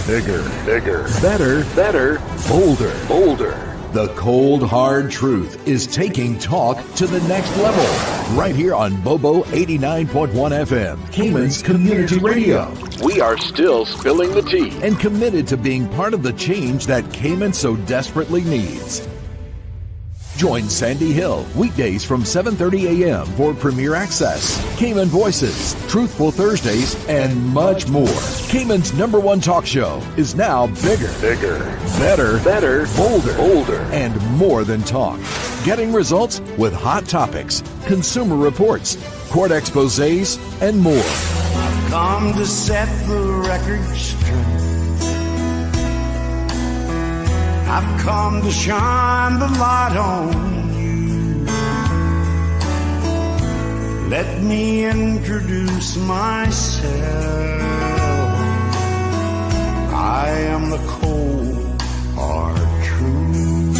Bigger, better, bolder. The cold, hard truth is taking talk to the next level. Right here on Bobo 89.1 FM, Cayman's Community Radio. We are still spilling the tea. And committed to being part of the change that Cayman so desperately needs. Join Sandy Hill weekdays from 7:30 a.m. for Premier Access, Cayman Voices, Truthful Thursdays, and much more. Cayman's #1 talk show is now bigger, better, bolder, and more than talk. Getting results with hot topics, consumer reports, court exposés, and more. I've come to set the record straight. I've come to shine the light on you. Let me introduce myself. I am the cold, hard truth.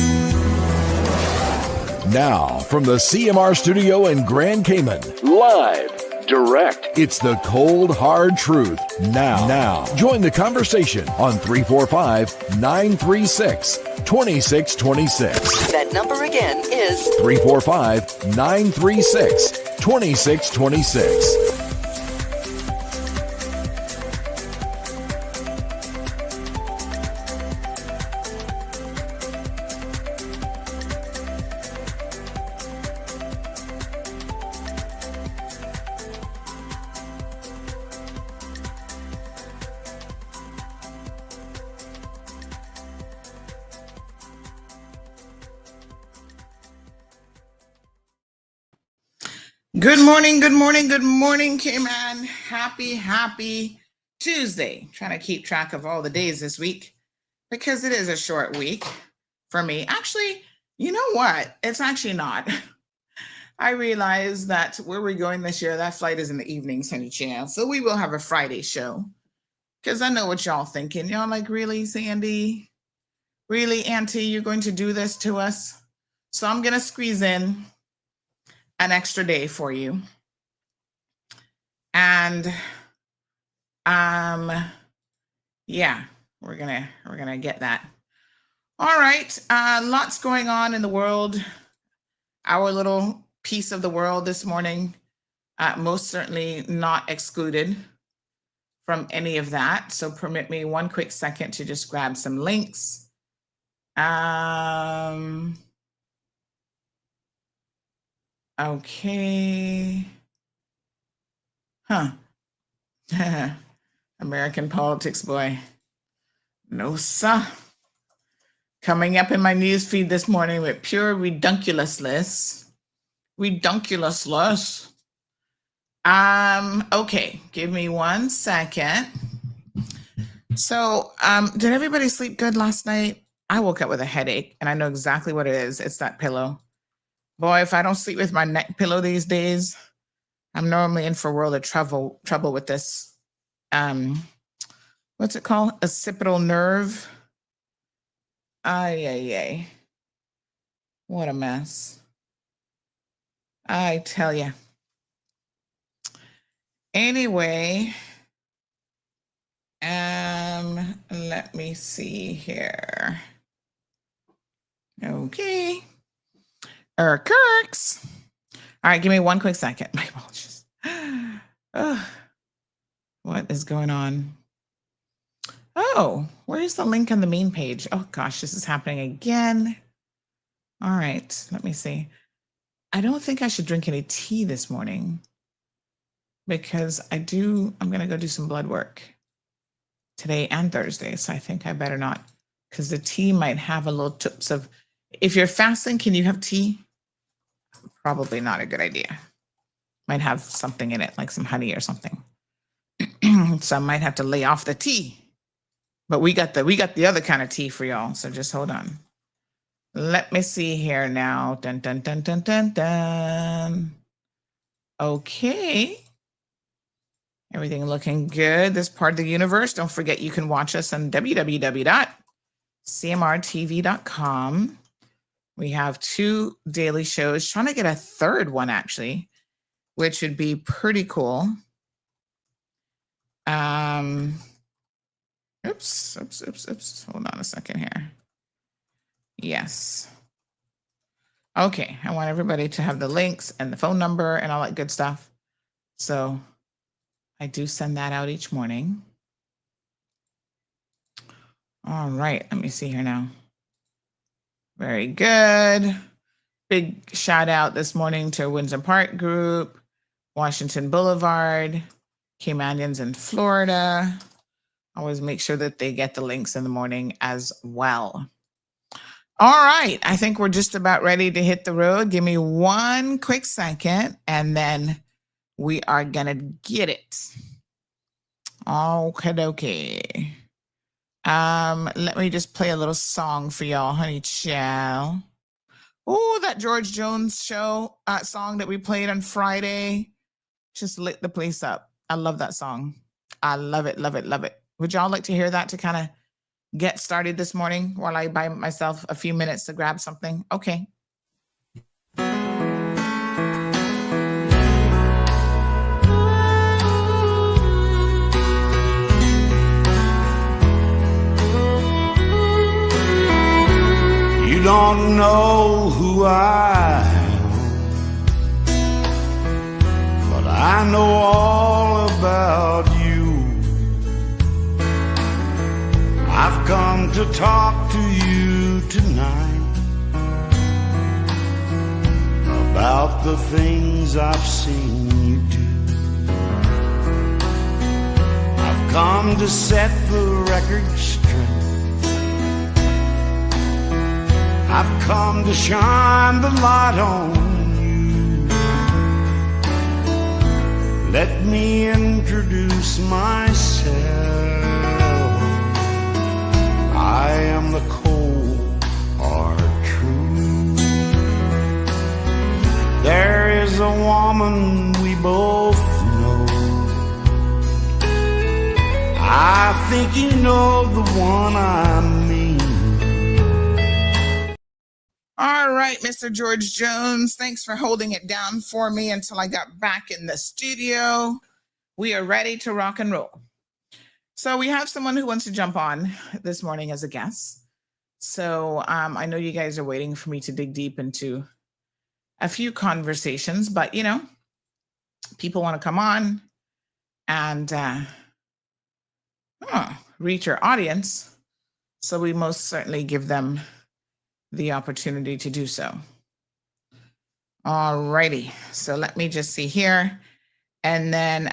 Now, from the CMR studio in Grand Cayman, Live, direct. it's the cold, hard truth. Now, join the conversation on 345-936-2626. That number again is 345-936-2626. Good morning, Cayman. Happy Tuesday. Trying to keep track of all the days this week because it is a short week for me. Actually, you know what? It's actually not. I realized that where we're going this year, that flight is in the evenings, honey child. So we will have a Friday show because I know what y'all thinking. Y'all like, really, Sandy? Really, Auntie, you're going to do this to us? So I'm going to squeeze in an extra day for you. And yeah, we're gonna get that. All right, lots going on in the world. Our little piece of the world this morning, most certainly not excluded from any of that. So permit me one quick second to just grab some links. Okay. American politics, boy. No, sir. Coming up in my news feed this morning with pure redunculousness. Okay, give me 1 second. So, did everybody sleep good last night? I woke up with a headache, and I know exactly what it is. It's that pillow. Boy, if I don't sleep with my neck pillow these days, I'm normally in for a world of trouble with this. What's it called? Occipital nerve. Ay. What a mess. I tell you. Anyway, let me see here. Okay. Kirks. All right, give me one quick second. My apologies. What is going on? Oh, where's the link on the main page? Oh gosh, this is happening again. All right, let me see. I don't think I should drink any tea this morning because I'm going to go do some blood work today and Thursday. So I think I better not, because the tea might have a little tips of, if you're fasting, can you have tea? Probably not a good idea. Might have something in it, like some honey or something. So I might have to lay off the tea. But we got the other kind of tea for y'all. So just hold on. Let me see here now. Dun, dun, dun, dun, dun, dun. Okay. Everything looking good. This part of the universe. Don't forget you can watch us on www.cmrtv.com. We have 2 daily shows. Trying to get a third one, actually, which would be pretty cool. Oops. Hold on a second here. Yes. Okay, I want everybody to have the links and the phone number and all that good stuff. So I do send that out each morning. All right, let me see here now. Very good. Big shout out this morning to Windsor Park Group, Washington Boulevard, Caymanians in Florida. Always make sure that they get the links in the morning as well. All right, I think we're just about ready to hit the road. Give me one quick second and then we are gonna get it. Okay. Let me just play a little song for y'all, honey child. Oh, that George Jones show song that we played on Friday just lit the place up. I love that song. I love it. Would y'all like to hear that to kind of get started this morning while I buy myself a few minutes to grab something? Okay. You don't know who I am, but I know all about you. I've come to talk to you tonight about the things I've seen you do. I've come to set the record straight. I've come to shine the light on you. Let me introduce myself. I am the cold hard truth. There is a woman we both know. I think you know the one I mean. All right, Mr. George Jones, thanks for holding it down for me until I got back in the studio. We are ready to rock and roll. So we have someone who wants to jump on this morning as a guest. So I know you guys are waiting for me to dig deep into a few conversations, but you know, people want to come on and reach your audience. So we most certainly give them the opportunity to do so. All righty. So let me just see here. And then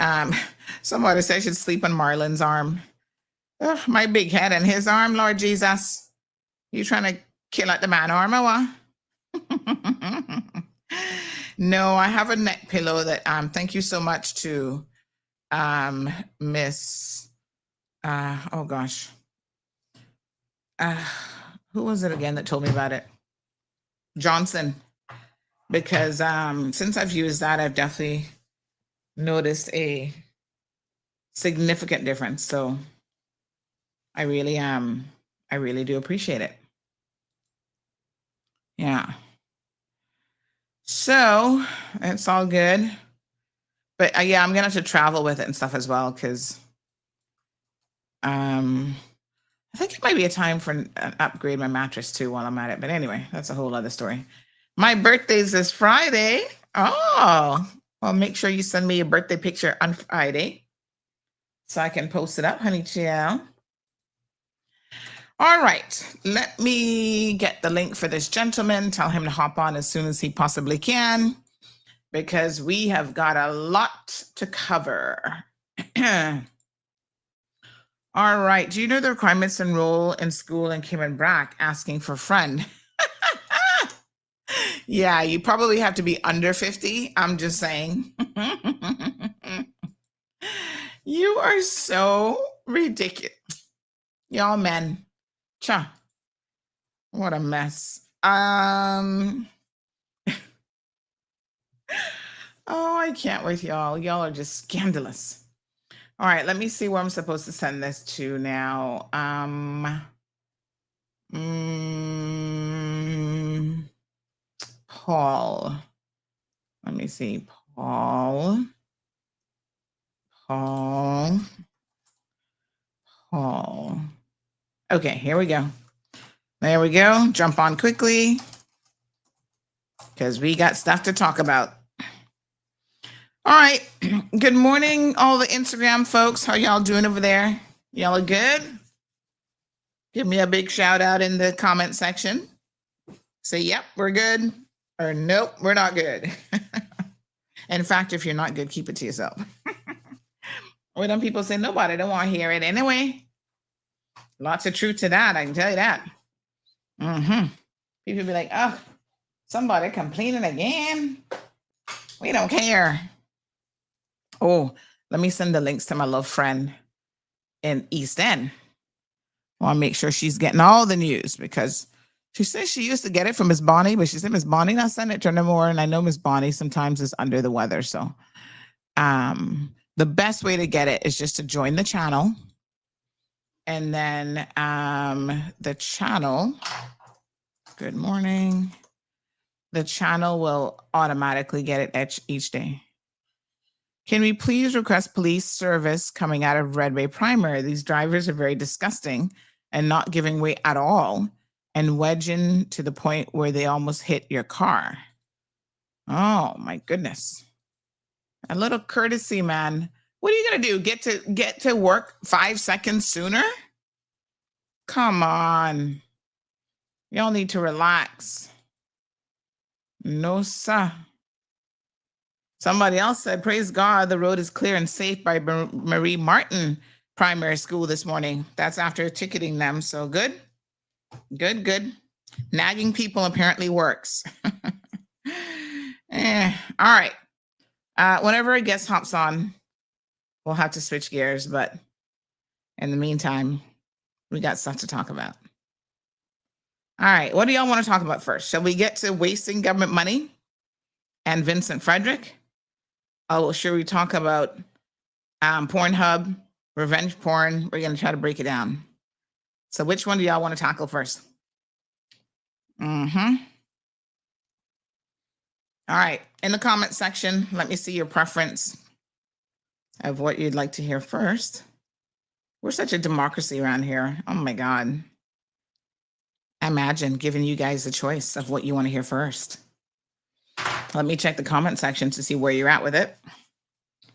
somebody said I should sleep on Marlon's arm. Ugh, my big head and his arm, Lord Jesus. You trying to kill at the man arm or what? No, I have a neck pillow that thank you so much to Miss oh gosh. Who was it again that told me about it? Johnson. Because since I've used that, I've definitely noticed a significant difference. So I really do appreciate it. Yeah. So it's all good. But yeah, I'm gonna have to travel with it and stuff as well, because I think it might be a time for an upgrade my mattress too while I'm at it. But anyway, that's a whole other story. My birthday's this Friday. Oh, well, make sure you send me a birthday picture on Friday so I can post it up, honey child. All right, let me get the link for this gentleman, tell him to hop on as soon as he possibly can, because we have got a lot to cover. All right, do you know the requirements to enroll in school in Cayman Brac? Asking for friend. Yeah, you probably have to be under 50. I'm just saying. You are so ridiculous. Y'all men. Cha. What a mess. Oh, I can't with y'all. Y'all are just scandalous. All right, let me see where I'm supposed to send this to now. Paul. Let me see. Paul. Okay, here we go. There we go. Jump on quickly because we got stuff to talk about. All right. Good morning, all the Instagram folks. How y'all doing over there? Y'all are good? Give me a big shout out in the comment section. Say, yep, we're good. Or nope, we're not good. In fact, if you're not good, keep it to yourself. Or then people say, nobody don't want to hear it anyway. Lots of truth to that, I can tell you that. People be like, oh, somebody complaining again. We don't care. Oh, let me send the links to my love friend in East End. I want to make sure she's getting all the news because she says she used to get it from Miss Bonnie, but she said Miss Bonnie not send it to her no more. And I know Miss Bonnie sometimes is under the weather. So the best way to get it is just to join the channel. And then the channel, good morning. The channel will automatically get it each day. Can we please request police service coming out of Red Bay Primary? These drivers are very disgusting and not giving way at all and wedging to the point where they almost hit your car. Oh my goodness. A little courtesy, man. What are you gonna do? Get to work 5 seconds sooner? Come on. Y'all need to relax. No, sir. Somebody else said, praise God, the road is clear and safe by Marie Martin Primary School this morning. That's after ticketing them. So good. Good, good. Nagging people apparently works. All right. Whenever a guest hops on, we'll have to switch gears. But in the meantime, we got stuff to talk about. All right. What do y'all want to talk about first? Shall we get to wasting government money and Vincent Frederick? Oh, should we talk about Pornhub, revenge porn? We're going to try to break it down. So which one do y'all want to tackle first? All right. In the comment section, let me see your preference of what you'd like to hear first. We're such a democracy around here. Oh, my God. Imagine giving you guys the choice of what you want to hear first. Let me check the comment section to see where you're at with it.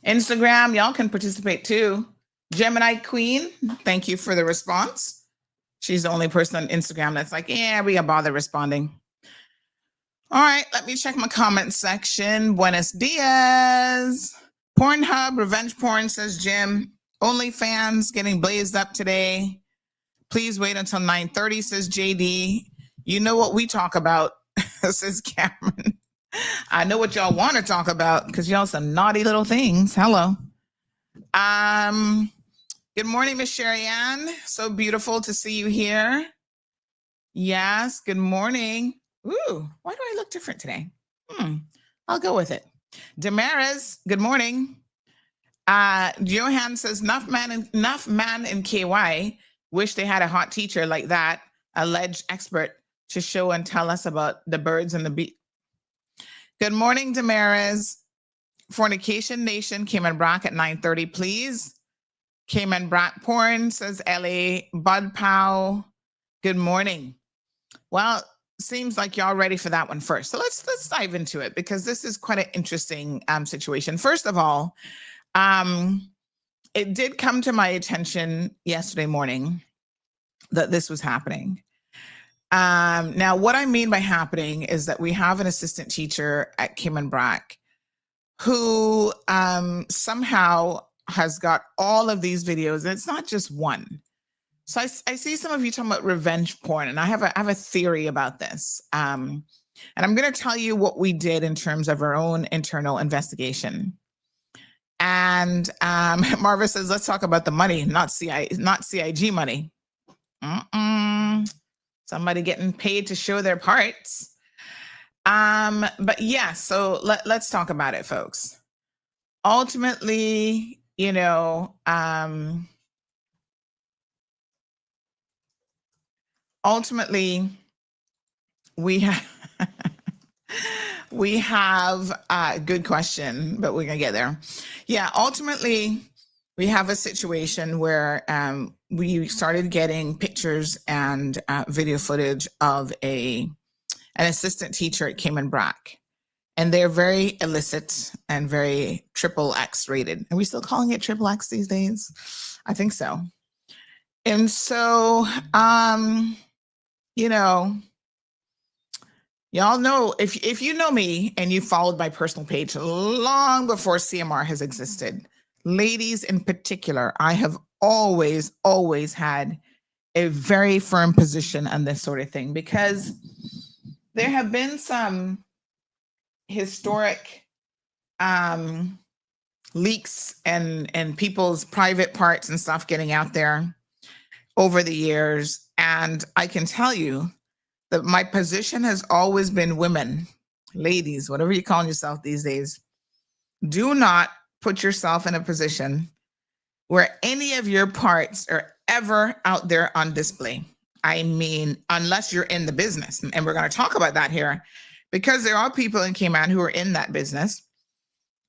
Instagram, y'all can participate too. Gemini Queen, thank you for the response. She's the only person on Instagram that's like, yeah, we got bother responding. All right, let me check my comment section. Buenos dias. Pornhub, revenge porn, says Jim. OnlyFans getting blazed up today. Please wait until 9:30, says JD. You know what we talk about, says Cameron. I know what y'all want to talk about because y'all some naughty little things. Hello. Good morning, Miss Sherry Ann. So beautiful to see you here. Yes, good morning. Ooh, why do I look different today? I'll go with it. Damaris, good morning. Johan says, enough man in KY wish they had a hot teacher like that, alleged expert, to show and tell us about the birds and the bee. Good morning, Damaris. Fornication Nation, Cayman Brack at 9:30, please. Cayman Brack Porn, says Ellie. Bud Pow, good morning. Well, seems like y'all ready for that one first. So let's dive into it because this is quite an interesting situation. First of all, it did come to my attention yesterday morning that this was happening. Now, what I mean by happening is that we have an assistant teacher at Cayman Brack who somehow has got all of these videos, and it's not just one. So I see some of you talking about revenge porn, and I have a theory about this. And I'm going to tell you what we did in terms of our own internal investigation. And Marva says, let's talk about the money, not CIG money. Somebody getting paid to show their parts. But yeah, so let's talk about it, folks. Ultimately, you know, we have a good question, but we're gonna get there. Yeah, ultimately, we have a situation where we started getting pictures and video footage of an assistant teacher at Cayman Brack. And they're very illicit and very triple X rated. Are we still calling it triple X these days? I think so. And so, you know, y'all know, if you know me and you followed my personal page long before CMR has existed, ladies in particular, I have always had a very firm position on this sort of thing, because there have been some historic leaks and people's private parts and stuff getting out there over the years. And I can tell you that my position has always been women, ladies, whatever you're calling yourself these days, do not put yourself in a position where any of your parts are ever out there on display. I mean, unless you're in the business. And we're going to talk about that here, because there are people in Cayman who are in that business.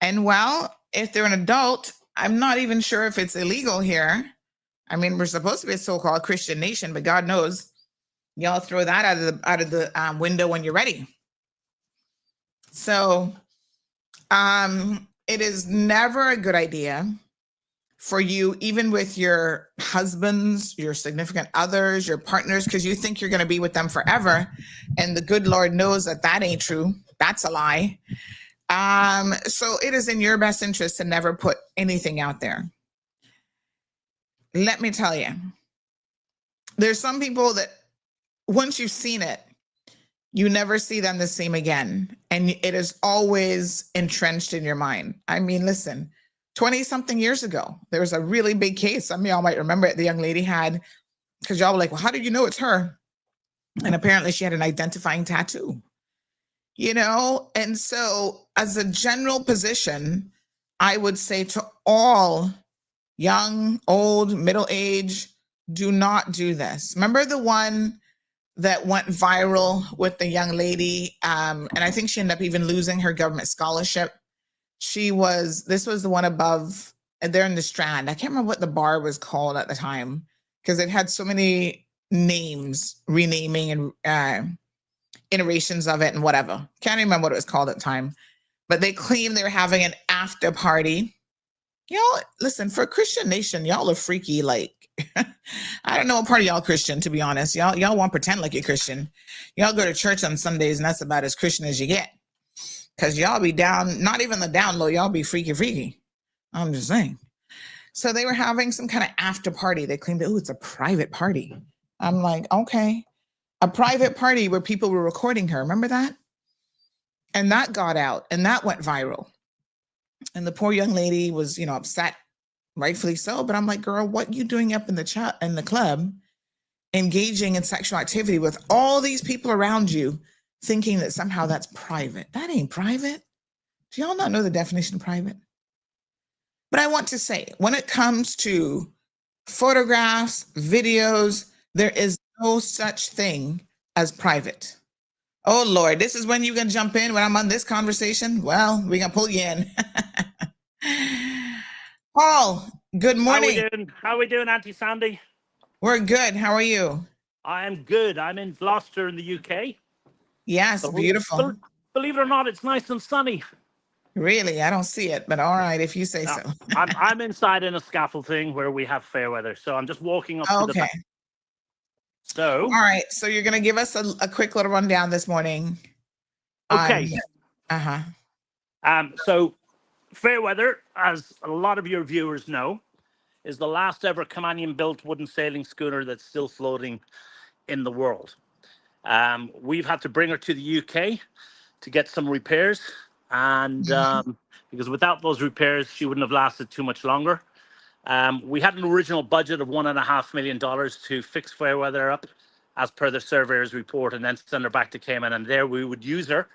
And well, if they're an adult, I'm not even sure if it's illegal here. I mean, we're supposed to be a so-called Christian nation, but God knows, y'all throw that out of the window when you're ready. So it is never a good idea for you, even with your husbands, your significant others, your partners, because you think you're going to be with them forever. And the good Lord knows that that ain't true. That's a lie. So it is in your best interest to never put anything out there. Let me tell you, there's some people that once you've seen it, you never see them the same again. And it is always entrenched in your mind. I mean, listen, 20 something years ago, there was a really big case. Some of y'all might remember it. The young lady had, because y'all were like, well, how do you know it's her? And apparently she had an identifying tattoo, you know? And so as a general position, I would say to all young, old, middle age, do not do this. Remember the one that went viral with the young lady? And I think she ended up even losing her government scholarship. This was the one above, and they're in the Strand. I can't remember what the bar was called at the time, because it had so many names, renaming and iterations of it and whatever. Can't remember what it was called at the time, but they claimed they were having an after party. Y'all, listen, for a Christian nation, y'all are freaky. Like, I don't know what part of y'all Christian, to be honest. Y'all want to pretend like you're Christian. Y'all go to church on Sundays, and that's about as Christian as you get. Because y'all be down, not even the down low, y'all be freaky. I'm just saying. So they were having some kind of after party. They claimed, oh, it's a private party. I'm like, okay. A private party where people were recording her. Remember that? And that got out, and that went viral. And the poor young lady was, upset, rightfully so. But I'm like, girl, what you doing up in the club, engaging in sexual activity with all these people around you, thinking that somehow that's private? That ain't private. Do y'all not know the definition of private? But I want to say, when it comes to photographs, videos, there is no such thing as private. Oh, Lord, this is when you can jump in when I'm on this conversation? Well, we're going to pull you in. Paul, good morning. How are we doing, Auntie Sandy? We're good. How are you? I am good. I'm in Gloucester in the UK. Yes, beautiful. Believe it or not, it's nice and sunny. Really? I don't see it, but all right, if you say so. I'm inside in a scaffold thing where we have fair weather, so I'm just walking up to the back. So, all right, so you're going to give us a quick little rundown this morning. Okay. So Fairweather, as a lot of your viewers know, is the last ever Canadian-built wooden sailing schooner that's still floating in the world. We've had to bring her to the UK to get some repairs, and because without those repairs, she wouldn't have lasted too much longer. We had an original budget of $1.5 million to fix Fairweather up as per the surveyor's report, and then send her back to Cayman. And there we would use her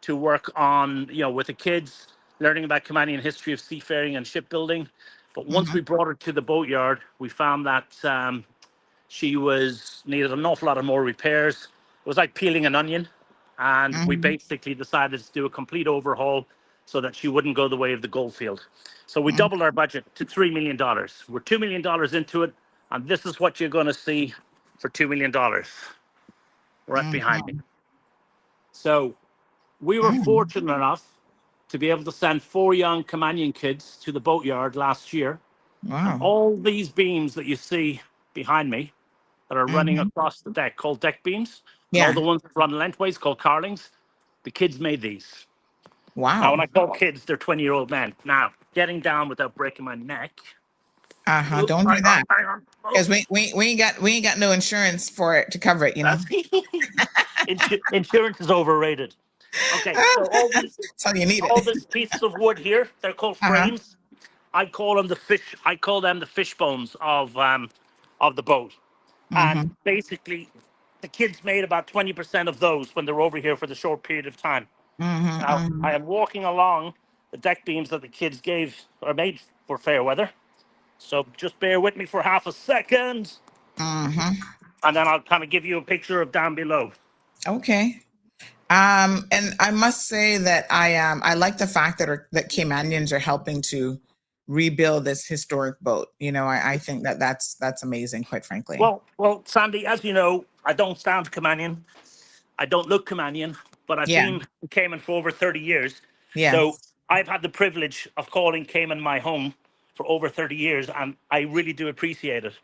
to work on, with the kids, learning about Canadian history of seafaring and shipbuilding. But once we brought her to the boatyard, we found that she needed an awful lot of more repairs. It was like peeling an onion. And we basically decided to do a complete overhaul so that she wouldn't go the way of the goldfield. So we doubled our budget to $3 million. We're $2 million into it. And this is what you're going to see for $2 million right behind me. Mhm. So we were Mm. fortunate enough to be able to send 4 young Caymanian kids to the boatyard last year. And Wow. all these beams that you see behind me that are running Mhm. across the deck called deck beams, and all Yeah. the ones that run lengthways called carlings, the kids made these. Now, when Wow. I call kids, they're 20-year-old men. Now, getting down without breaking my neck. Uh-huh. Oop, Don't do that. hang on. Oh, Because we ain't got no insurance for it to cover it, you know. that's insurance is overrated. Okay, so So you need all it. this pieces of wood here, they're called Uh-huh. frames. I call them the fish. I call them the fish bones of the boat. And Mm-hmm. basically, the kids made about 20% of those when they were over here for the short period of time. Mm-hmm. Now, Mm-hmm. I am walking along the deck beams that the kids gave or made for fair weather. So just bear with me for half a second, Mm-hmm. and then I'll kind of give you a picture of down below. Okay. And I must say that I like the fact that Caymanians are helping to rebuild this historic boat. You know, I think that's amazing, quite frankly. Well, Sandy, as you know, I don't sound Caymanian. I don't look Caymanian, but I've Yeah. been in Cayman for over 30 years. So Yes. I've had the privilege of calling Cayman my home for over 30 years, and I really do appreciate it.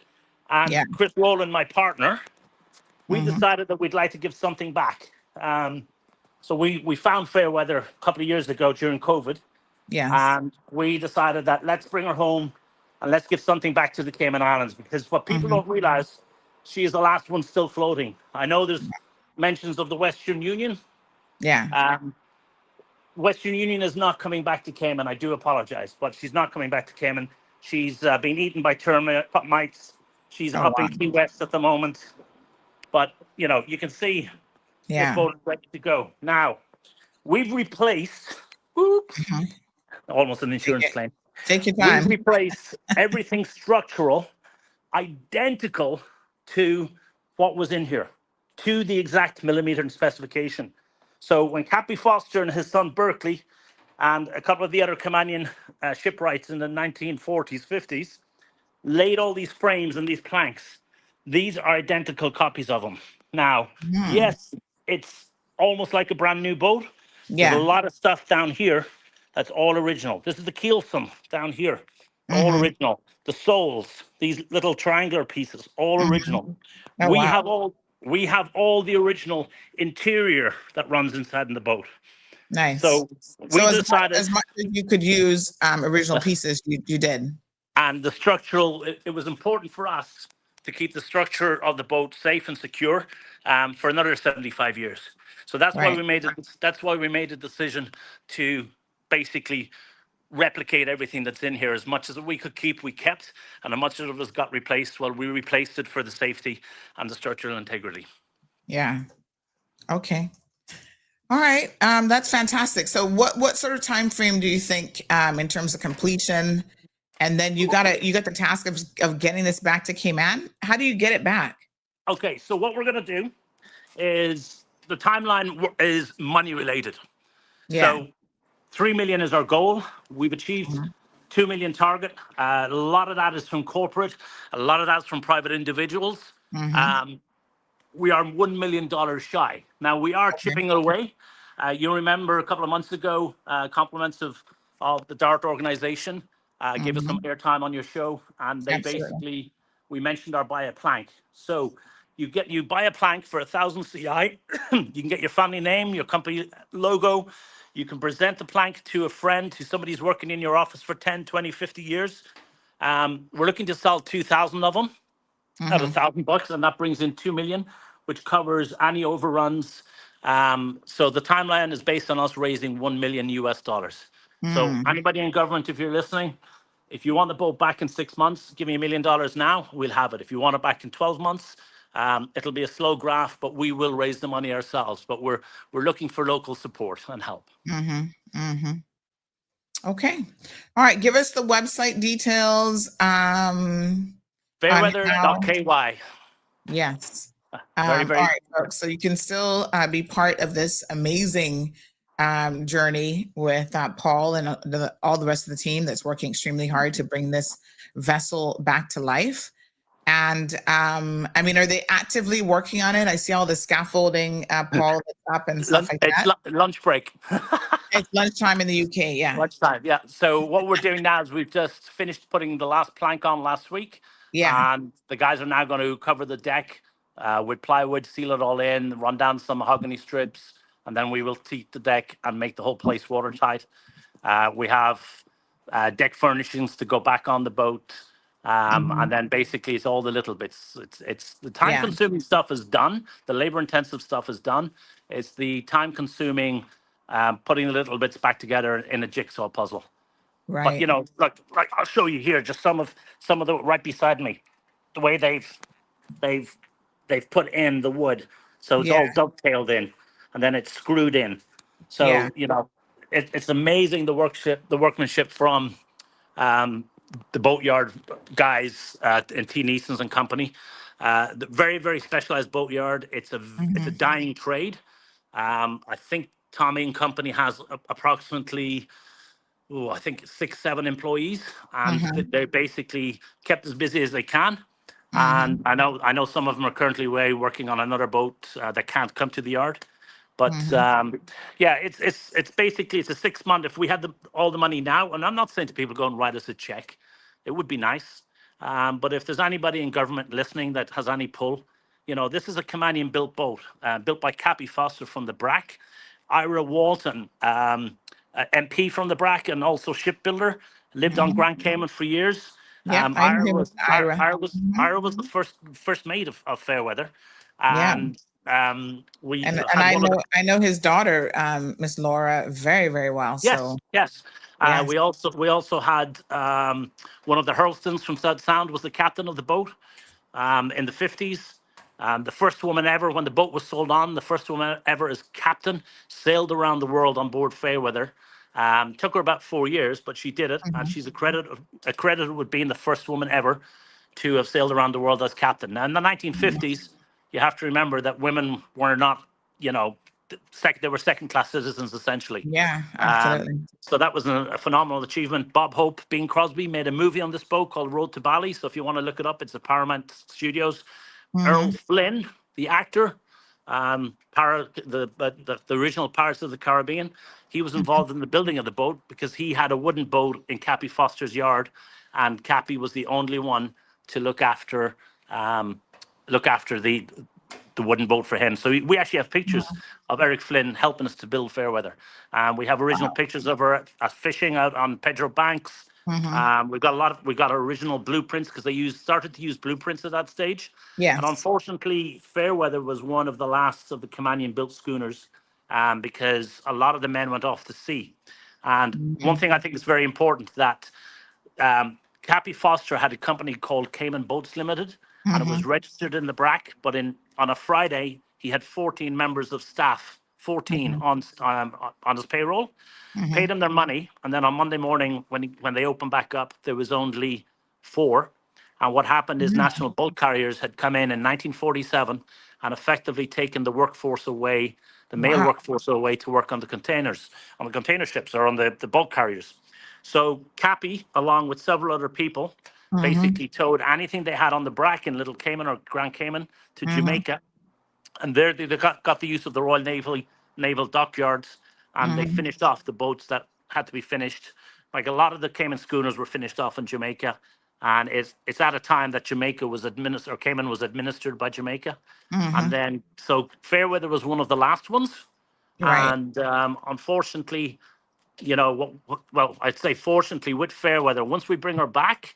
And Yeah. Chris Rowland, my partner, we Mm-hmm. decided that we'd like to give something back. So we found fair weather a couple of years ago during COVID, Yes. and we decided that let's bring her home and let's give something back to the Cayman Islands, because what people Mm-hmm. don't realize, she is the last one still floating. I know there's mentions of the Western Union. Yeah. Um, Western Union is not coming back to Cayman. I do apologize, but she's not coming back to Cayman. She's been eaten by termites. She's Oh up wow. in Key West at the moment. But, you can see this Yeah. boat is ready to go. Now, we've replaced, oops, Mhm. almost an Take insurance it. claim. Take your We've time. replaced everything structural, identical to what was in here, to the exact millimeter and specification. So when Cappy Foster and his son Berkeley and a couple of the other Caymanian shipwrights in the 1940s, 50s laid all these frames and these planks, these are identical copies of them. Now, Mm. yes, it's almost like a brand new boat. There's a Yeah. lot of stuff down here that's all original. This is the keelson down here, all Mm-hmm. original. The soles, these little triangular pieces, all original. Mm-hmm. Oh We wow. have all we have all the original interior that runs inside in the boat. Nice. So So we decided, as much as you could use original pieces, you did. and the structural, it was important for us to keep the structure of the boat safe and secure for another 75 years. So that's why Right. we made it. That's why we made a decision to basically replicate everything that's in here. As much as we could keep, we kept, and as much of it got replaced, well, we replaced it for the safety and the structural integrity. Yeah. Okay. All right. That's fantastic. So what sort of time frame do you think in terms of completion? And then you got the task of getting this back to Cayman. How do you get it back? Okay, so what we're going to do is the timeline is money related. Yeah. So 3 million is our goal. We've achieved Mhm. 2 million target. A lot of that is from corporate. A lot of that's from private individuals. Mhm. Um, we are $1 million shy. Now we are Okay. chipping away. You remember a couple of months ago, compliments of the DART organization gave us some Mhm. airtime on your show, and they Absolutely. basically, we mentioned our buy a plank. So you buy a plank for 1,000 CI. You can get your family name, your company logo. You can present the plank to a friend, to somebody who's working in your office for 10, 20, 50 years. We're looking to sell 2,000 of them at Mhm. $1,000, and that brings in 2 million, which covers any overruns. So the timeline is based on us raising 1 million US dollars. So Mm. anybody in government, if you're listening, if you want the boat back in 6 months, give me $1 million now, we'll have it. If you want it back in 12 months, it'll be a slow graph, but we will raise the money ourselves. But we're looking for local support and help. Mhm. Mhm. Okay. All right. Give us the website details on how. Fairweather.ky. Yes. Very, All very. right, folks. So you can still be part of this amazing journey with Paul and all the rest of the team that's working extremely hard to bring this vessel back to life. And I mean, are they actively working on it? I see all the scaffolding, Paul, that's up and stuff like It's that. lunch break. It's lunchtime in the UK. Yeah. Lunchtime, yeah. So what we're doing now is we've just finished putting the last plank on last week, Yeah. and the guys are now going to cover the deck with plywood, seal it all in, run down some mahogany strips, and then we will teak the deck and make the whole place watertight. We have deck furnishings to go back on the boat, Mhm. and then basically it's all the little bits. It's the Yeah. time-consuming stuff is done. The labor-intensive stuff is done. It's the time-consuming putting the little bits back together in a jigsaw puzzle. But Right. like I'll show you here just some of the right beside me, the way they've they've put in the wood, so it's Yeah. all dovetailed in, and then it's screwed in. Yeah. So it's amazing the workmanship from um, the boatyard guys in T. Neeson's and Company. Very, very specialized boatyard. It's a Mhm. dying trade. I think Tommy and Company has approximately, I think 6, 7 employees, and Mhm. they're basically kept as busy as they can. Mhm. And I know some of them are currently away working on another boat that can't come to the yard. But Mhm. yeah, it's basically it's a 6 month. If we had all the money now, and I'm not saying to people go and write us a check, it would be nice. But if there's anybody in government listening that has any pull, this is a Canadian built boat, built by Cappy Foster from the Brack, Ira Walton, MP from the Brack, and also shipbuilder, lived on Mhm. Grand Cayman for years. Yep. I know him, Ira. Ira Mhm. was the first mate of Fairweather, Yeah. and we And had I one of the. know his daughter, Miss Laura, very, very well. Yes, So yes. yes. We also had one of the Hurlstons from South Sound was the captain of the boat in the 50s. The first woman ever, when the boat was sold on, the first woman ever as captain, sailed around the world on board Fairweather. Took her about 4 years, but she did it, and Mhm. she's accredited with being the first woman ever to have sailed around the world as captain. Now, in the Mhm. 1950s, you have to remember that women were not, you know, they were second-class citizens essentially. Yeah, Um, absolutely. so that was a phenomenal achievement. Bob Hope, Bing Crosby made a movie on this boat called Road to Bali. So if you want to look it up, it's at Paramount Studios. Errol Mhm. Flynn, the actor, the original Pirates of the Caribbean, he was Mhm. involved in the building of the boat because he had a wooden boat in Cappy Foster's yard, and Cappy was the only one to um, look after the wooden boat for him. So we actually have pictures Mhm. of Eric Flynn helping us to build Fairweather. We have original Wow. pictures of her at fishing out on Pedro Banks. Mhm. We got original blueprints because they started to use blueprints at that stage. And Yes. unfortunately, Fairweather was one of the last of the Canadian built schooners because a lot of the men went off to sea. And one Mhm. thing I think is very important that Cappy Foster had a company called Cayman Boats Limited, and it was Mhm. registered in the BRAC. But on a Friday, he had 14 members of staff, 14 Mhm. on his payroll, paid Mhm. them their money, and then on Monday morning, when they opened back up, there was only 4. And what happened is Mhm. national bulk carriers had come in 1947 and effectively taken the workforce away, the male Wow. workforce away to work on the containers, on the container ships or on the bulk carriers. So Cappy, along with several other people, Mhm. basically towed anything they had on the Brack in Little Cayman or Grand Cayman to Mhm. Jamaica, and there they got the use of the Royal Naval Dockyards, and they Mhm. finished off the boats that had to be finished. Like a lot of the Cayman schooners were finished off in Jamaica, and it's at a time that Jamaica was administered, or Cayman was administered by Jamaica, and Mhm. then so Fairweather was one of the last ones, Right. and unfortunately, well, I'd say fortunately with Fairweather, once we bring her back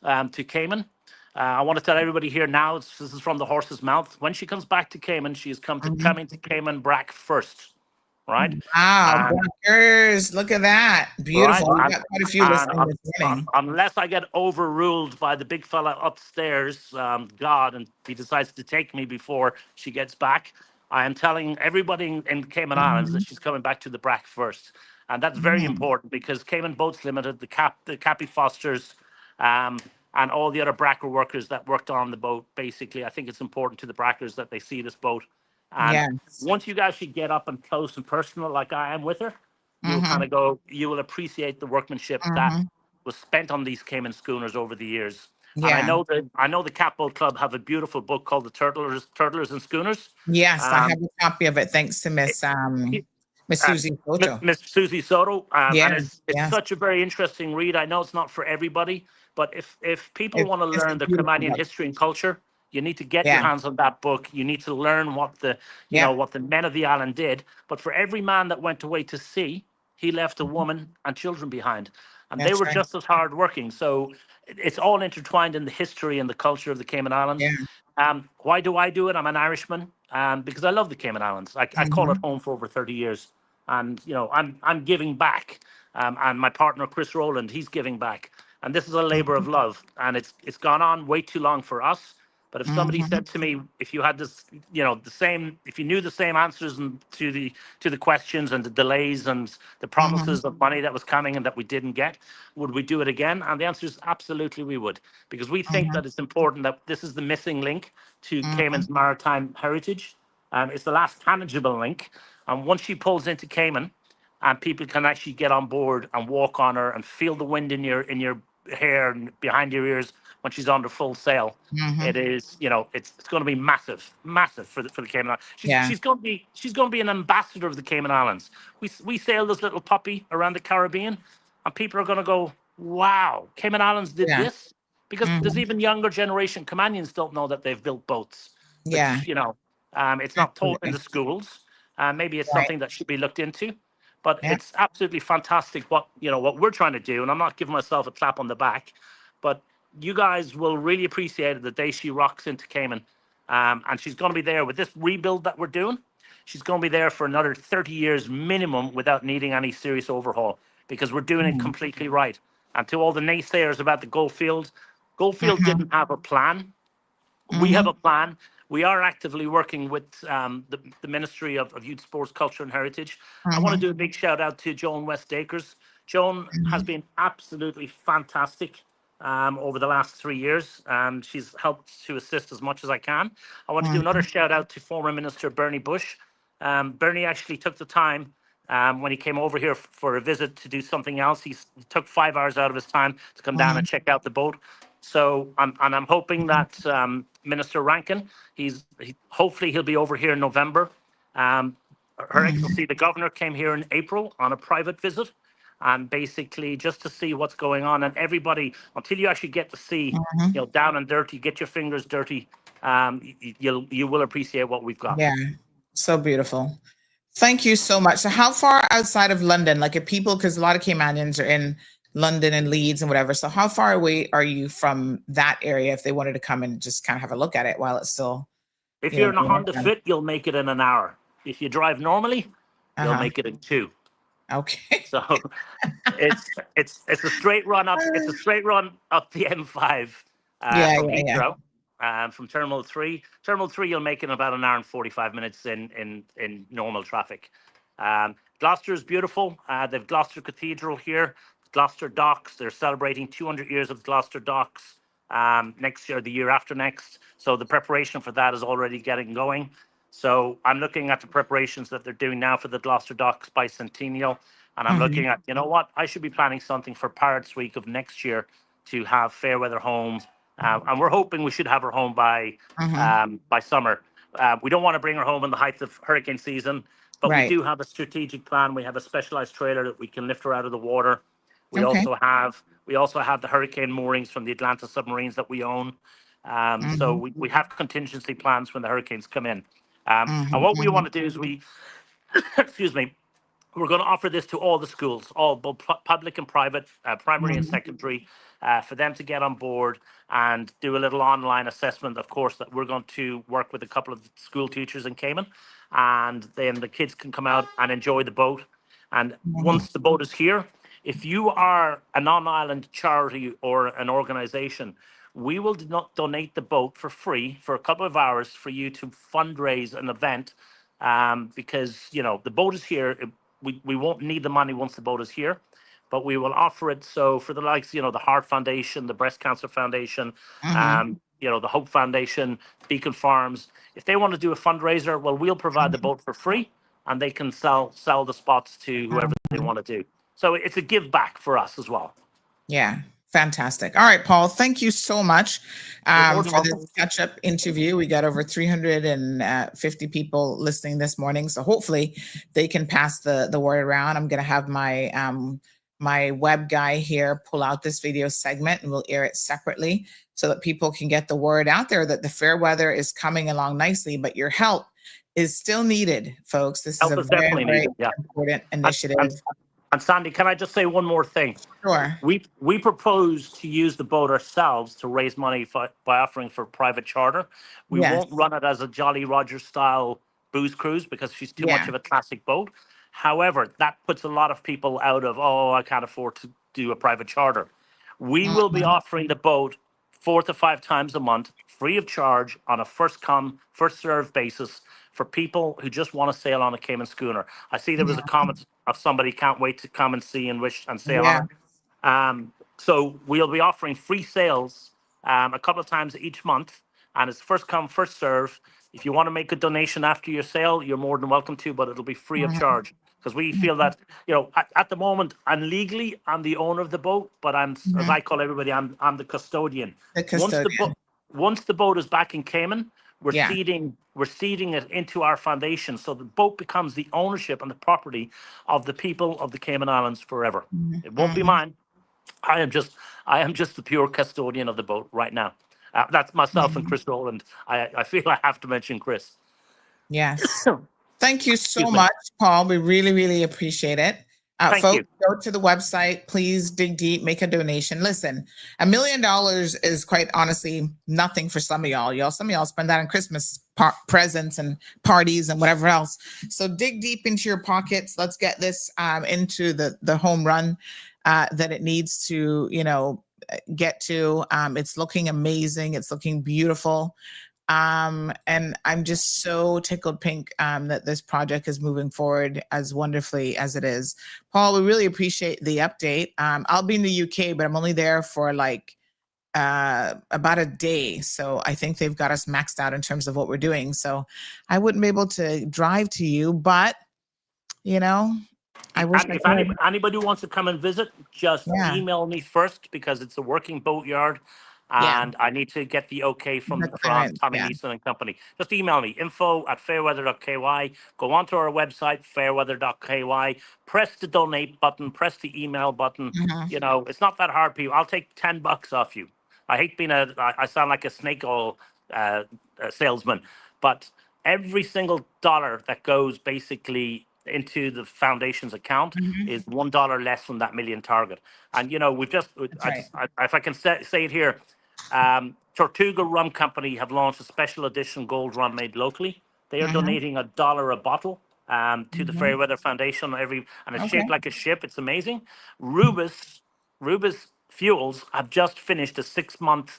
to Cayman, I want to tell everybody here now, this is from the horse's mouth. When she comes back to Cayman, she is Mhm. coming to Cayman Brack first, right? Wow, And Blackers, look at that. right, Beautiful. We've got quite a few listening this morning. unless I get overruled by the big fella upstairs, God, and he decides to take me before she gets back, I am telling everybody in Cayman Islands that Mhm. she's coming back to the Brack first, and that's very Mhm. important because Cayman Boats Limited, the Cappy Fosters, um, and all the other Bracker workers that worked on the boat. Basically, I think it's important to the Brackers that they see this boat, and Yes. once you actually get up and close and personal, like I am with her, Mhm. you will appreciate the workmanship that Mhm. was spent on these Cayman schooners over the years. And Yeah. I know the Catboat Club have a beautiful book called the Turtlers and Schooners. Yes, I have Um, a copy of it. Thanks to Miss uh, Susie Soto. Miss Susie Soto, Yeah. and it's Yes. such a very interesting read. I know it's not for everybody, but if people want to It's a learn the beautiful Canadian book. history and culture, you need to get your Yeah. hands on that book. You need to learn what the Yeah. what the men of the island did. But for every man that went away to sea, he left a woman and children behind, and they That's were right. just as hard working. So it's all intertwined in the history and the culture of the Cayman Yeah. Islands. Why do I do it? I'm an Irishman, because I love the Cayman Islands. I call it Mhm. home for over 30 years, and I'm giving back. And my partner Chris Rowland, he's giving back, and this is a labor of love, and it's gone on way too long for us. But if somebody Mhm. said to me, if you had this, the same, if you knew the same answers to the questions and the delays and the Mhm. promises of money that was coming and that we didn't get, would we do it again? And the answer is absolutely we would, because we think Mhm. that it's important that this is the missing link to Mhm. Cayman's maritime heritage. It's the last tangible link, and once she pulls into Cayman, and people can actually get on board and walk on her and feel the wind in your hair and behind your ears when she's under full sail. It Mhm. is, it's going to be massive, massive for the Cayman Islands. Yeah. She's going to be an ambassador of the Cayman Islands. We sail this little puppy around the Caribbean, and people are going to go, "Wow, Cayman Islands did Yeah. this." Because there's Mhm. even younger generation Caymanians don't know that they've built boats, Yeah. which it's not taught in Absolutely. the schools. Maybe it's Right. something that should be looked into. But Yeah. it's absolutely fantastic what we're trying to do, and I'm not giving myself a clap on the back, but you guys will really appreciate it the day she rocks into Cayman, and she's going to be there with this rebuild that we're doing. She's going to be there for another 30 years minimum without needing any serious overhaul, because we're doing it Mhm. completely right. And to all the naysayers about the Goldfield Mhm. didn't have a plan. We have Mhm. a plan. We are actively working with the Ministry of Youth, Sports, Culture and Heritage. I want to Mhm. do a big shout out to Joan West Acres. Joan has Mhm. been absolutely fantastic over the last 3 years. She's helped to assist as much as I can. I want to do another Mhm. shout out to former Minister Bernie Bush. Bernie actually took the time when he came over here for a visit to do something else. He took 5 hours out of his time to come down and Mhm. check out the boat. So I'm hoping that Minister Rankin, hopefully he'll be over here in November. Um, Her Mhm. Excellency the Governor came here in April on a private visit, and basically just to see what's going on. And everybody, until you actually get to see, Mhm. down and dirty, get your fingers dirty, you will appreciate what we've got. Yeah. So beautiful. Thank you so much. So how far outside of London, like if people, because a lot of Caymanians are in London and Leeds and whatever. So how far away are you from that area if they wanted to come and just kind of have a look at it while it's still, If you're in a being Honda worked on? Fit, you'll make it in an hour. If you drive normally, you'll Uh-huh. make it in two. Okay. So it's a straight run up. It's a straight run up the M5 Yeah, from yeah, yeah. Heathrow, from Terminal 3. Terminal 3, you'll make it in about an hour and 45 minutes in normal traffic. Gloucester is beautiful. They've Gloucester Cathedral here, Gloucester Docks. They're celebrating 200 years of Gloucester Docks next year, the year after next. So the preparation for that is already getting going. So I'm looking at the preparations that they're doing now for the Gloucester Docks bicentennial. And I'm Mhm. looking at, you know what, I should be planning something for Pirates Week of next year to have Fairweather home. And we're hoping we should have her home Mhm. by summer. We don't want to bring her home in the height of hurricane season, but we Right. do have a strategic plan. We have a specialized trailer that we can lift her out of the water. We Okay. also have we also have the hurricane moorings from the Atlanta submarines that we own. So Mhm. we have contingency plans when the hurricanes come in. And Mhm. what we Mhm. want to do is excuse me, we're going to offer this to all the schools, all both public and private, primary and Mhm. secondary, for them to get on board and do a little online assessment. Of course, that we're going to work with a couple of school teachers in Cayman, and then the kids can come out and enjoy the boat. And Mhm. once the boat is here, if you are a non-island charity or an organization, we will not donate the boat for free for a couple of hours for you to fundraise an event, because the boat is here. We won't need the money once the boat is here, but we will offer it. So for the likes, the Heart Foundation, the Breast Cancer Foundation, Mhm. the Hope Foundation, Beacon Farms, if they want to do a fundraiser, well, we'll provide the Mhm. boat for free, and they can sell the spots to whoever they Mhm. want to do. So it's a give back for us as well. Yeah. Fantastic. All right, Paul, thank you so much You're more than for this welcome. catch-up interview. We got over 350 people listening this morning, so hopefully they can pass the word around. I'm going to have my web guy here pull out this video segment, and we'll air it separately so that people can get the word out there that the fair weather is coming along nicely, but your help is still needed, folks. This is Help a is very, definitely very needed. Yeah. important And, initiative. and Sandy, can I just say one more thing? Sure. We propose to use the boat ourselves to raise money by offering for private charter. We Yes. won't run it as a Jolly Roger style booze cruise because she's too much Yeah. of a classic boat. However, that puts a lot of people out of, oh, I can't afford to do a private charter. We will be offering the boat 4 to 5 times a month, free of charge, on a first come, first served basis for people who just want to sail on a Cayman schooner. I see there was a comment of somebody can't wait to come and see and wish and sail on Yeah. it. So we'll be offering free sales a couple of times each month, and it's first come, first serve. If you want to make a donation after your sale, you're more than welcome to, but it'll be free of charge because we feel that at the moment, I'm legally I'm the owner of the boat, but I'm as I call everybody, I'm the custodian. The Once the custodian. boat once the boat is back in Cayman, we're Yeah. seeding it into our foundation, so the boat becomes the ownership and the property of the people of the Cayman Islands forever. It won't be mine. I am just the pure custodian of the boat right now. That's myself and Chris Rowland. I feel I have to mention Chris. Yes. Thank you so Excuse me. much, Paul. We really, really appreciate it. Thank Folks, you. go to the website. Please dig deep, make a donation. Listen, $1 million is quite honestly nothing for some of y'all. Some of y'all spend that on Christmas presents and parties and whatever else. So dig deep into your pockets. Let's get this into the home run that it needs to, get to. It's looking amazing. It's looking beautiful. And I'm just so tickled pink that this project is moving forward as wonderfully as it is. Paul, we really appreciate the update. I'll be in the UK, but I'm only there for like about a day. So I think they've got us maxed out in terms of what we're doing. So I wouldn't be able to drive to you, but I wish And I if could. anybody wants to come and visit, just Yeah. email me first because it's a working boatyard, Yeah. and I need to get the okay The from clearance, Tommy yeah. Neeson and company. Just email me info@fairweather.ky. Go onto our website fairweather.ky. Press the donate button. Press the email button. Mhm. It's not that hard, people. I'll take $10 off you. I hate being I sound like a snake oil salesman, but every single dollar that goes basically into the foundation's account Mhm. is $1 less than that million target. And we've That's right. if I can say it here, Tortuga Rum Company have launched a special edition gold rum made locally. They are Mhm. donating $1 a bottle to the Mhm. Fairweather Foundation and it's Okay. shaped like a ship. It's amazing. Rubis Fuels have just finished a 6-month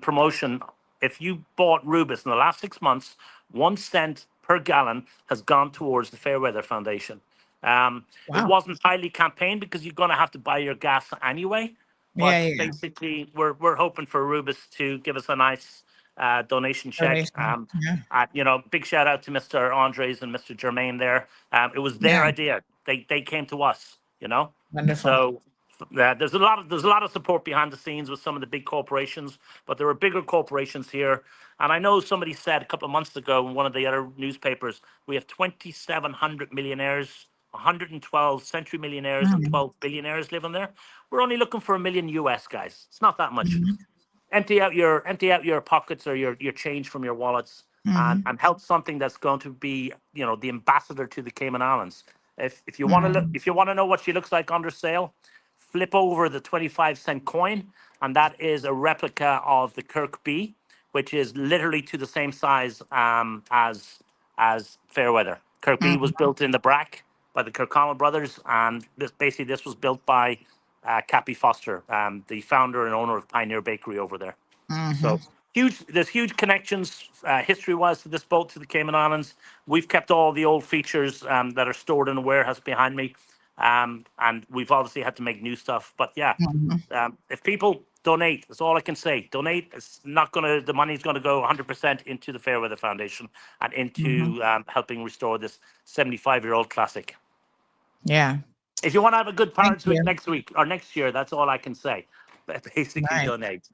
promotion. If you bought Rubis in the last 6 months, 1 cent per gallon has gone towards the Fairweather Foundation. It Wow. wasn't highly campaigned because you're going to have to buy your gas anyway. Yeah, But yeah. basically, we're hoping for Rubis to give us a nice donation check. Donation. Yeah. Big shout out to Mr. Andres and Mr. Germain there. It was their Yeah. idea. They came to us. Wonderful. So there's a lot of support behind the scenes with some of the big corporations, but there are bigger corporations here. And I know somebody said a couple of months ago in one of the other newspapers, we have 2,700 millionaires, 112 century millionaires, and Mhm. 12 billionaires living there. We're only looking for $1 million US, guys. It's not that much. Mhm. Empty out your pockets or your change from your wallets, Mhm. and help something that's going to be the ambassador to the Cayman Islands. If you want to look, Mhm. if you want to know what she looks like under sale, flip over the 25-cent coin, and that is a replica of the Kirk B, which is literally to the same size as Fairweather. Kirk B was Mhm. built in the Brack by the Kirkconnell brothers, and this was built by Cappy Foster, the founder and owner of Pioneer Bakery over there. Mhm. So there's huge connections history-wise to this boat to the Cayman Islands. We've kept all the old features that are stored in a warehouse behind me, and we've obviously had to make new stuff. But yeah, Mhm. if people donate, that's all I can say. Donate. It's not gonna. The money's gonna go 100% into the Fairweather Foundation and Mhm. into helping restore this 75-year-old classic. Yeah. If you want to have a good Thank Pirates Week you. next week or next year, that's all I can say. basically Nice. donate.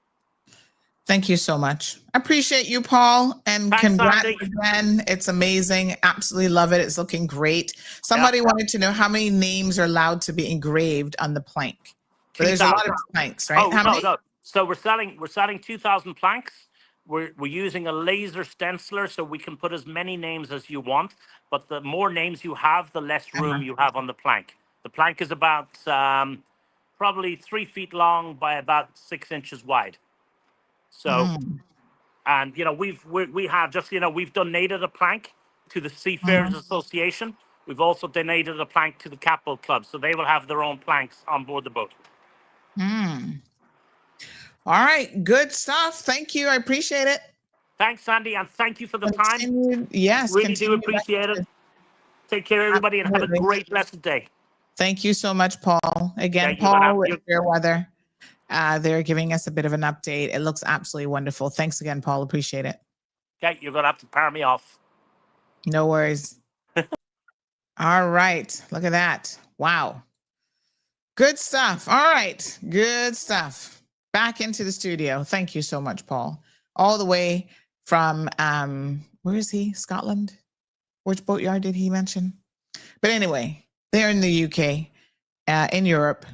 Thank you so much. I appreciate you, Paul, and Thanks, congrats Andy. again. It's amazing. Absolutely love it. It's looking great. Somebody wanted to know how many names are allowed to be engraved on the plank. But there's a lot of planks, right? Oh, How many? no. So we're selling 2,000 planks. We're using a laser stenciler, so we can put as many names as you want. But the more names you have, the less room you have on the plank. The plank is about probably 3 feet long by about 6 inches wide. So, and we have just we've donated a plank to the Seafarers Association. We've also donated a plank to the Capital Club, so they will have their own planks on board the boat. All right, good stuff. Thank you. I appreciate it. Thanks, Sandy, and thank you for the time. Yes, really do appreciate it. Take care, everybody, and have a great, blessed day. Thank you so much, Paul. Again, Paul with Fairweather. They're giving us a bit of an update. It looks absolutely wonderful. Thanks again, Paul. Appreciate it. Okay, you're going to have to power me off. No worries. All right. Look at that. Wow. Good stuff. All right. Good stuff. Back into the studio. Thank you so much, Paul. All the way from, where is he? Scotland? Which boatyard did he mention? But anyway, they're in the UK, in Europe.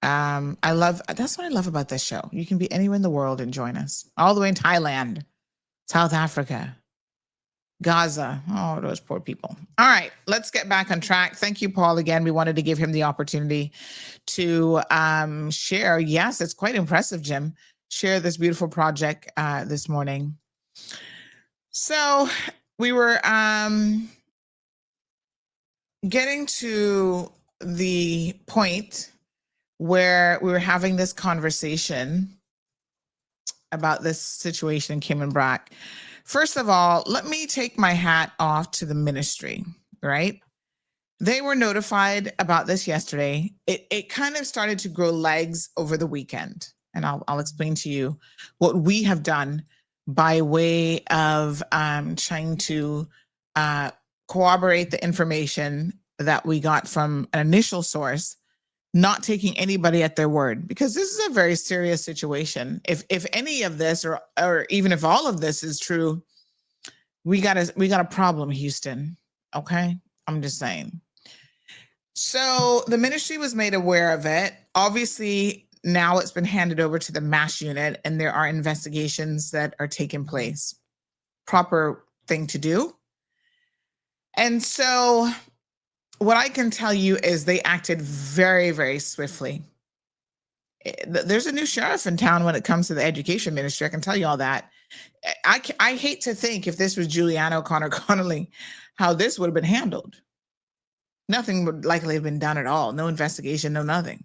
That's what I love about this show. You can be anywhere in the world and join us. All the way in Thailand, South Africa, Gaza. Oh, those poor people. All right, let's get back on track. Thank you, Paul. Again, we wanted to give him the opportunity to share. Yes, it's quite impressive, Jim. Share this beautiful project this morning. So we were getting to the point where we were having this conversation about this situation in Cayman Brac. First of all, let me take my hat off to the ministry, right? They were notified about this yesterday. It kind of started to grow legs over the weekend. And I'll explain to you what we have done by way of trying to corroborate the information that we got from an initial source, not taking anybody at their word, because this is a very serious situation. If any of this, or even if all of this is true, we got a problem, Houston. Okay, I'm just saying. So the ministry was made aware of it. Obviously, now it's been handed over to the MASH unit, and there are investigations that are taking place. Proper thing to do. And so what I can tell you is they acted very, very swiftly. There's a new sheriff in town when it comes to the education ministry. I can tell you all that. I hate to think if this was Juliana O'Connor Connolly, how this would have been handled. Nothing would likely have been done at all. No investigation, no nothing.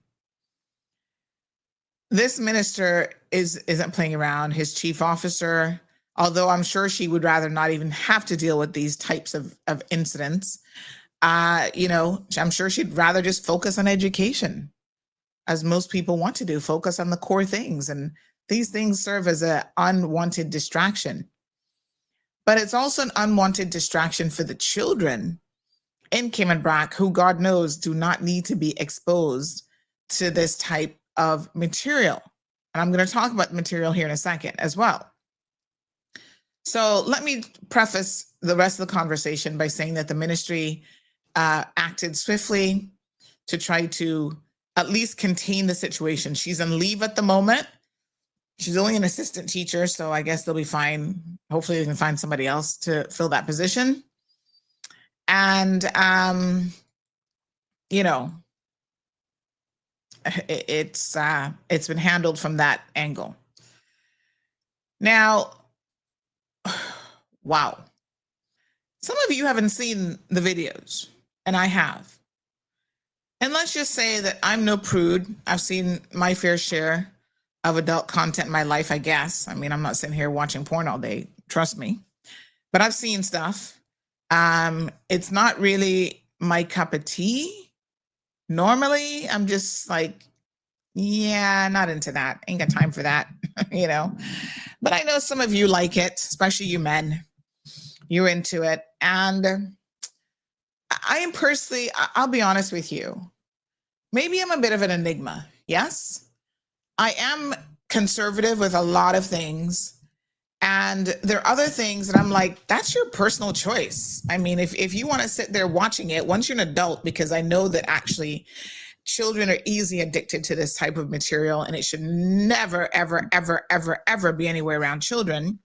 This minister isn't playing around. His chief officer, although I'm sure she would rather not even have to deal with these types of incidents, I'm sure she'd rather just focus on education, as most people want to do, focus on the core things. And these things serve as an unwanted distraction. But it's also an unwanted distraction for the children in Cayman Brac, who God knows do not need to be exposed to this type of material. And I'm going to talk about the material here in a second as well. So let me preface the rest of the conversation by saying that the ministry acted swiftly to try to at least contain the situation. She's on leave at the moment. She's only an assistant teacher, so I guess they'll be fine. Hopefully they can find somebody else to fill that position. And, it's been handled from that angle. Now, wow. Some of you haven't seen the videos, and I have. And let's just say that I'm no prude. I've seen my fair share of adult content in my life, I guess. I mean, I'm not sitting here watching porn all day, trust me. But I've seen stuff. It's not really my cup of tea. Normally, I'm just like, yeah, not into that. Ain't got time for that, But I know some of you like it, especially you men. You're into it. And I am personally, I'll be honest with you. Maybe I'm a bit of an enigma, yes? I am conservative with a lot of things. And there are other things that I'm like, that's your personal choice. I mean, if you want to sit there watching it, once you're an adult, because I know that actually children are easily addicted to this type of material and it should never, ever, ever, ever, ever be anywhere around children.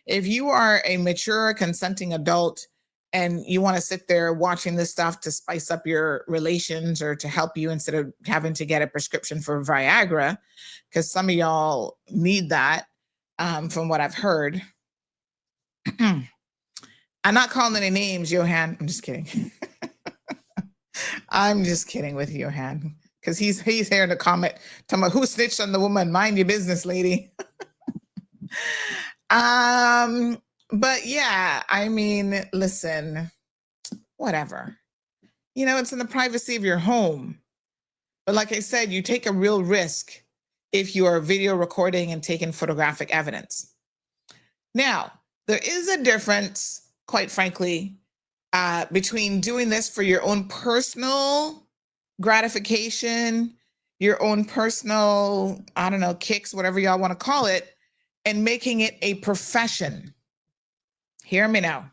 If you are a mature, consenting adult and you want to sit there watching this stuff to spice up your relations or to help you instead of having to get a prescription for Viagra, because some of y'all need that, from what I've heard. I'm not calling any names, Johan. I'm just kidding. I'm just kidding with Johan because he's here in the comment talking about who snitched on the woman. Mind your business, lady. But yeah, I mean, listen, whatever. You know, it's in the privacy of your home. But like I said, you take a real risk if you are video recording and taking photographic evidence. Now, there is a difference, quite frankly, between doing this for your own personal gratification, your own personal, I don't know, kicks, whatever y'all want to call it, and making it a profession. Hear me now.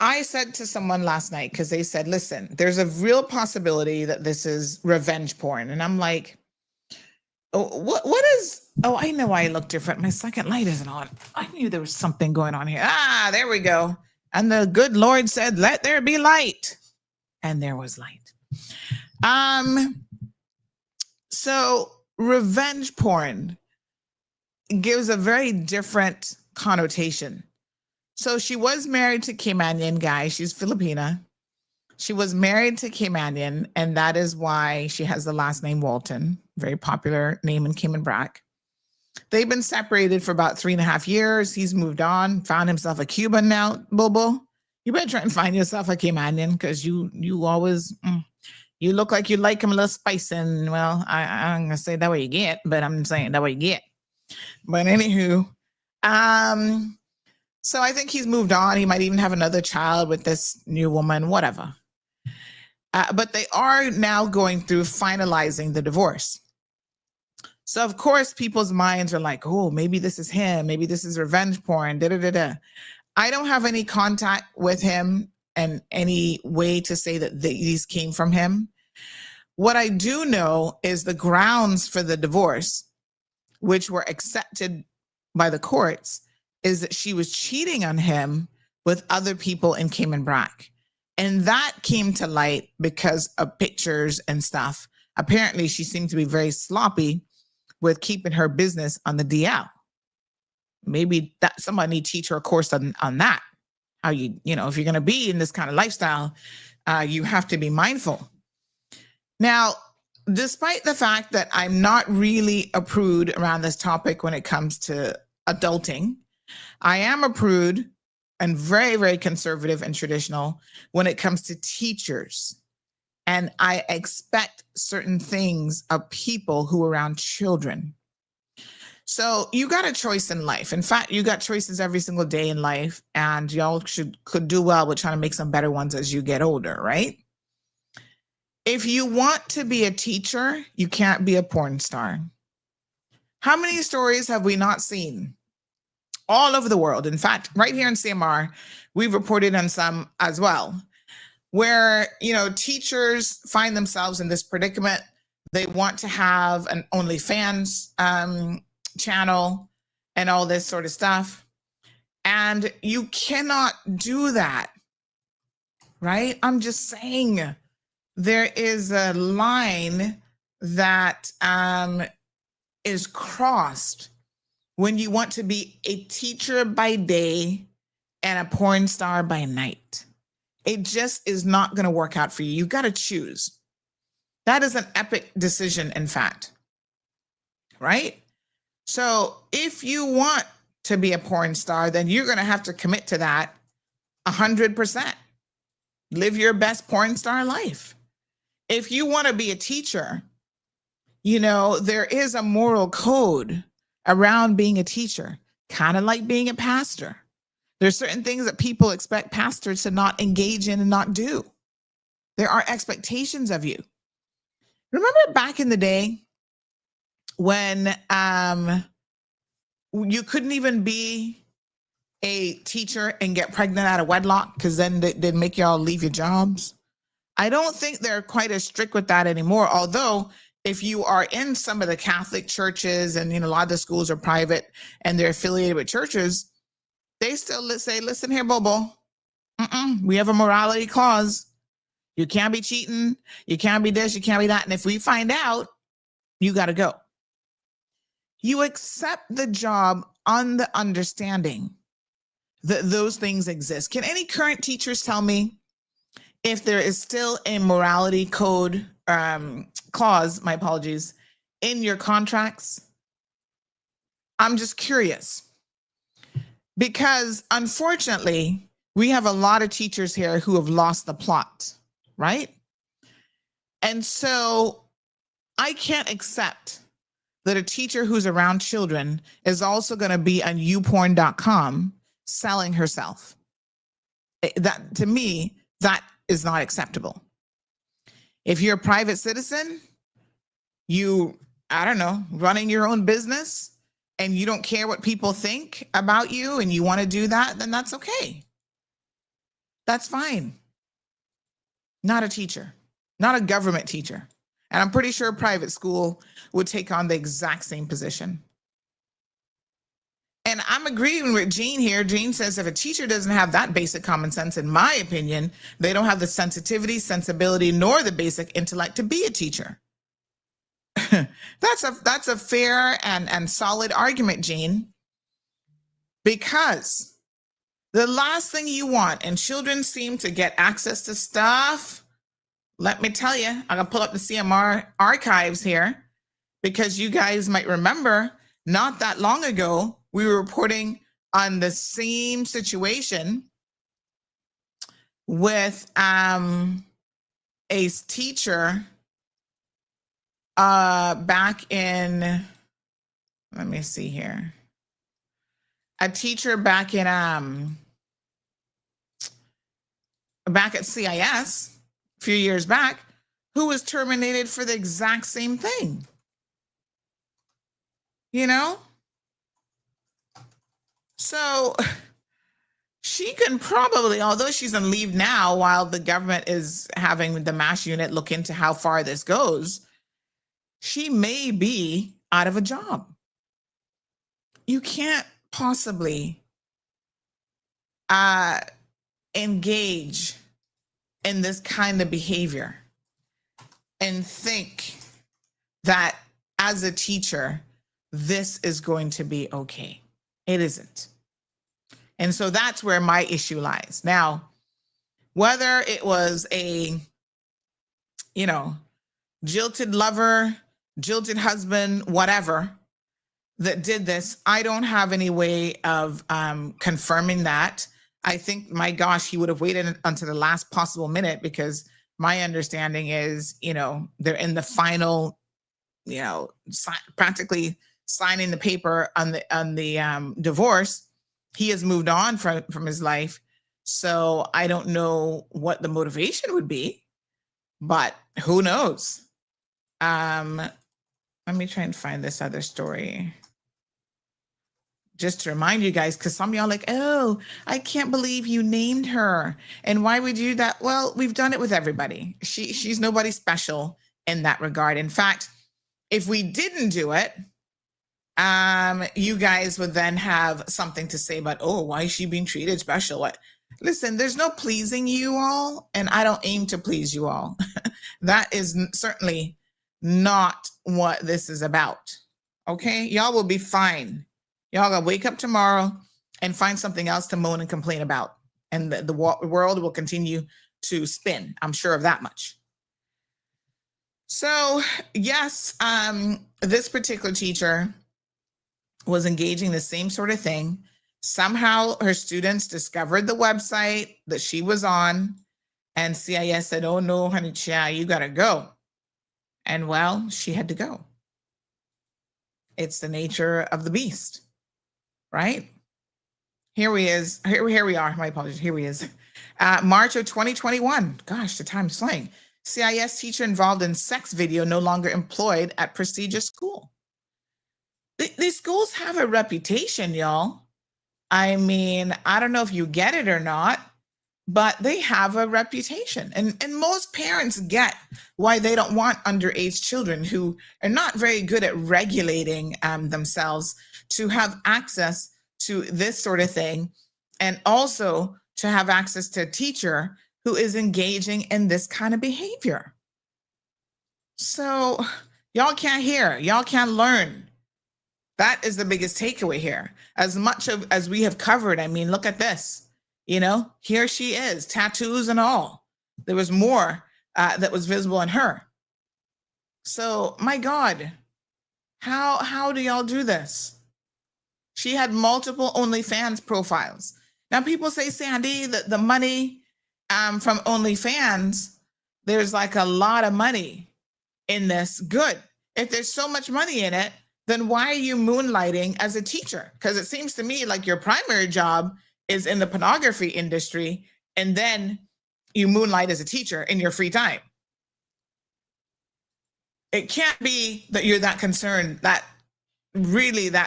I said to someone last night, because they said, listen, there's a real possibility that this is revenge porn. And I'm like, oh, what is, oh, I know why I look different. My second light isn't on. I knew there was something going on here. Ah, there we go. And the good Lord said, let there be light. And there was light. So revenge porn gives a very different connotation. So she was married to Caymanian guy. She's Filipina. She was married to Caymanian, and that is why she has the last name Walton, very popular name in Cayman Brac. They've been separated for about 3.5 years. He's moved on, found himself a Cuban now, Bobo. You better try and find yourself a Caymanian because you always, you look like you like him a little spice. And well, I'm going to say that way you get, but I'm saying that way you get. But anywho, so I think he's moved on. He might even have another child with this new woman, whatever. But they are now going through finalizing the divorce. So of course, people's minds are like, oh, maybe this is him. Maybe this is revenge porn. I don't have any contact with him and any way to say that these came from him. What I do know is the grounds for the divorce, which were accepted by the courts, is that she was cheating on him with other people in Cayman Brac. And that came to light because of pictures and stuff. Apparently, she seemed to be very sloppy with keeping her business on the DL. Maybe that somebody need to teach her a course on that. How you know, if you're going to be in this kind of lifestyle, you have to be mindful. Now, despite the fact that I'm not really a prude around this topic when it comes to adulting, I am a prude and very, very conservative and traditional when it comes to teachers. And I expect certain things of people who are around children. So you got a choice in life. In fact, you got choices every single day in life, and y'all could do well with trying to make some better ones as you get older, right? If you want to be a teacher, you can't be a porn star. How many stories have we not seen all over the world? In fact, right here in CMR, we've reported on some as well, where, you know, teachers find themselves in this predicament. They want to have an OnlyFans channel and all this sort of stuff. And you cannot do that, right? I'm just saying there is a line that is crossed when you want to be a teacher by day and a porn star by night. It just is not going to work out for you. You got to choose. That is an epic decision, in fact, right? So if you want to be a porn star, then you're going to have to commit to that 100%. Live your best porn star life. If you want to be a teacher, you know, there is a moral code around being a teacher, kind of like being a pastor. There's certain things that people expect pastors to not engage in and not do. There are expectations of you. Remember back in the day when you couldn't even be a teacher and get pregnant out of wedlock because then they'd make y'all leave your jobs. I don't think they're quite as strict with that anymore. Although if you are in some of the Catholic churches and, a lot of the schools are private and they're affiliated with churches, they still say, listen here, Bobo, we have a morality clause. You can't be cheating. You can't be this. You can't be that. And if we find out, you got to go. You accept the job on the understanding that those things exist. Can any current teachers tell me if there is still a morality code clause, my apologies, in your contracts? I'm just curious because unfortunately, we have a lot of teachers here who have lost the plot, right? And so I can't accept that a teacher who's around children is also going to be on youporn.com selling herself. That, to me, that is not acceptable. If you're a private citizen, running your own business and you don't care what people think about you and you want to do that, then that's okay. That's fine. Not a teacher, not a government teacher. And I'm pretty sure a private school would take on the exact same position. And I'm agreeing with Jean here. Jean says if a teacher doesn't have that basic common sense, in my opinion, they don't have the sensitivity, sensibility, nor the basic intellect to be a teacher. That's a fair and solid argument, Jean. Because the last thing you want, and children seem to get access to stuff. Let me tell you, I'm going to pull up the CMR archives here because you guys might remember not that long ago, we were reporting on the same situation with a teacher back in, let me see here. A teacher back at CIS a few years back who was terminated for the exact same thing. So she can probably, although she's on leave now while the government is having the MASH unit look into how far this goes, she may be out of a job. You can't possibly engage in this kind of behavior and think that as a teacher, this is going to be okay. It isn't. And so that's where my issue lies. Now, whether it was a, jilted lover, jilted husband, whatever, that did this, I don't have any way of confirming that. I think, my gosh, he would have waited until the last possible minute because my understanding is, they're in the final, practically signing the paper on the divorce. He has moved on from his life. So I don't know what the motivation would be, but who knows? Let me try and find this other story. Just to remind you guys, because some of y'all are like, oh, I can't believe you named her. And why would you do that? Well, we've done it with everybody. She's nobody special in that regard. In fact, if we didn't do it, you guys would then have something to say about, oh, why is she being treated special? What? Listen, there's no pleasing you all, and I don't aim to please you all. That is certainly not what this is about. Okay? Y'all will be fine. Y'all gonna wake up tomorrow and find something else to moan and complain about. And the world will continue to spin. I'm sure of that much. So yes, this particular teacher was engaging the same sort of thing. Somehow her students discovered the website that she was on, and CIS said, oh no, honey, child, you gotta go. And well, she had to go. It's the nature of the beast, right? Here we are, my apologies, here he is. March of 2021, gosh, the time's flying. CIS teacher involved in sex video no longer employed at prestigious school. These schools have a reputation, y'all. I mean, I don't know if you get it or not, but they have a reputation. And most parents get why they don't want underage children who are not very good at regulating themselves to have access to this sort of thing, and also to have access to a teacher who is engaging in this kind of behavior. So y'all can't hear, y'all can't learn. That is the biggest takeaway here. As much of as we have covered, I mean, look at this. You know, here she is, tattoos and all. There was more that was visible in her. So, my God, how do y'all do this? She had multiple OnlyFans profiles. Now, people say, Sandy, that the money from OnlyFans, there's like a lot of money in this. Good. If there's so much money in it, then why are you moonlighting as a teacher? Because it seems to me like your primary job is in the pornography industry, and then you moonlight as a teacher in your free time. It can't be that you're that concerned, that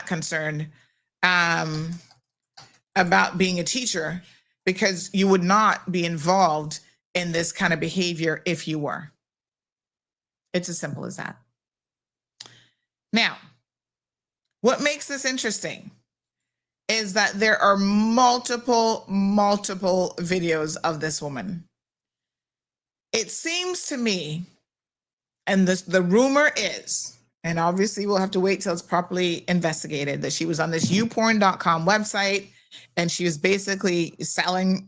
concerned about being a teacher, because you would not be involved in this kind of behavior if you were. It's as simple as that. Now, what makes this interesting is that there are multiple videos of this woman. It seems to me, and the rumor is, and obviously we'll have to wait till it's properly investigated, that she was on this youporn.com website and she was basically selling,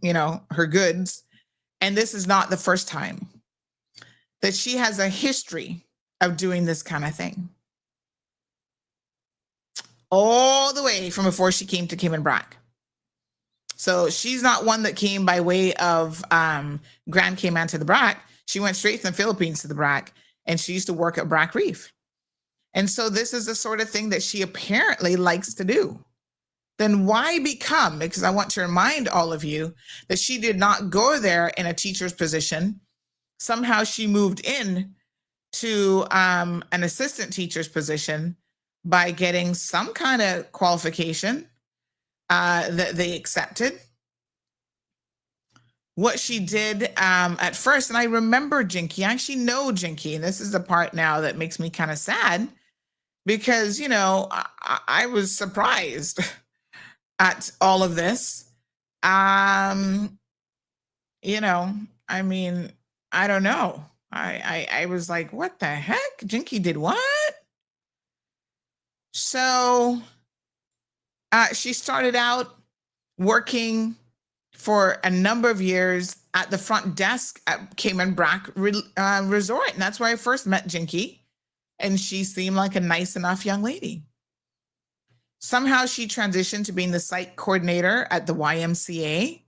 her goods. And this is not the first time that she has a history of doing this kind of thing. All the way from before she came to Cayman Brac. So she's not one that came by way of Grand Cayman to the Brac. She went straight from the Philippines to the Brac, and she used to work at Brac Reef. And so this is the sort of thing that she apparently likes to do. Then why become, because I want to remind all of you that she did not go there in a teacher's position. Somehow she moved in to an assistant teacher's position by getting some kind of qualification that they accepted. What she did at first, and I remember Jinky, I actually know Jinky, and this is the part now that makes me kind of sad, because, I was surprised at all of this. I mean, I don't know. I was like, what the heck? Jinky did what? So she started out working for a number of years at the front desk at Cayman Brac Resort. And that's where I first met Jinky. And she seemed like a nice enough young lady. Somehow she transitioned to being the site coordinator at the YMCA.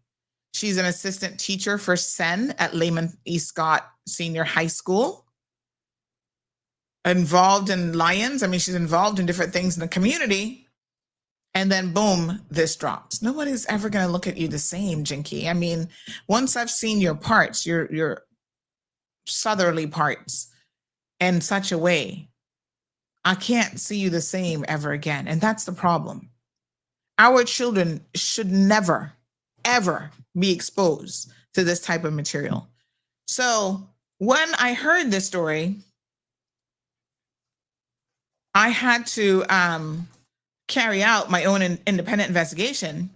She's an assistant teacher for SEN at Layman E. Scott Senior High School. Involved in Lions. I mean, she's involved in different things in the community. And then boom, this drops. Nobody's ever going to look at you the same, Jinky. I mean, once I've seen your parts, your southerly parts in such a way, I can't see you the same ever again. And that's the problem. Our children should never, ever be exposed to this type of material. So when I heard this story, I had to carry out my own independent investigation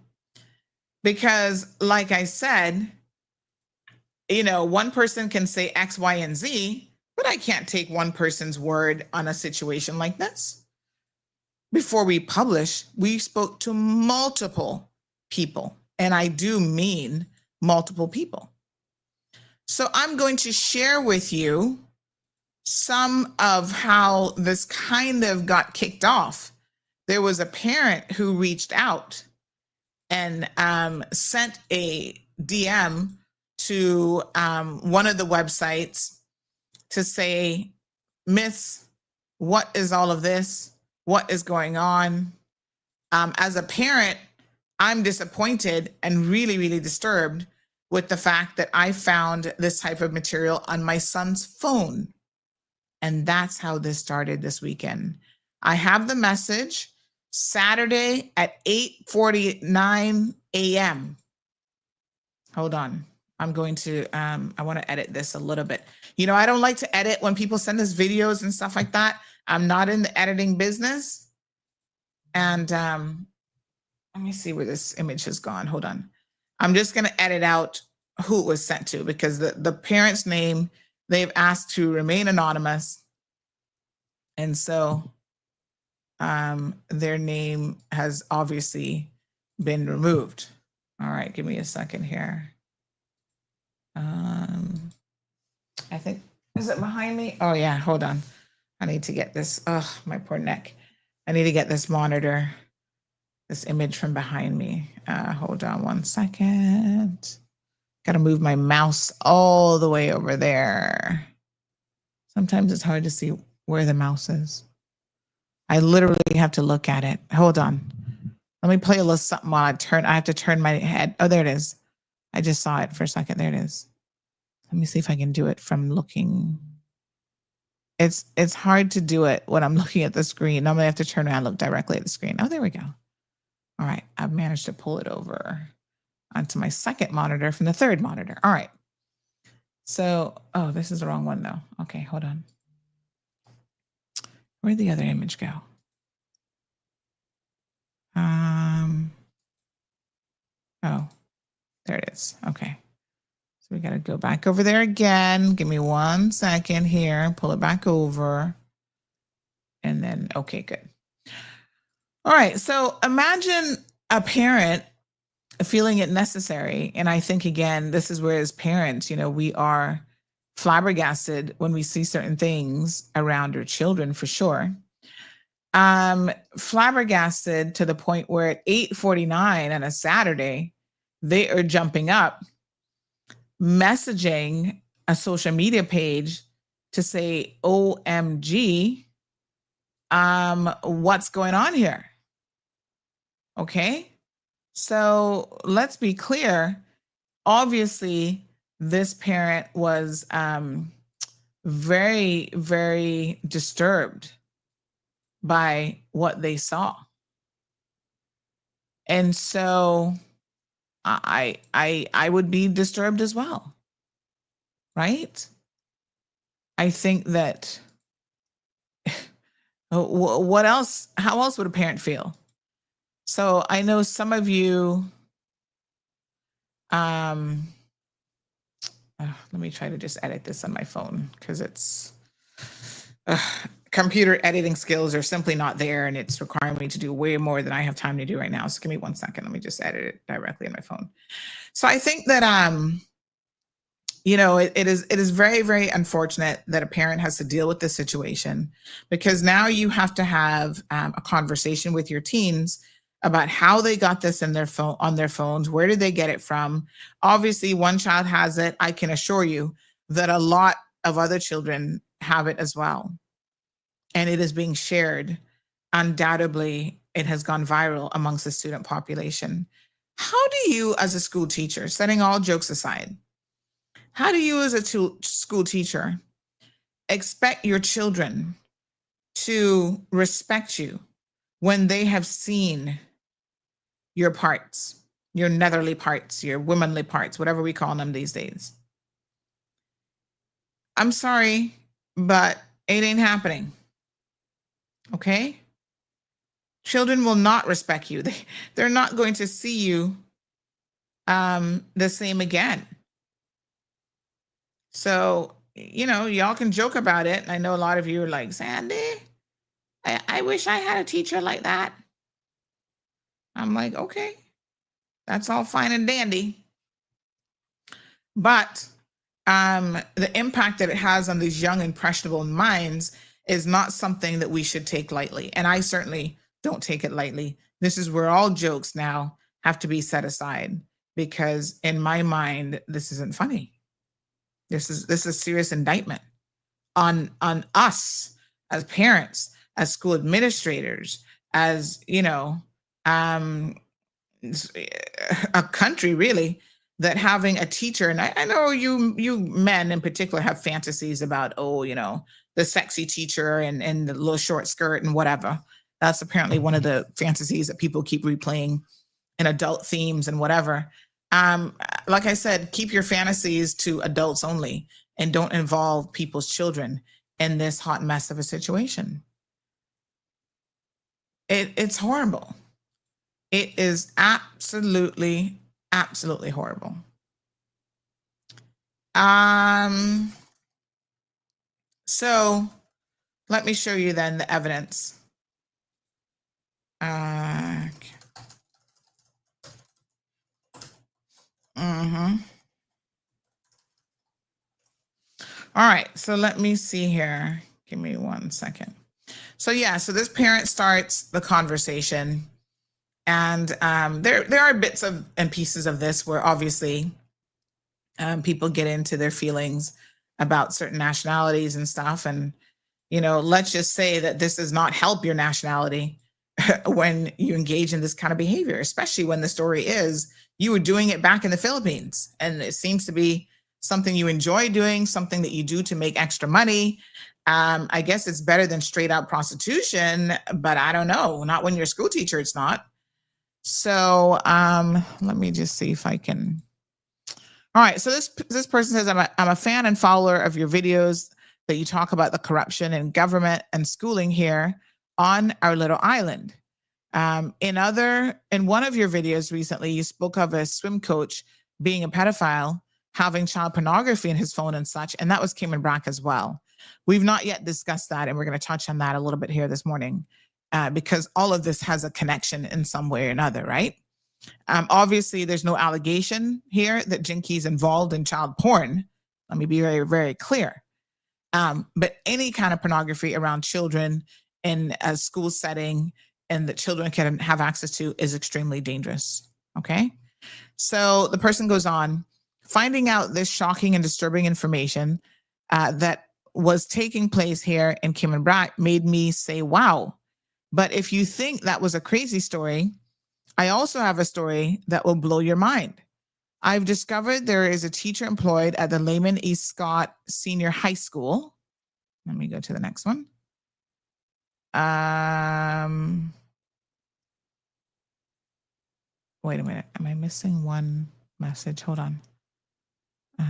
because, like I said, one person can say X, Y, and Z, but I can't take one person's word on a situation like this. Before we publish, we spoke to multiple people, and I do mean multiple people. So I'm going to share with you some of how this kind of got kicked off. There was a parent who reached out and sent a DM to one of the websites to say, Miss, what is all of this? What is going on? As a parent, I'm disappointed and really, really disturbed with the fact that I found this type of material on my son's phone. And that's how this started this weekend. I have the message Saturday at 8:49 a.m. Hold on. I'm going to, I want to edit this a little bit. I don't like to edit when people send us videos and stuff like that. I'm not in the editing business. And let me see where this image has gone. Hold on. I'm just going to edit out who it was sent to because the parent's name, they've asked to remain anonymous. And so their name has obviously been removed. All right, give me a second here. I think, is it behind me? Oh yeah, hold on. I need to get this, oh, my poor neck. I need to get this monitor, this image from behind me. Hold on one second. Got to move my mouse all the way over there. Sometimes it's hard to see where the mouse is. I literally have to look at it. Hold on. Let me play a little something while I have to turn my head. Oh, there it is. I just saw it for a second. There it is. Let me see if I can do it from looking. It's hard to do it when I'm looking at the screen. Normally I have to turn around and look directly at the screen. Oh, there we go. All right. I've managed to pull it over onto my second monitor from the third monitor. All right. So, oh, this is the wrong one though. Okay, hold on. Where'd the other image go? Oh, there it is. Okay. So we got to go back over there again. Give me 1 second here. Pull it back over. And then, okay, good. All right. So imagine a parent feeling it necessary. And I think, again, this is where as parents, we are flabbergasted when we see certain things around our children, for sure. Flabbergasted to the point where at 8:49 on a Saturday, they are jumping up, messaging a social media page to say, OMG, what's going on here? Okay. So let's be clear. Obviously, this parent was very, very disturbed by what they saw. And so I would be disturbed as well. Right? I think that what else, how else would a parent feel? So I know some of you, let me try to just edit this on my phone because it's, computer editing skills are simply not there and it's requiring me to do way more than I have time to do right now. So give me 1 second. Let me just edit it directly on my phone. So I think that, it is very, very unfortunate that a parent has to deal with this situation because now you have to have a conversation with your teens about how they got this in their phone, on their phones. Where did they get it from? Obviously, one child has it. I can assure you that a lot of other children have it as well. And it is being shared. Undoubtedly, it has gone viral amongst the student population. How do you, as a school teacher, setting all jokes aside, how do you as a school teacher expect your children to respect you when they have seen your parts, your netherly parts, your womanly parts, whatever we call them these days? I'm sorry, but it ain't happening. Okay? Children will not respect you. They're not going to see you the same again. So, y'all can joke about it. I know a lot of you are like, Sandy, I wish I had a teacher like that. I'm like, okay, that's all fine and dandy. But the impact that it has on these young, impressionable minds is not something that we should take lightly. And I certainly don't take it lightly. This is where all jokes now have to be set aside because in my mind, this isn't funny. This is serious indictment on us as parents, as school administrators, as, a country really, that having a teacher, and I know you men in particular have fantasies about, the sexy teacher and the little short skirt and whatever. That's apparently one of the fantasies that people keep replaying in adult themes and whatever. Like I said, keep your fantasies to adults only and don't involve people's children in this hot mess of a situation. It's horrible. It is absolutely, absolutely horrible. So let me show you then the evidence. All right, so let me see here. Give me 1 second. So yeah, so this parent starts the conversation, and there are bits and pieces of this where obviously people get into their feelings about certain nationalities and stuff, and let's just say that this does not help your nationality when you engage in this kind of behavior, especially when the story is you were doing it back in the Philippines, and it seems to be something you enjoy doing, something that you do to make extra money. I guess it's better than straight up prostitution, but I don't know. Not when you're a school teacher, it's not. So let me just see if I can. All right. So this person says, I'm a fan and follower of your videos that you talk about the corruption in government and schooling here on our little island. In one of your videos recently, you spoke of a swim coach being a pedophile, having child pornography in his phone and such, and that was Cayman Brack as well. We've not yet discussed that, and we're going to touch on that a little bit here this morning, because all of this has a connection in some way or another, right? Obviously, there's no allegation here that Jinky's involved in child porn. Let me be very, very clear. But any kind of pornography around children in a school setting and that children can have access to is extremely dangerous, okay? So the person goes on, finding out this shocking and disturbing information that was taking place here in Cayman Brack made me say, wow. But if you think that was a crazy story, I also have a story that will blow your mind. I've discovered there is a teacher employed at the Lehman E. Scott Senior High School. Let me go to the next one. Wait a minute. Am I missing one message? Hold on. Oh,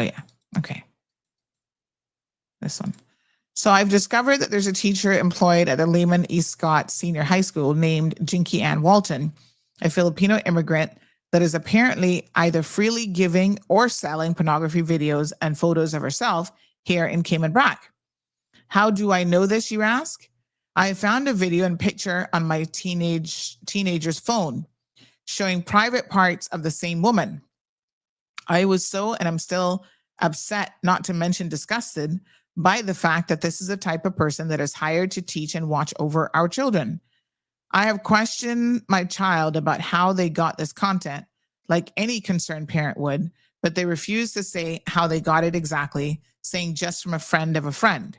yeah. Okay. This one. So I've discovered that there's a teacher employed at the Lehman E. Scott Senior High School named Jinky Ann Walton, a Filipino immigrant that is apparently either freely giving or selling pornography videos and photos of herself here in Cayman Brack. How do I know this, you ask? I found a video and picture on my teenager's phone showing private parts of the same woman. I was so, and I'm still upset, not to mention disgusted, by the fact that this is a type of person that is hired to teach and watch over our children. I have questioned my child about how they got this content, like any concerned parent would, but they refuse to say how they got it exactly, saying just from a friend of a friend.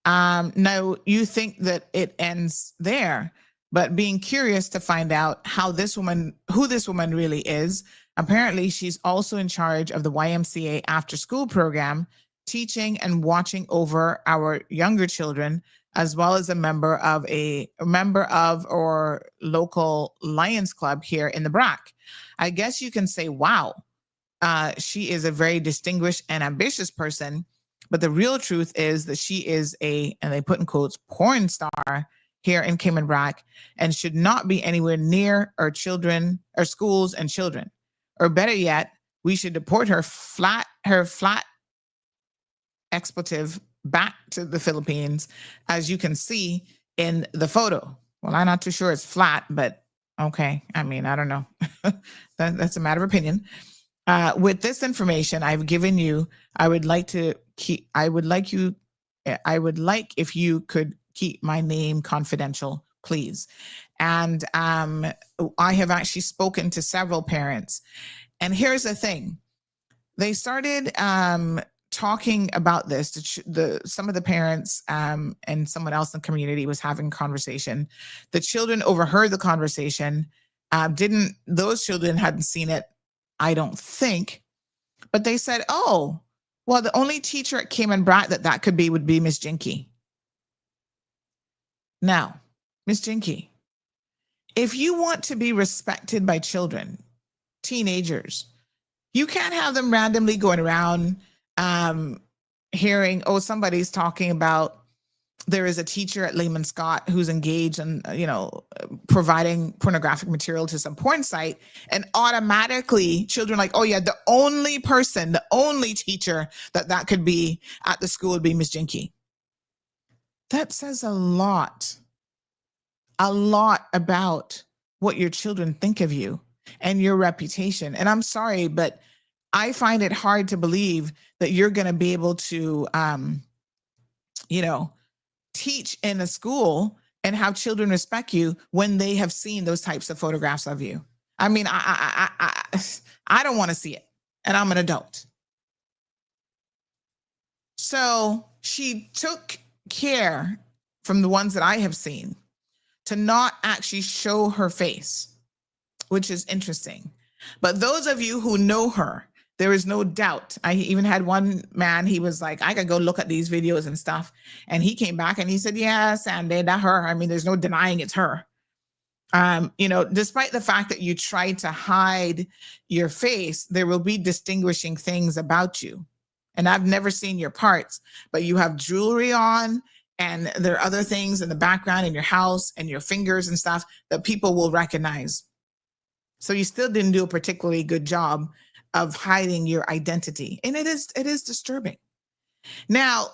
Now, you think that it ends there, but being curious to find out who this woman really is, apparently she's also in charge of the YMCA after-school program, teaching and watching over our younger children, as well as a member of or local Lions Club here in the Brack. I guess you can say, wow, she is a very distinguished and ambitious person, but the real truth is that she is and they put in quotes, porn star here in Cayman Brack, and should not be anywhere near our children, our schools and children. Or better yet, we should deport her flat expletive back to the Philippines, as you can see in the photo. Well, I'm not too sure it's flat, but okay. I mean, I don't know. That's a matter of opinion. With this information I've given you, I would like if you could keep my name confidential, please. And I have actually spoken to several parents. And here's the thing. They started talking about this. Some of the parents and someone else in the community was having a conversation. The children overheard the conversation. Those children hadn't seen it, I don't think. But they said, oh, Well, the only teacher at Cayman Brat that could be would be Miss Jinky. Now, Miss Jinky, if you want to be respected by children, teenagers, you can't have them randomly going around hearing, oh, somebody's talking about there is a teacher at Lehman Scott who's engaged in, providing pornographic material to some porn site, and automatically children like, oh yeah, the only teacher that could be at the school would be Miss Jinky. That says a lot about what your children think of you and your reputation. And I'm sorry, but I find it hard to believe that you're going to be able to, teach in a school and have children respect you when they have seen those types of photographs of you. I mean, I don't want to see it, and I'm an adult. So she took care, from the ones that I have seen, to not actually show her face, which is interesting. But those of you who know her, there is no doubt. I even had one man, he was like, I could go look at these videos and stuff. And he came back and he said, yeah, Sandy, that's her. I mean, there's no denying it's her. Despite the fact that you try to hide your face, there will be distinguishing things about you. And I've never seen your parts, but you have jewelry on, and there are other things in the background in your house and your fingers and stuff that people will recognize. So you still didn't do a particularly good job of hiding your identity. And it is disturbing. Now,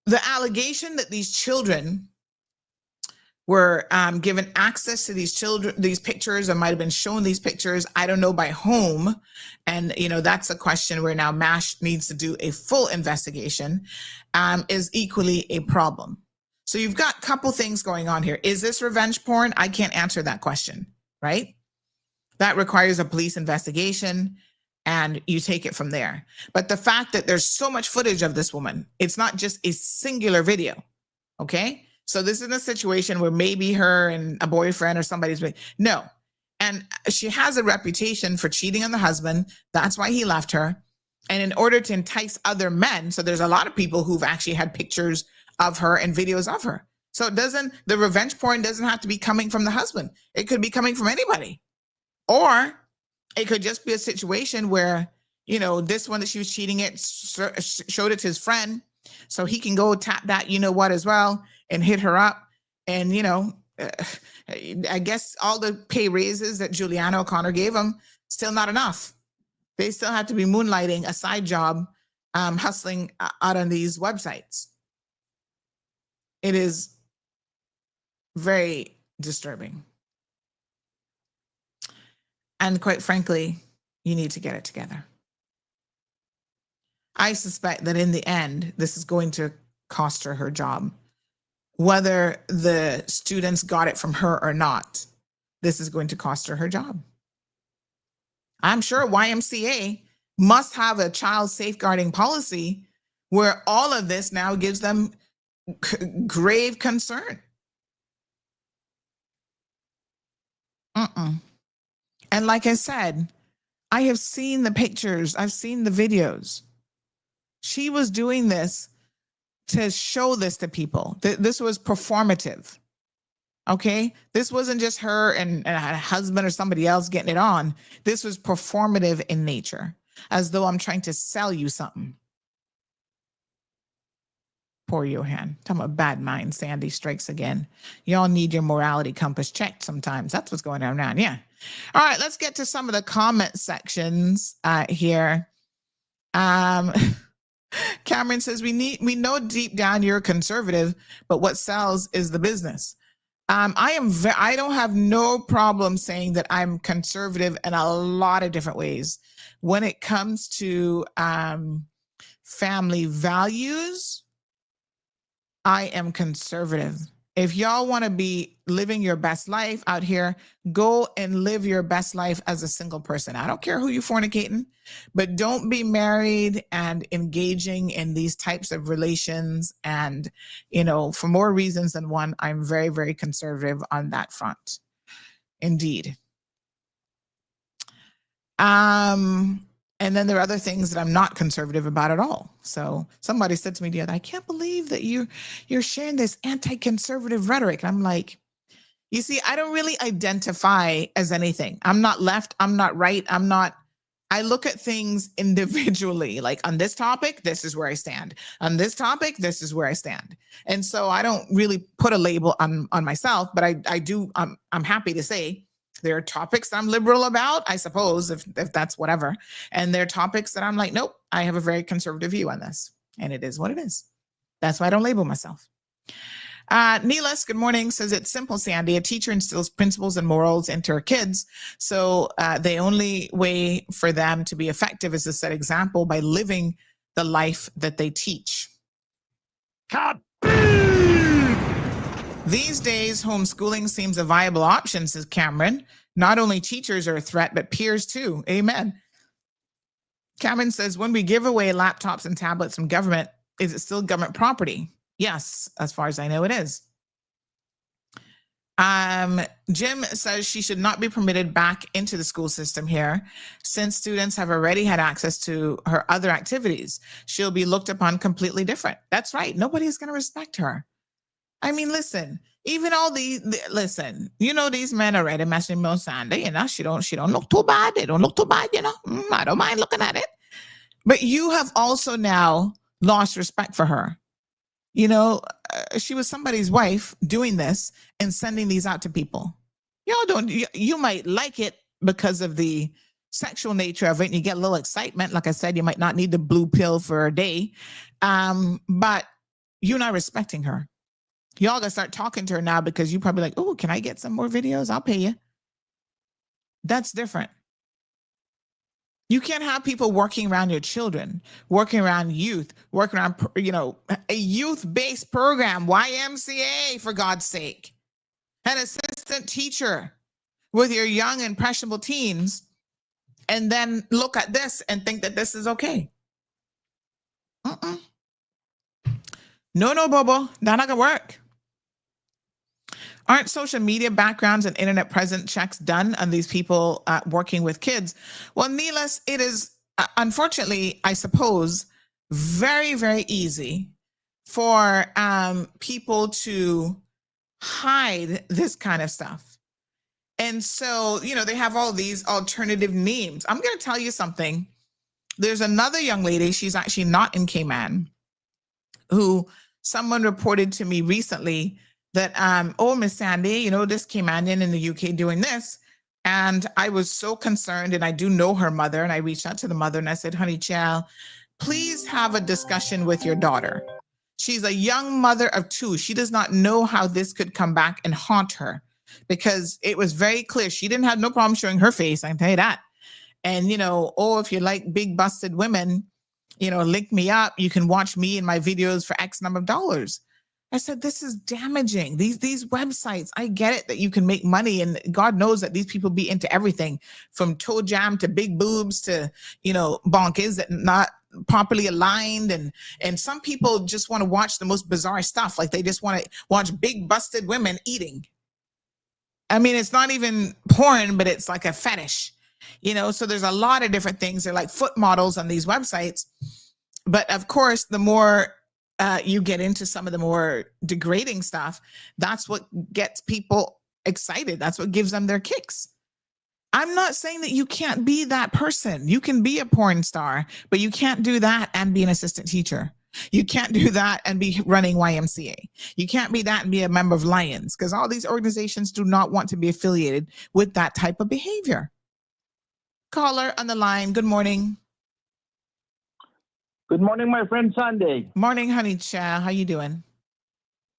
the allegation that these children were given access to these pictures, or might have been shown these pictures, I don't know by whom. And, that's a question where now MASH needs to do a full investigation, is equally a problem. So you've got a couple things going on here. Is this revenge porn? I can't answer that question, right? That requires a police investigation, and you take it from there. But the fact that there's so much footage of this woman, it's not just a singular video, okay? So this is a situation where maybe her and a boyfriend or somebody's, no. And she has a reputation for cheating on the husband. That's why he left her. And in order to entice other men, so there's a lot of people who've actually had pictures of her and videos of her. So the revenge porn doesn't have to be coming from the husband. It could be coming from anybody. Or it could just be a situation where, this one that she was cheating at showed it to his friend, so he can go tap that, as well, and hit her up. And, I guess all the pay raises that Juliana O'Connor gave him, still not enough. They still have to be moonlighting a side job, hustling out on these websites. It is very disturbing. And quite frankly, you need to get it together. I suspect that in the end, this is going to cost her her job. Whether the students got it from her or not, this is going to cost her her job. I'm sure YMCA must have a child safeguarding policy where all of this now gives them grave concern. And like I said, I have seen the pictures. I've seen the videos. She was doing this to show this to people. This was performative. Okay? This wasn't just her and a husband or somebody else getting it on. This was performative in nature, as though I'm trying to sell you something. Poor Johan. Talking about bad mind. Sandy strikes again. Y'all need your morality compass checked sometimes. That's what's going on around. Yeah. All right, let's get to some of the comment sections here. Cameron says, we know deep down you're conservative, but what sells is the business. I don't have no problem saying that I'm conservative in a lot of different ways. When it comes to family values, I am conservative. If y'all want to be living your best life out here, go and live your best life as a single person. I don't care who you're fornicating, but don't be married and engaging in these types of relations. And, for more reasons than one, I'm very, very conservative on that front. Indeed. And then there are other things that I'm not conservative about at all. So somebody said to me the other, I can't believe that you're sharing this anti-conservative rhetoric. And I'm like, you see, I don't really identify as anything. I'm not left. I'm not right. I look at things individually. Like on this topic, this is where I stand. On this topic, this is where I stand. And so I don't really put a label on myself, but I do. I'm happy to say there are topics I'm liberal about, I suppose, if that's whatever. And there are topics that I'm like, nope, I have a very conservative view on this. And it is what it is. That's why I don't label myself. Neelis, good morning, says it's simple, Sandy. A teacher instills principles and morals into her kids. So the only way for them to be effective is to set example by living the life that they teach. These days, homeschooling seems a viable option, says Cameron. Not only teachers are a threat, but peers too. Amen. Cameron says, when we give away laptops and tablets from government, is it still government property? Yes, as far as I know, it is. Jim says she should not be permitted back into the school system here since students have already had access to her other activities. She'll be looked upon completely different. That's right. Nobody's going to respect her. I mean, listen, even all listen, you know, these men already messing me on Sunday, you know, she don't look too bad. They don't look too bad, you know. I don't mind looking at it. But you have also now lost respect for her. You know, she was somebody's wife doing this and sending these out to people. You might like it because of the sexual nature of it and you get a little excitement. Like I said, you might not need the blue pill for a day, but you're not respecting her. Y'all gotta start talking to her now because you probably like, oh, can I get some more videos? I'll pay you. That's different. You can't have people working around your children, working around youth, working around, you know, a youth-based program, YMCA, for God's sake, an assistant teacher with your young impressionable teens, and then look at this and think that this is okay. No, Bobo, that's not gonna work. Aren't social media backgrounds and internet presence checks done on these people working with kids? Well, Neelis, it is, unfortunately, I suppose, very, very easy for people to hide this kind of stuff. And so, you know, they have all these alternative names. I'm going to tell you something. There's another young lady, she's actually not in Cayman, who someone reported to me recently that, oh, Miss Sandy, you know, this Caymanian in the UK doing this. And I was so concerned, and I do know her mother, and I reached out to the mother and I said, honey, child, please have a discussion with your daughter. She's a young mother of two. She does not know how this could come back and haunt her because it was very clear. She didn't have no problem showing her face, I can tell you that. And, you know, oh, if you like big busted women, you know, link me up. You can watch me and my videos for X number of dollars. I said, this is damaging. These websites, I get it that you can make money, and God knows that these people be into everything from toe jam to big boobs to, you know, bonkers that not properly aligned. And some people just want to watch the most bizarre stuff. Like they just want to watch big busted women eating. I mean, it's not even porn, but it's like a fetish, you know? So there's a lot of different things. They're like foot models on these websites. But of course, the more you get into some of the more degrading stuff, that's what gets people excited. That's what gives them their kicks. I'm not saying that you can't be that person. You can be a porn star, but you can't do that and be an assistant teacher. You can't do that and be running YMCA. You can't be that and be a member of Lions, because all these organizations do not want to be affiliated with that type of behavior. Caller on the line, good morning. Good morning, my friend Sunday. Morning, honey child. How you doing?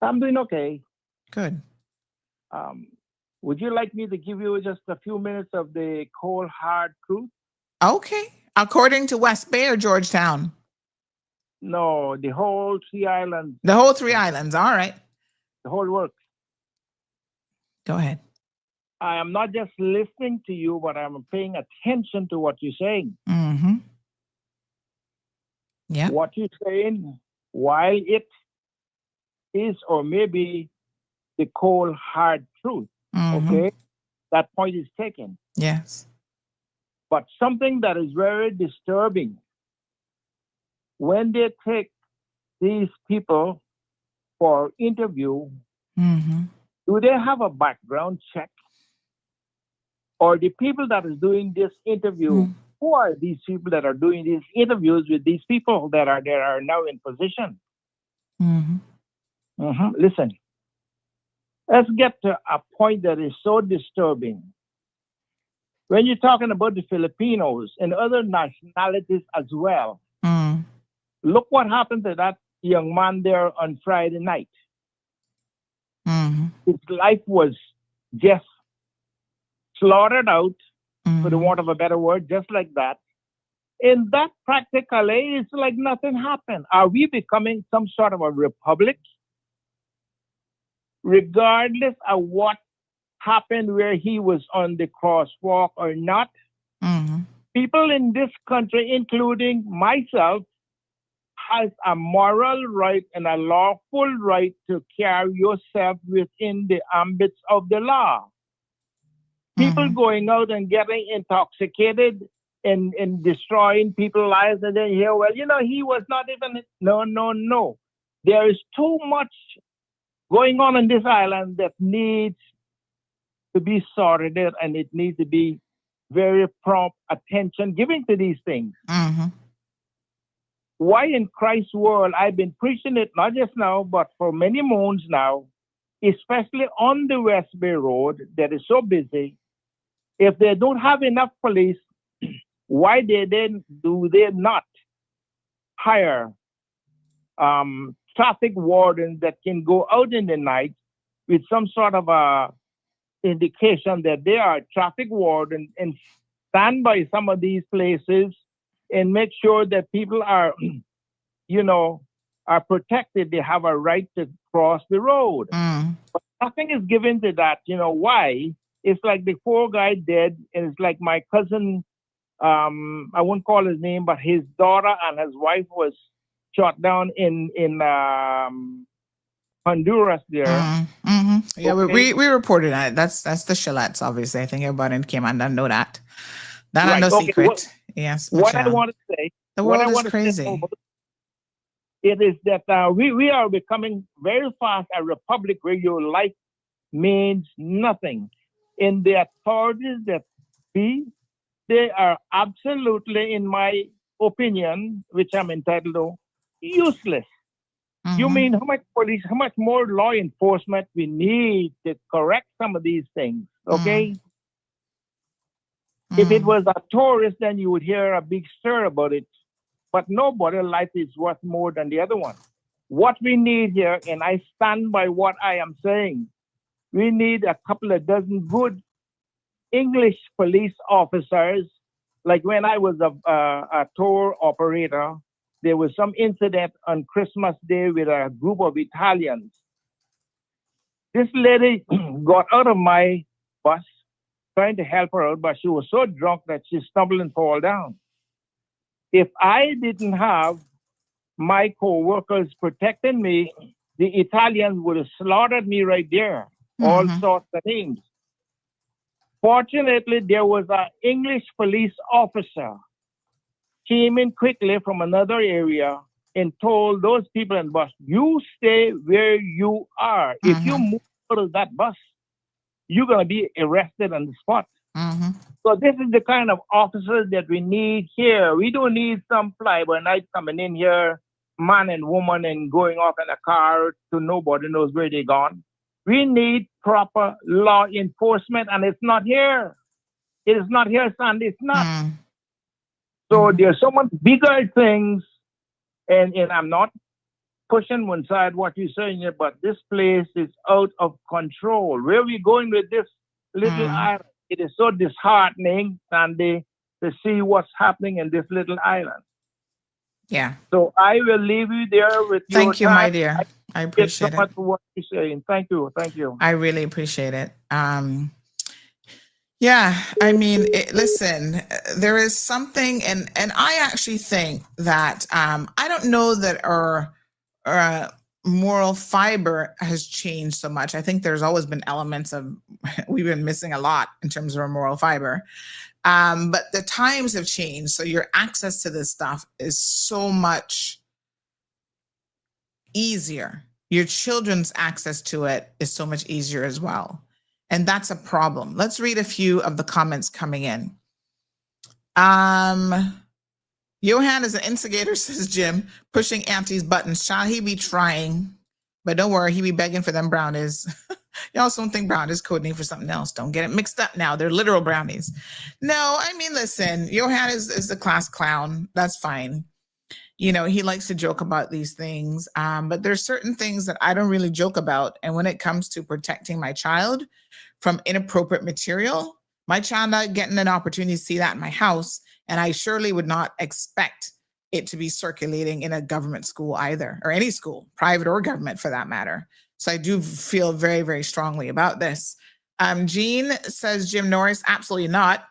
I'm doing okay. Good. Would you like me to give you just a few minutes of the cold, hard truth? Okay. According to West Bay or Georgetown? No, the whole 3 islands. The whole 3 islands. All right. The whole works. Go ahead. I am not just listening to you, but I'm paying attention to what you're saying. Mm-hmm. Yeah. What you're saying, while it is or maybe the cold, hard truth, okay, that point is taken. Yes. But something that is very disturbing, when they take these people for interview, Mm-hmm. do they have a background check? Or the people that is doing this interview, who are these people that are doing these interviews with these people that are now in position? Mm-hmm. Listen, let's get to a point that is so disturbing. When you're talking about the Filipinos and other nationalities as well, look what happened to that young man there on Friday night. Mm-hmm. His life was just slaughtered out, for the want of a better word, just like that. And that practically is like nothing happened. Are we becoming some sort of a republic? Regardless of what happened where he was on the crosswalk or not, people in this country, including myself, has a moral right and a lawful right to carry yourself within the ambits of the law. People going out and getting intoxicated and destroying people's lives, and then hear, well, he was not even. No. There is too much going on this island that needs to be sorted out, and it needs to be very prompt attention given to these things. Why in Christ's world, I've been preaching it not just now, but for many months now, especially on the West Bay Road that is so busy. If they don't have enough police, why do they not hire traffic wardens that can go out in the night with some sort of a indication that they are traffic wardens and stand by some of these places and make sure that people are, are protected. They have a right to cross the road. But nothing is given to that. Why? It's like the poor guy dead, and it's like my cousin, I won't call his name, but his daughter and his wife was shot down in Honduras there. Yeah, Okay. we reported on it. That's the Shalats, obviously. I think everybody came and I know that. That Right, no okay. secret. Yes. What I want to say, the what world I is want to say crazy. about it is that we are becoming very fast a republic where your life means nothing. And the authorities that they are absolutely, in my opinion, which I'm entitled to, useless. You mean how much police, how much more law enforcement we need to correct some of these things, okay? If it was a tourist, then you would hear a big stir about it. But nobody's life is worth more than the other one. What we need here, and I stand by what I am saying, we need a couple of dozen good English police officers. Like when I was a tour operator, there was some incident on Christmas Day with a group of Italians. This lady got out of my bus trying to help her out, but she was so drunk that she stumbled and fell down. If I didn't have my co-workers protecting me, the Italians would have slaughtered me right there. All sorts of things. Fortunately, there was an English police officer came in quickly from another area and told those people in the bus, you stay where you are. If you move out of that bus, you're going to be arrested on the spot. So this is the kind of officers that we need here. We don't need some fly-by-night coming in here, man and woman, and going off in a car to nobody knows where they're gone. We need proper law enforcement, and it's not here. It is not here, Sandy. It's not. So there's so much bigger things, and I'm not pushing one side what you're saying here, but this place is out of control. Where are we going with this little island? It is so disheartening, Sandy, to see what's happening in this little island. Yeah. So I will leave you there with your Thank you, time. my dear. I appreciate so much for what you're saying. Thank you. Thank you. I really appreciate it. Yeah, I mean, listen, there is something, and I actually think that I don't know that our moral fiber has changed so much. I think there's always been elements of, we've been missing a lot in terms of our moral fiber. But the times have changed. So your access to this stuff is so much easier. Your children's access to it is so much easier as well. And that's a problem. Let's read a few of the comments coming in. Johan is an instigator, says Jim, pushing Auntie's buttons. Child, he be trying, but don't worry, he be begging for them brownies. Y'all don't think brownies code name for something else. Don't get it mixed up now. They're literal brownies. No, I mean, listen, Johan is the class clown. That's fine. You know, he likes to joke about these things, but there's certain things that I don't really joke about. And when it comes to protecting my child from inappropriate material, my child not getting an opportunity to see that in my house, and I surely would not expect it to be circulating in a government school either, or any school, private or government for that matter. So I do feel very, very strongly about this. Jean says, Jim Norris, absolutely not.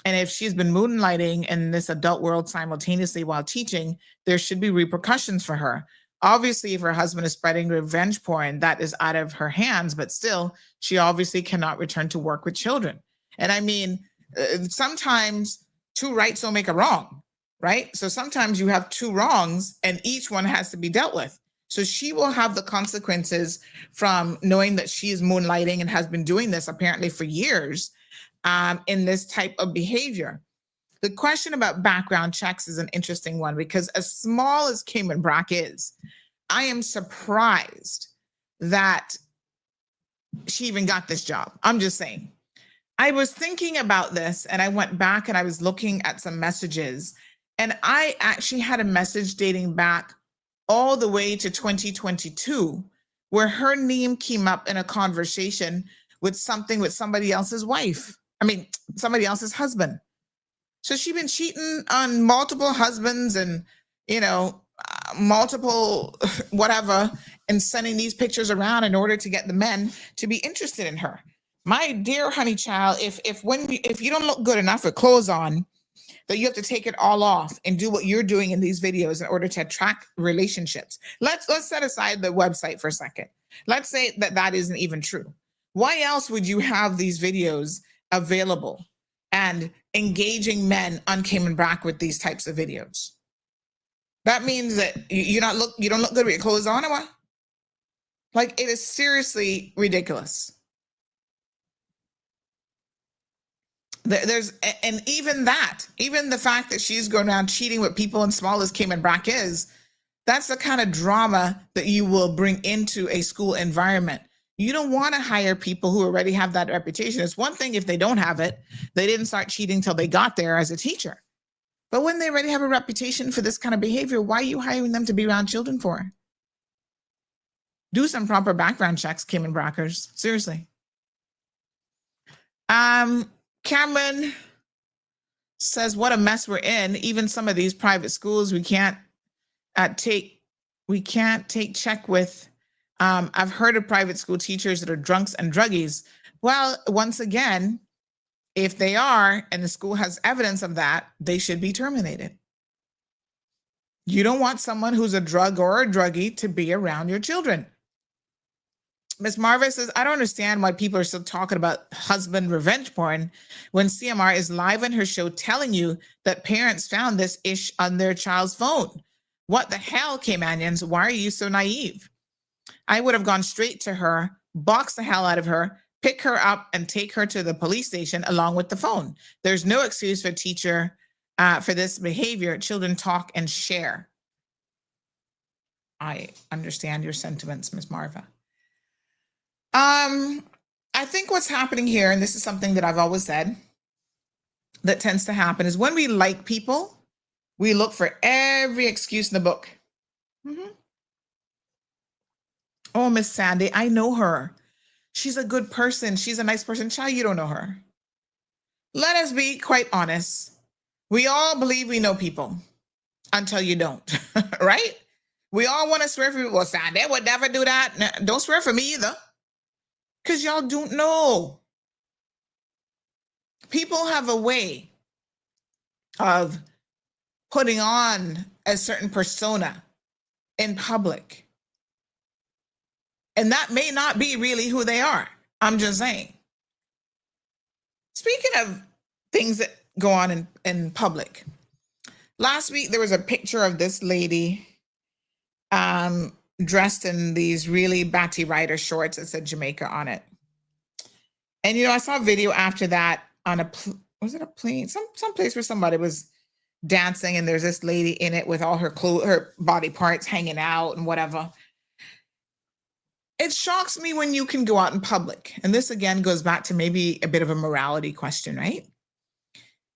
And if she's been moonlighting in this adult world simultaneously while teaching, there should be repercussions for her. Obviously, if her husband is spreading revenge porn, that is out of her hands, but still, she obviously cannot return to work with children. And I mean, sometimes two rights don't make a wrong, right? So sometimes you have two wrongs and each one has to be dealt with. So she will have the consequences from knowing that she is moonlighting and has been doing this apparently for years in this type of behavior. The question about background checks is an interesting one because as small as Cayman Brack is, I am surprised that she even got this job. I'm just saying. I was thinking about this and I went back and I was looking at some messages and I actually had a message dating back all the way to 2022 where her name came up in a conversation with somebody else's wife. I mean, somebody else's husband. So she'd been cheating on multiple husbands and, multiple whatever, and sending these pictures around in order to get the men to be interested in her. My dear honey child, if you don't look good enough with clothes on, that you have to take it all off and do what you're doing in these videos in order to attract relationships. Let's set aside the website for a second. Let's say that isn't even true. Why else would you have these videos available and engaging men on Cayman Brack with these types of videos? That means that you don't look good with your clothes on, or what? Like, it is seriously ridiculous. And even the fact that she's going around cheating with people as small as Cayman Brack is, that's the kind of drama that you will bring into a school environment. You don't want to hire people who already have that reputation. It's one thing if they don't have it, they didn't start cheating till they got there as a teacher. But when they already have a reputation for this kind of behavior, why are you hiring them to be around children for? Do some proper background checks, Cayman Brackers. Seriously. Cameron says, what a mess we're in. Even some of these private schools, we can't take check with. I've heard of private school teachers that are drunks and druggies. Well, once again, if they are, and the school has evidence of that, they should be terminated. You don't want someone who's a drug or a druggie to be around your children. Ms. Marva says, I don't understand why people are still talking about husband revenge porn when CMR is live on her show telling you that parents found this ish on their child's phone. What the hell, Caymanians? Why are you so naive? I would have gone straight to her, box the hell out of her, pick her up and take her to the police station along with the phone. There's no excuse for a teacher for this behavior. Children talk and share. I understand your sentiments, Ms. Marva. I think what's happening here, and this is something that I've always said that tends to happen, is when we like people, we look for every excuse in the book. Mm-hmm. Oh, Miss Sandy, I know her. She's a good person. She's a nice person. Child, you don't know her. Let us be quite honest. We all believe we know people until you don't, right? We all want to swear for people. Well, Sandy would never do that. No, don't swear for me either. Because y'all don't know. People have a way of putting on a certain persona in public. And that may not be really who they are. I'm just saying. Speaking of things that go on in public, last week there was a picture of this lady dressed in these really batty rider shorts that said Jamaica on it. And, I saw a video after that on was it a plane? Some place where somebody was dancing and there's this lady in it with all her body parts hanging out and whatever. It shocks me when you can go out in public. And this again goes back to maybe a bit of a morality question, right?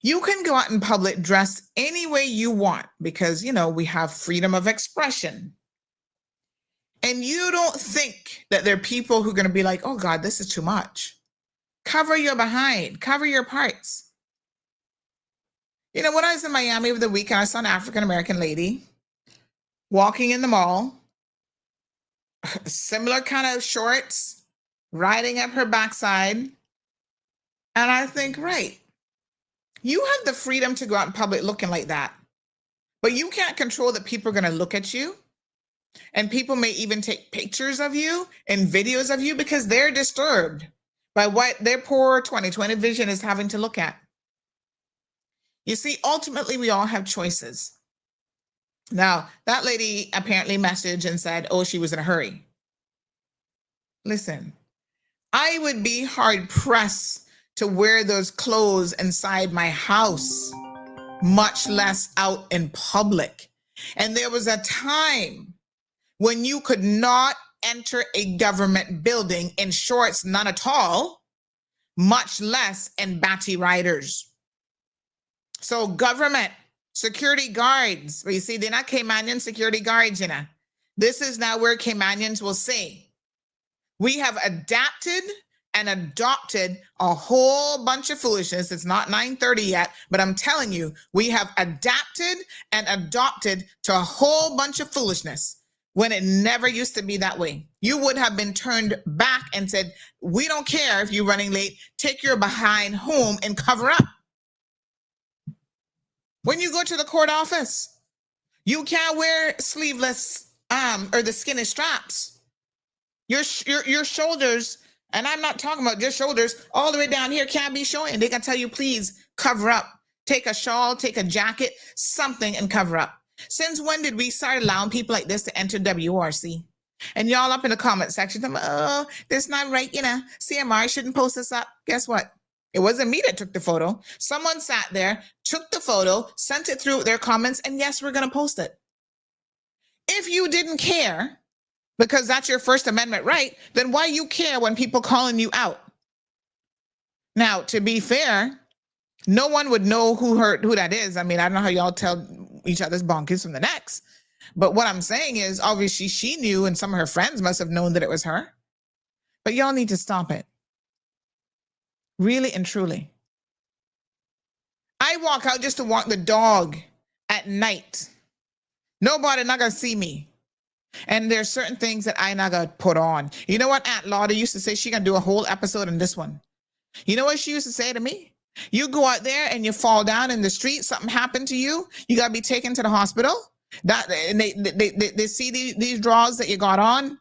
You can go out in public dressed any way you want because, we have freedom of expression. And you don't think that there are people who are going to be like, oh God, this is too much. Cover your behind, cover your parts. When I was in Miami over the weekend, I saw an African-American lady walking in the mall, similar kind of shorts, riding up her backside. And I think, right, you have the freedom to go out in public looking like that, but you can't control that people are going to look at you. And people may even take pictures of you and videos of you because they're disturbed by what their poor 20/20 vision is having to look at. You see, ultimately, we all have choices. Now, that lady apparently messaged and said, oh, she was in a hurry. Listen, I would be hard pressed to wear those clothes inside my house, much less out in public. And there was a time when you could not enter a government building in shorts, none at all, much less in batty riders. So government, security guards, well, you see, they're not Caymanian security guards, This is now where Caymanians will say, we have adapted and adopted a whole bunch of foolishness. It's not 9:30 yet, but I'm telling you, we have adapted and adopted to a whole bunch of foolishness when it never used to be that way. You would have been turned back and said, we don't care if you're running late, take your behind home and cover up. When you go to the court office, you can't wear sleeveless or the skinny straps. Your shoulders, and I'm not talking about just shoulders, all the way down here can't be showing. They can tell you, please cover up. Take a shawl, take a jacket, something, and cover up. Since when did we start allowing people like this to enter WRC? And y'all up in the comment section, oh, that's not right, CMR shouldn't post this up. Guess what? It wasn't me that took the photo. Someone sat there, took the photo, sent it through their comments, and yes, we're going to post it. If you didn't care, because that's your First Amendment right, then why you care when people calling you out? Now, to be fair, no one would know who that is. I mean, I don't know how y'all tell each other's bonkers from the necks. But what I'm saying is, obviously, she knew, and some of her friends must have known that it was her. But y'all need to stop it. Really and truly. I walk out just to walk the dog at night. Nobody not gonna see me. And there's certain things that I not gonna put on. You know what Aunt Lauda used to say? She gonna do a whole episode on this one. You know what she used to say to me? You go out there and you fall down in the street, something happened to you, you gotta be taken to the hospital. And they see these drawers that you got on,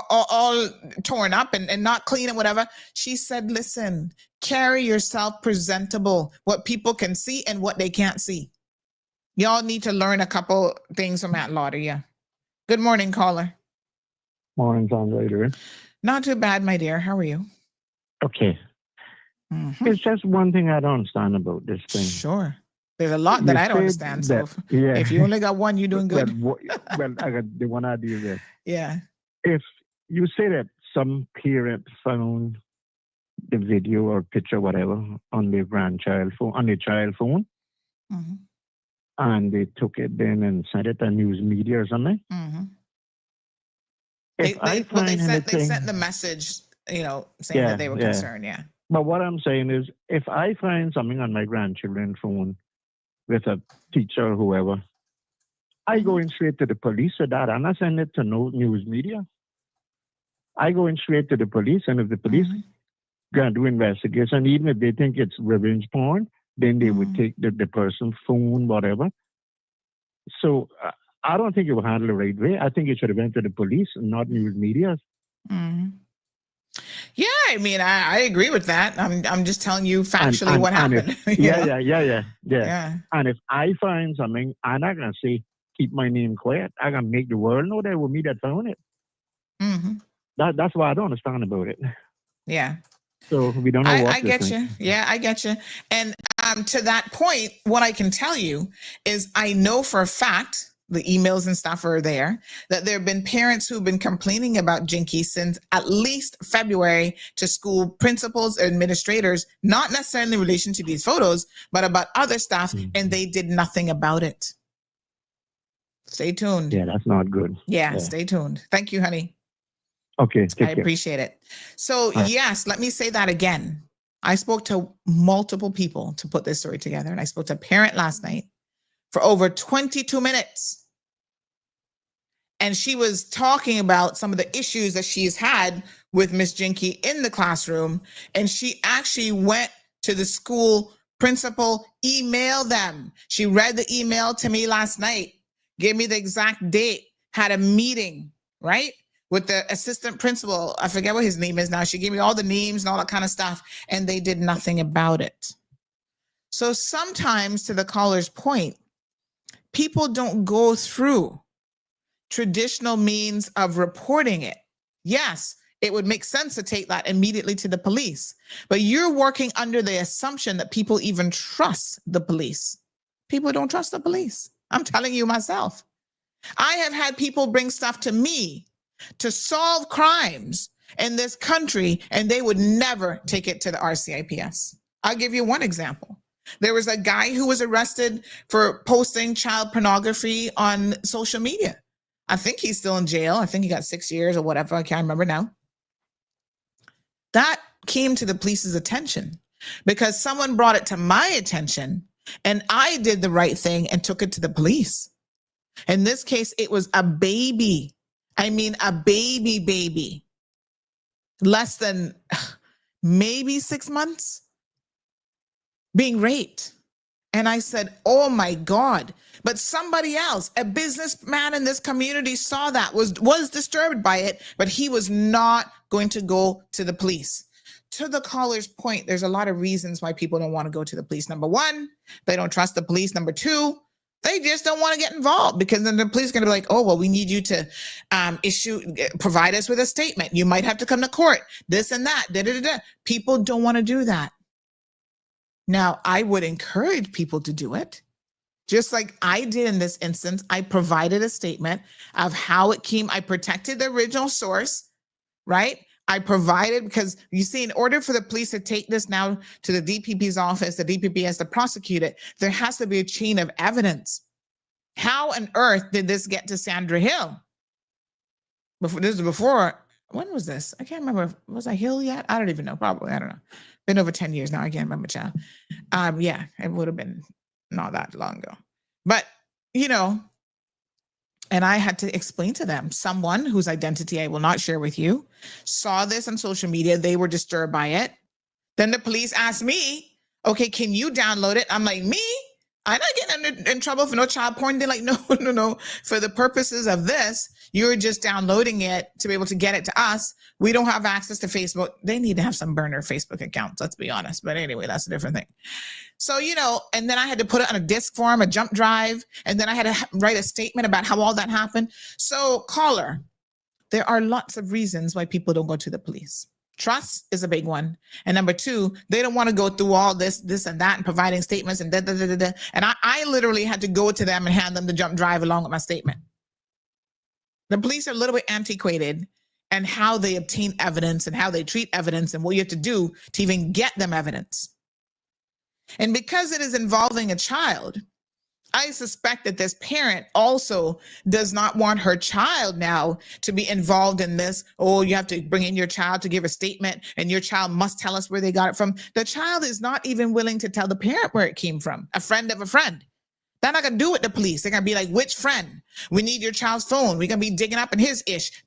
all torn up and not clean and whatever. She said, listen, carry yourself presentable, what people can see and what they can't see. Y'all need to learn a couple things from Aunt Lauda, yeah. Good morning, caller. Morning, Sandra. Doing? Not too bad, my dear. How are you? Okay. Mm-hmm. It's just one thing I don't understand about this thing. Sure. There's a lot that I don't understand. So if you only got one, you're doing good. Well, I got the one I deal with. Yeah. If you say that some parent found the video or picture, whatever, on their grandchild phone, on their child phone, mm-hmm. and they took it then and sent it to news media or something. Mm-hmm. They sent the message, saying that they were concerned. Yeah. But what I'm saying is, if I find something on my grandchildren's phone with a teacher or whoever, I go in straight to the police with that. I'm not sending it to no news media. I go in straight to the police, and if the police going to do investigation, even if they think it's revenge porn, then they would take the person's phone, whatever. So I don't think it was handled the right way. I think it should have went to the police and not news media. Mm-hmm. Yeah, I mean, I agree with that. I'm just telling you factually what happened. Yeah. And if I find something, I'm not gonna say keep my name quiet. I'm gonna make the world know that it was me that found it. Mm-hmm. That's what I don't understand about it. Yeah. So we don't know what I get you. Yeah, I get you. And to that point, what I can tell you is I know for a fact the emails and stuff are there, that there have been parents who've been complaining about Jinky since at least February to school principals, administrators, not necessarily in relation to these photos, but about other stuff, and they did nothing about it. Stay tuned. Yeah, that's not good. Yeah, stay tuned. Thank you, honey. Okay, I appreciate it. So yes, let me say that again. I spoke to multiple people to put this story together, and I spoke to a parent last night for over 22 minutes. And she was talking about some of the issues that she's had with Miss Jinky in the classroom. And she actually went to the school principal, emailed them. She read the email to me last night, gave me the exact date, had a meeting, right? With the assistant principal. I forget what his name is now. She gave me all the names and all that kind of stuff, and they did nothing about it. So sometimes, to the caller's point, people don't go through traditional means of reporting it. Yes, it would make sense to take that immediately to the police, but you're working under the assumption that people even trust the police. People don't trust the police. I'm telling you myself. I have had people bring stuff to me to solve crimes in this country, and they would never take it to the RCIPS. I'll give you one example. There was a guy who was arrested for posting child pornography on social media. I think he's still in jail. I think he got 6 years or whatever. I can't remember now. That came to the police's attention because someone brought it to my attention, and I did the right thing and took it to the police. In this case, it was a baby. I mean, a baby, less than maybe 6 months, being raped. And I said, oh my God. But somebody else, a businessman in this community, saw that, was disturbed by it, but he was not going to go to the police. To the caller's point, there's a lot of reasons why people don't want to go to the police. Number one, they don't trust the police. Number two, they just don't want to get involved, because then the police are going to be like, oh, well, we need you to provide us with a statement. You might have to come to court, this and that. People don't want to do that. Now, I would encourage people to do it. Just like I did in this instance, I provided a statement of how it came. I protected the original source, right? I provided, because you see, in order for the police to take this now to the DPP's office, the DPP has to prosecute it, there has to be a chain of evidence. How on earth did this get to Sandra Hill? When was this? I can't remember. Was I Hill yet? I don't even know. Probably. I don't know. Been over 10 years now. I can't remember, child. Yeah, it would have been not that long ago. But, and I had to explain to them, someone whose identity I will not share with you saw this on social media. They were disturbed by it. Then the police asked me, okay, can you download it? I'm like, me? I'm not getting in trouble for no child porn. They're like, no. For the purposes of this, you're just downloading it to be able to get it to us. We don't have access to Facebook. They need to have some burner Facebook accounts, let's be honest. But anyway, that's a different thing. So, and then I had to put it on a disk form, a jump drive, and then I had to write a statement about how all that happened. So, caller, there are lots of reasons why people don't go to the police. Trust is a big one. And number two, they don't want to go through all this and that and providing statements and And I literally had to go to them and hand them the jump drive along with my statement. The police are a little bit antiquated and how they obtain evidence and how they treat evidence and what you have to do to even get them evidence. And because it is involving a child, I suspect that this parent also does not want her child now to be involved in this. Oh, you have to bring in your child to give a statement, and your child must tell us where they got it from. The child is not even willing to tell the parent where it came from, a friend of a friend. They're not going to do it, the police. They're going to be like, which friend? We need your child's phone. We're going to be digging up in his ish.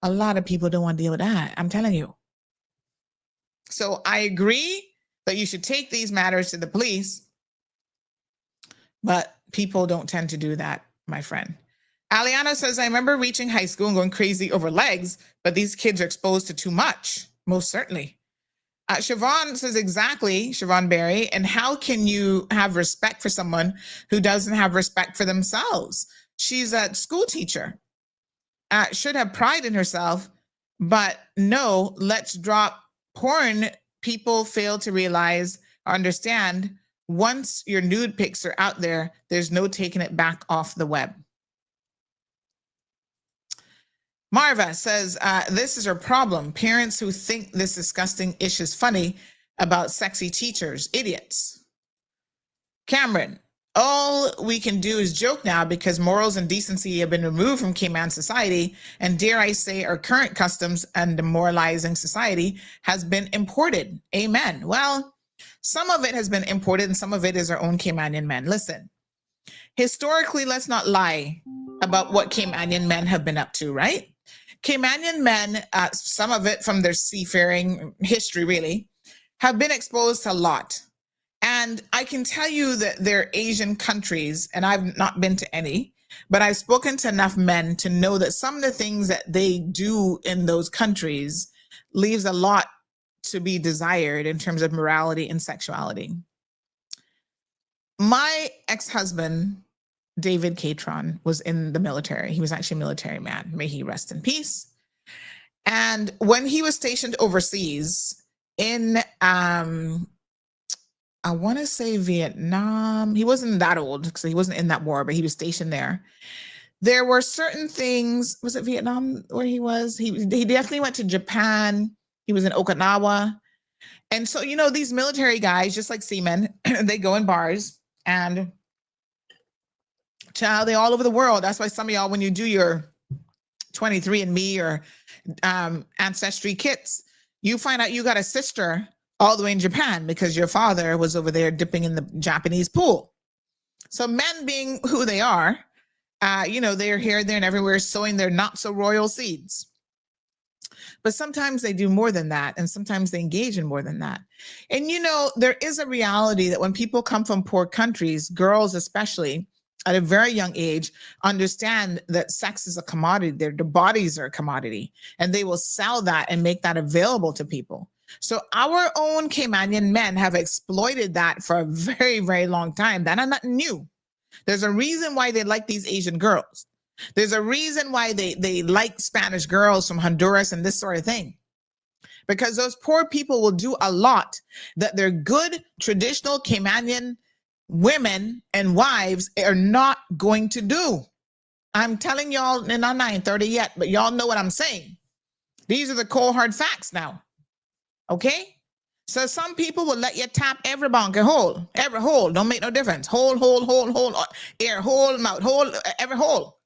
A lot of people don't want to deal with that. I'm telling you. So I agree that you should take these matters to the police, but people don't tend to do that my friend. Aliana says, I remember reaching high school and going crazy over legs, but these kids are exposed to too much. Most certainly. Siobhan says, exactly, Siobhan Berry. And how can you have respect for someone who doesn't have respect for themselves? She's a school teacher, should have pride in herself, but no, let's drop porn. People fail to realize or understand once your nude pics are out there, there's no taking it back off the web. Marva says, this is her problem. Parents who think this disgusting ish is funny about sexy teachers, idiots. Cameron, all we can do is joke now because morals and decency have been removed from Cayman society, and dare I say our current customs and demoralizing society has been imported. Amen. Well, some of it has been imported and some of it is our own Caymanian men. Listen, historically, let's not lie about what Caymanian men have been up to, right? Caymanian men, some of it from their seafaring history really, have been exposed to a lot. And I can tell you that they're Asian countries, and I've not been to any, but I've spoken to enough men to know that some of the things that they do in those countries leaves a lot to be desired in terms of morality and sexuality. My ex-husband, David Catron, was in the military. He was actually a military man. May he rest in peace. And when he was stationed overseas in, I want to say Vietnam, he wasn't that old because he wasn't in that war, but he was stationed there. There were certain things, was it Vietnam where he was? He definitely went to Japan. He was in Okinawa. And so, you know, these military guys, just like seamen, they go in bars and child, they all over the world. That's why some of y'all, when you do your 23andMe or Ancestry kits, you find out you got a sister all the way in Japan because your father was over there dipping in the Japanese pool. So men being who they are, you know, they're here, there, and everywhere sowing their not so royal seeds. But sometimes they do more than that, and sometimes they engage in more than that. And, you know, there is a reality that when people come from poor countries, girls especially, at a very young age, understand that sex is a commodity. Their bodies are a commodity, and they will sell that and make that available to people. So our own Caymanian men have exploited that for a very, very long time. That is not new. There's a reason why they like these Asian girls. There's a reason why they like Spanish girls from Honduras and this sort of thing. Because those poor people will do a lot that their good traditional Caymanian women and wives are not going to do. I'm telling y'all, and I'm not 30 yet, but y'all know what I'm saying. These are the cold hard facts now. Okay? So some people will let you tap every bunker hole, every hole, don't make no difference. Hole, ear hole, mouth hole, every hole.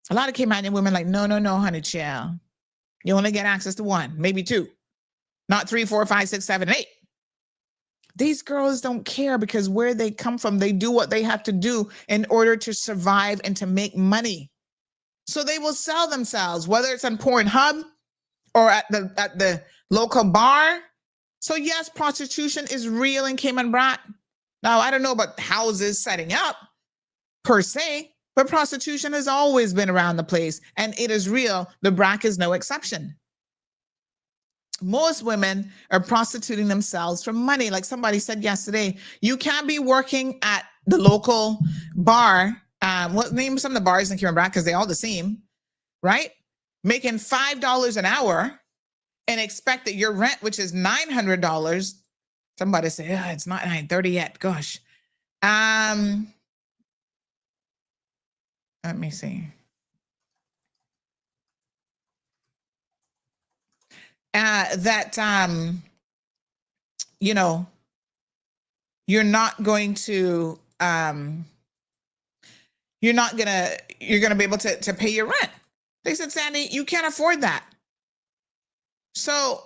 A lot of Caymanian women like, no, honey, child. You only get access to one, maybe two, not 3, 4, 5, 6, 7, 8. These girls don't care because where they come from, they do what they have to do in order to survive and to make money. So they will sell themselves, whether it's on Pornhub or at the local bar. So yes, prostitution is real in Cayman Brac. Now, I don't know about houses setting up per se, but prostitution has always been around the place, and it is real. The Brac is no exception. Most women are prostituting themselves for money. Like somebody said yesterday, you can't be working at the local bar. What name some of the bars in Cayman Brac, because they're all the same, right? Making $5 an hour and expect that your rent, which is $900, somebody say, oh, it's not 930 yet. Gosh. Let me see. You know, you're not going to, you're gonna be able to pay your rent. They said, Sandy, you can't afford that. So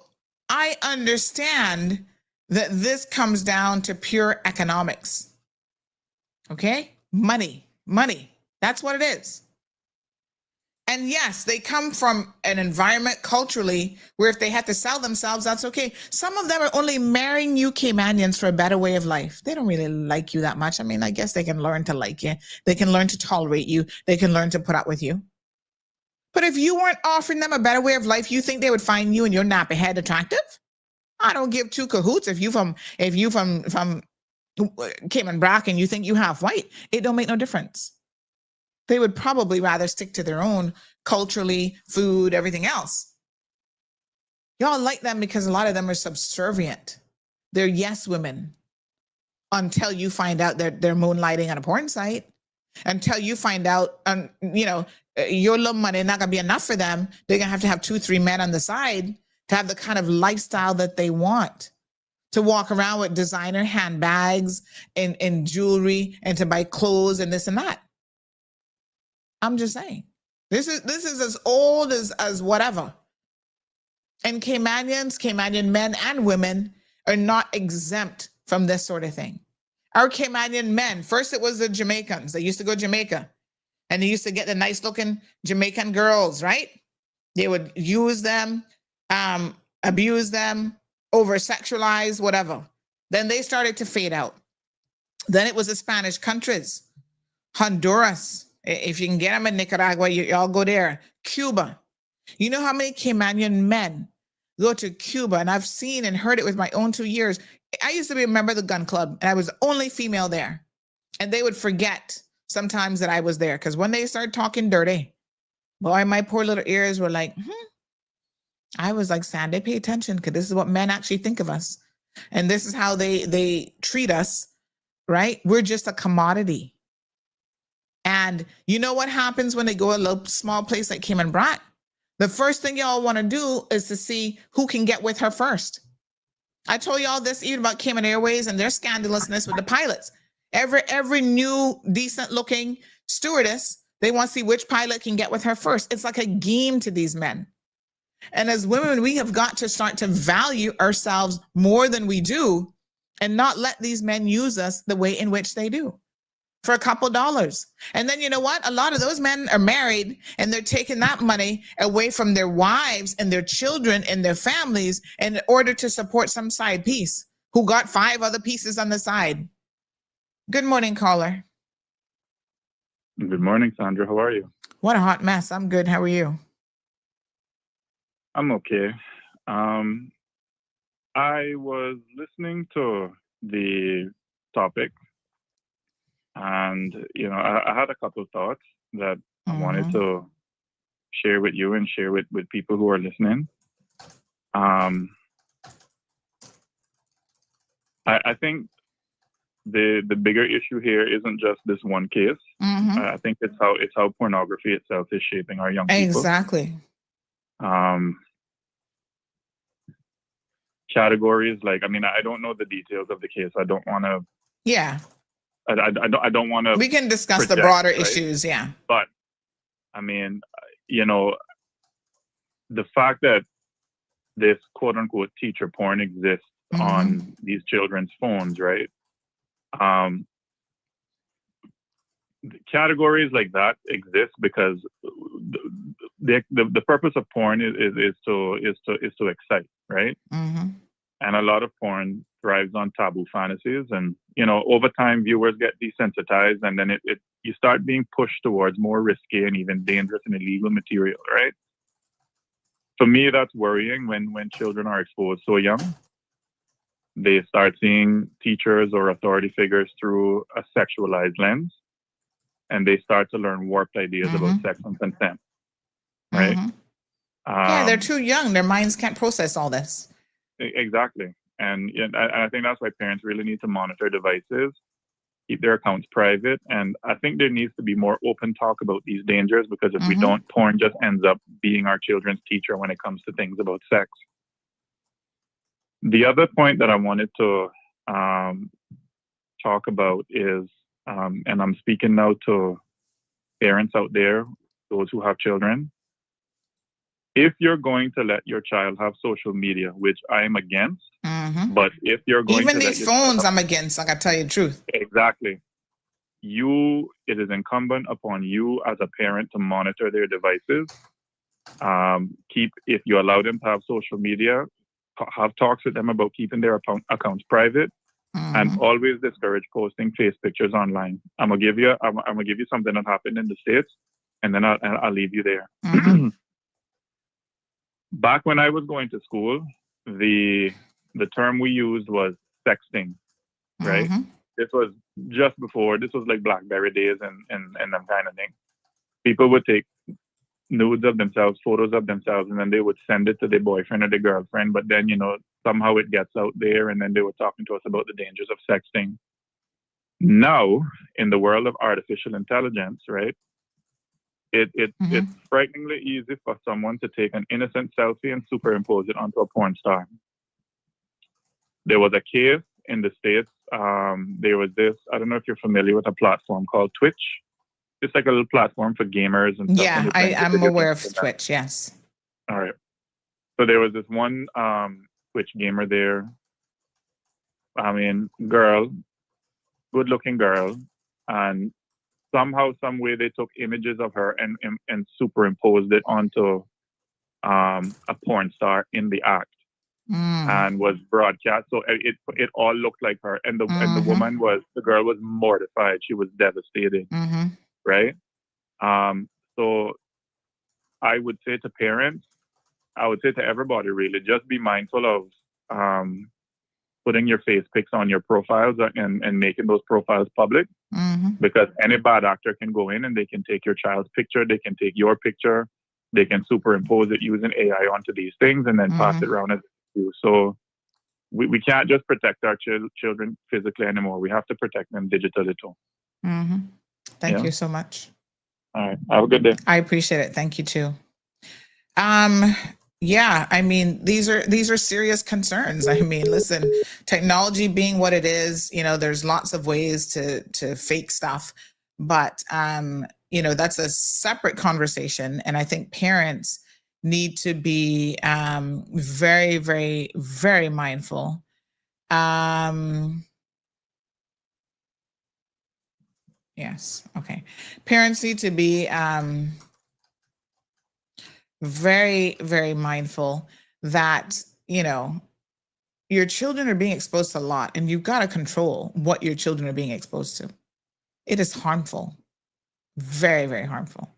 I understand that this comes down to pure economics. Okay? Money. That's what it is. And yes, they come from an environment culturally where if they had to sell themselves, that's okay. Some of them are only marrying you Caymanians for a better way of life. They don't really like you that much. I mean, I guess they can learn to like you. They can learn to tolerate you. They can learn to put up with you. But if you weren't offering them a better way of life, you think they would find you and your nappy head attractive? I don't give two cahoots if you from Cayman Brack and you think you half white. It don't make no difference. They would probably rather stick to their own culturally, food, everything else. Y'all like them because a lot of them are subservient. They're yes women until you find out they're moonlighting on a porn site. Until you find out, your little money not gonna be enough for them. They're gonna have to have 2-3 men on the side to have the kind of lifestyle that they want. To walk around with designer handbags and jewelry and to buy clothes and this and that. I'm just saying, this is as old as whatever. And Caymanian men and women are not exempt from this sort of thing. Our Caymanian men, first it was the Jamaicans. They used to go to Jamaica and they used to get the nice looking Jamaican girls, right? They would use them, abuse them, over-sexualize, whatever. Then they started to fade out. Then it was the Spanish countries, Honduras. If you can get them in Nicaragua, y'all go there. Cuba. You know how many Caymanian men go to Cuba? And I've seen and heard it with my own 2 years. I used to be a member of the gun club, and I was the only female there. And they would forget sometimes that I was there, because when they started talking dirty, boy, my poor little ears were like, I was like, Sandy, pay attention, because this is what men actually think of us. And this is how they treat us, right? We're just a commodity. And you know what happens when they go to a little small place like Cayman Brack? The first thing y'all want to do is to see who can get with her first. I told y'all this even about Cayman Airways and their scandalousness with the pilots. Every new decent looking stewardess, they want to see which pilot can get with her first. It's like a game to these men. And as women, we have got to start to value ourselves more than we do and not let these men use us the way in which they do. For a couple dollars. And then you know what? A lot of those men are married and they're taking that money away from their wives and their children and their families in order to support some side piece who got 5 other pieces on the side. Good morning, caller. Good morning, Sandra. How are you? What a hot mess. I'm good. How are you? I'm okay. I was listening to the topic. And, I had a couple of thoughts that I wanted to share with you and share with people who are listening. I think the bigger issue here isn't just this one case. I think it's how pornography itself is shaping our young people. Exactly. Categories like, I don't know the details of the case. I don't want to. Yeah. I don't want to. We can discuss the broader issues, yeah. But, the fact that this quote unquote teacher porn exists on these children's phones, right? Categories like that exist because the purpose of porn is to excite, right? And a lot of porn thrives on taboo fantasies, and over time viewers get desensitized, and then you start being pushed towards more risky and even dangerous and illegal material, right? For me, that's worrying when children are exposed so young. They start seeing teachers or authority figures through a sexualized lens, and they start to learn warped ideas about sex and consent, right? Yeah, they're too young. Their minds can't process all this. Exactly. And I think that's why parents really need to monitor devices, keep their accounts private. And I think there needs to be more open talk about these dangers, because if we don't, porn just ends up being our children's teacher when it comes to things about sex. The other point that I wanted to talk about is, and I'm speaking now to parents out there, those who have children, if you're going to let your child have social media, which I am against, but if you're going even to these phones, I'm against. I gotta tell you the truth. Exactly. it is incumbent upon you as a parent to monitor their devices. If you allow them to have social media, have talks with them about keeping their accounts private, and always discourage posting face pictures online. I'm gonna give you something that happened in the States, and then I'll leave you there. Back when I was going to school, the term we used was sexting, right? This was just before, this was like BlackBerry days and that kind of thing. People would take nudes of themselves, photos of themselves, and then they would send it to their boyfriend or their girlfriend. But then, somehow it gets out there, and then they were talking to us about the dangers of sexting. Now, in the world of artificial intelligence, right, it's frighteningly easy for someone to take an innocent selfie and superimpose it onto a porn star. There was a case in the States. There was this, I don't know if you're familiar with a platform called Twitch. It's like a little platform for gamers and stuff. Yeah, I'm aware of Twitch, yes. All right. So there was this one Twitch gamer there. I mean, good-looking girl. And somehow, some way, they took images of her and superimposed it onto a porn star in the act. And was broadcast. So it all looked like her. And the girl was mortified. She was devastated. Right? So I would say to parents, I would say to everybody really, just be mindful of putting your face pics on your profiles and making those profiles public, because any bad actor can go in and they can take your child's picture, they can take your picture, they can superimpose it using AI onto these things and then pass it around as you. So we can't just protect our children physically anymore. We have to protect them digitally too. Thank you so much. All right. Have a good day. I appreciate it. Thank you too. Yeah, I mean, these are serious concerns. I mean, listen, technology being what it is, there's lots of ways to fake stuff, but that's a separate conversation. And I think parents need to be very, very, very mindful. Yes. Okay. Parents need to be very, very mindful that, your children are being exposed to a lot, and you've got to control what your children are being exposed to. It is harmful. Very, very harmful.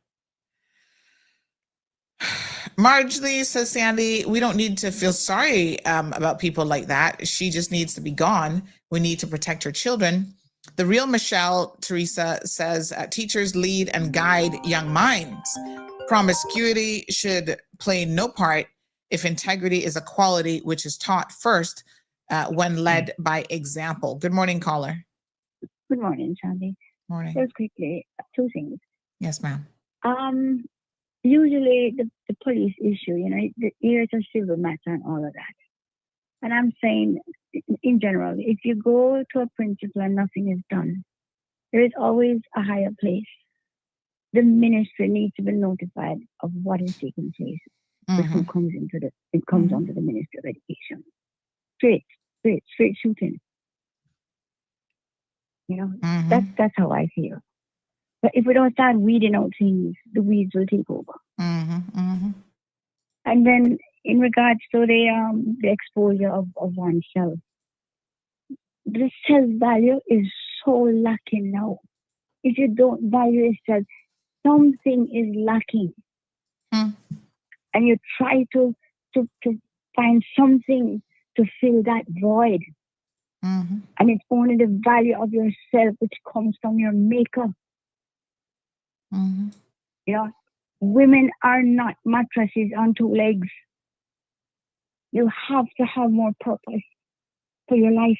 Marjorie says, Sandy, we don't need to feel sorry about people like that. She just needs to be gone. We need to protect her children. The real Michelle, Teresa, says, teachers lead and guide young minds. Promiscuity should play no part if integrity is a quality which is taught first when led by example. Good morning, caller. Good morning, Sandy. Morning. Just quickly, two things. Yes, ma'am. Usually the police issue, it's a civil matter and all of that. And I'm saying, in general, if you go to a principal and nothing is done, there is always a higher place. The ministry needs to be notified of what is taking place before it comes under the Ministry of Education. Straight shooting. That's how I feel. But if we don't start weeding out things, the weeds will take over. And then in regards to the exposure of oneself, the self-value is so lacking now. If you don't value yourself, something is lacking. And you try to find something to fill that void. And it's only the value of yourself which comes from your maker. Women are not mattresses on two legs. You have to have more purpose for your life.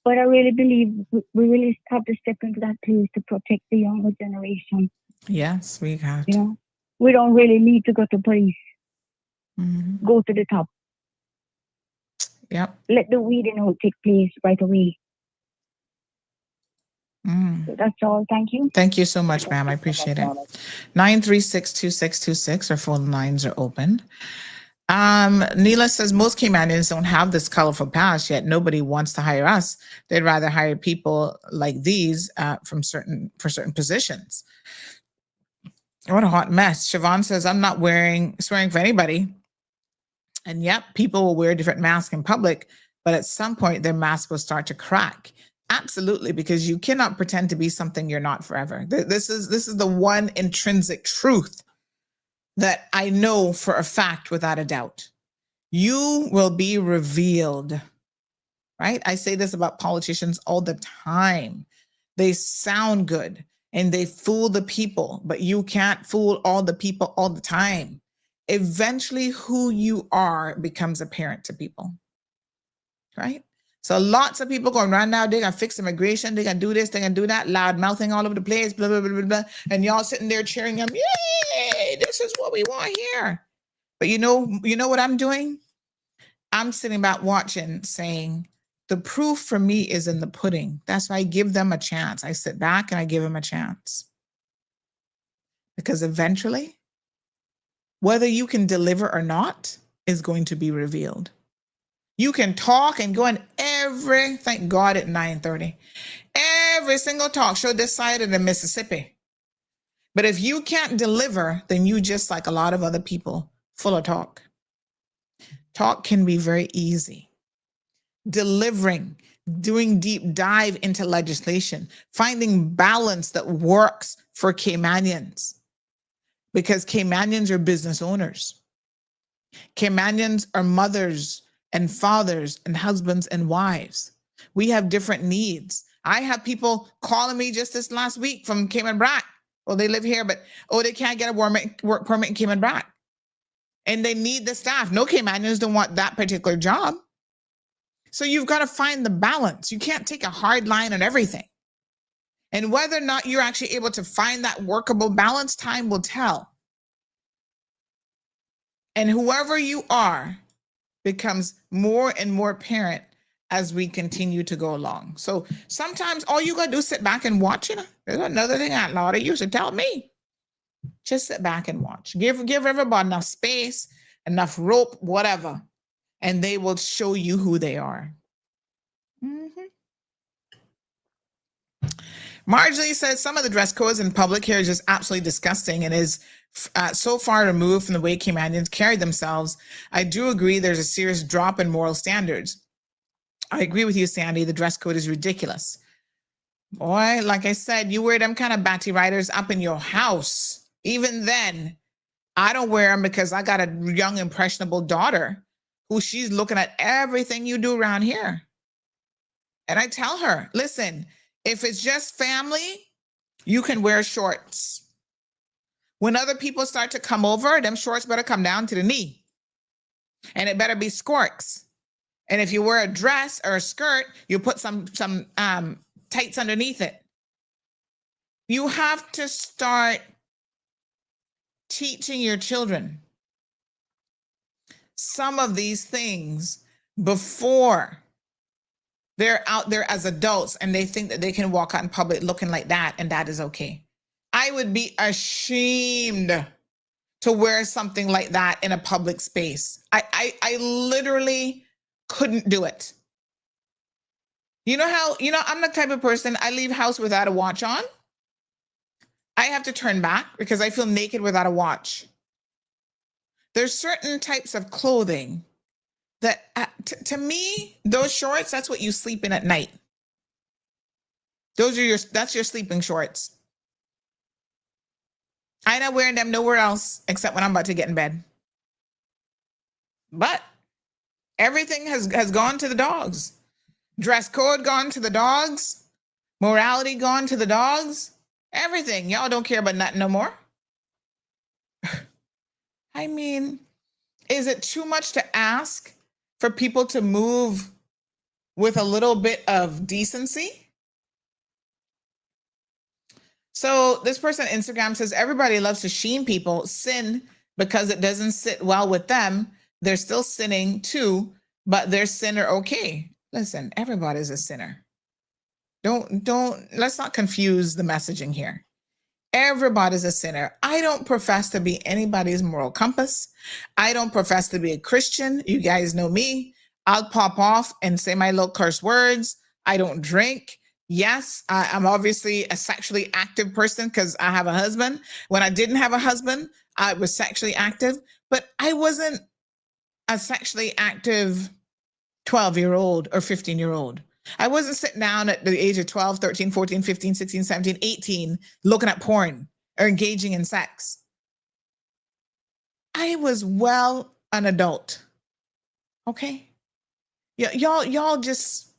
But I really believe we really have to step into that place to protect the younger generation. Yes, we have to. We don't really need to go to police. Go to the top. Yep. Let the weeding out take place right away. So that's all. Thank you. Thank you so much, ma'am. I appreciate it. 936-2626. Our phone lines are open. Neela says most Caymanians don't have this colorful past, yet nobody wants to hire us. They'd rather hire people like these for certain positions. What a hot mess. Siobhan says, I'm not swearing for anybody. And yep, people will wear different masks in public, but at some point their mask will start to crack. Absolutely, because you cannot pretend to be something you're not forever. This is the one intrinsic truth that I know for a fact without a doubt. You will be revealed, right? I say this about politicians all the time. They sound good and they fool the people, but you can't fool all the people all the time. Eventually, who you are becomes apparent to people, right? So lots of people going around now, they're going to fix immigration, they're going to do this, they're going to do that, loud mouthing all over the place, blah, blah, blah, blah, blah. And y'all sitting there cheering them, yay, this is what we want here. But you know what I'm doing? I'm sitting back watching, saying, the proof for me is in the pudding. That's why I give them a chance. I sit back and I give them a chance. Because eventually, whether you can deliver or not is going to be revealed. You can talk and go on thank God at 9:30, every single talk show this side of the Mississippi. But if you can't deliver, then you just like a lot of other people, full of talk. Talk can be very easy. Delivering, doing deep dive into legislation, finding balance that works for Caymanians. Because Caymanians are business owners. Caymanians are mothers and fathers and husbands and wives. We have different needs. I have people calling me just this last week from Cayman Brac. Well, they live here, but they can't get a work permit in Cayman Brac. And they need the staff. No Caymanians don't want that particular job. So you've got to find the balance. You can't take a hard line on everything. And whether or not you're actually able to find that workable balance, time will tell. And whoever you are becomes more and more apparent as we continue to go along. So sometimes all you got to do is sit back and watch. There's another thing Aunt Lauda used to tell me. Just sit back and watch. Give everybody enough space, enough rope, whatever, and they will show you who they are. Marjorie says some of the dress codes in public here is just absolutely disgusting and is so far removed from the way Caymanians carry themselves. I do agree there's a serious drop in moral standards. I agree with you, Sandy. The dress code is ridiculous. Boy, like I said, you wear them kind of batty riders up in your house. Even then, I don't wear them because I got a young, impressionable daughter who she's looking at everything you do around here. And I tell her, listen, if it's just family, you can wear shorts. When other people start to come over, them shorts better come down to the knee. And it better be skorks. And if you wear a dress or a skirt, you put some tights underneath it. You have to start teaching your children some of these things before they're out there as adults and they think that they can walk out in public looking like that and that is okay. I would be ashamed to wear something like that in a public space. I literally couldn't do it. I'm the type of person, I leave house without a watch on. I have to turn back because I feel naked without a watch. There's certain types of clothing that, to me, those shorts, that's what you sleep in at night. That's your sleeping shorts. I'm not wearing them nowhere else except when I'm about to get in bed. But everything has gone to the dogs. Dress code gone to the dogs. Morality gone to the dogs. Everything. Y'all don't care about nothing no more. I mean, is it too much to ask for people to move with a little bit of decency? So this person on Instagram says, everybody loves to shame people, sin because it doesn't sit well with them. They're still sinning too, but their sin are okay. Listen, everybody's a sinner. Let's not confuse the messaging here. Everybody's a sinner. I don't profess to be anybody's moral compass. I don't profess to be a Christian. You guys know me. I'll pop off and say my little curse words. I don't drink. Yes, I'm obviously a sexually active person because I have a husband. When I didn't have a husband, I was sexually active, but I wasn't a sexually active 12-year-old or 15-year-old. I wasn't sitting down at the age of 12, 13, 14, 15, 16, 17, 18, looking at porn or engaging in sex. I was well an adult. Okay? Y'all just,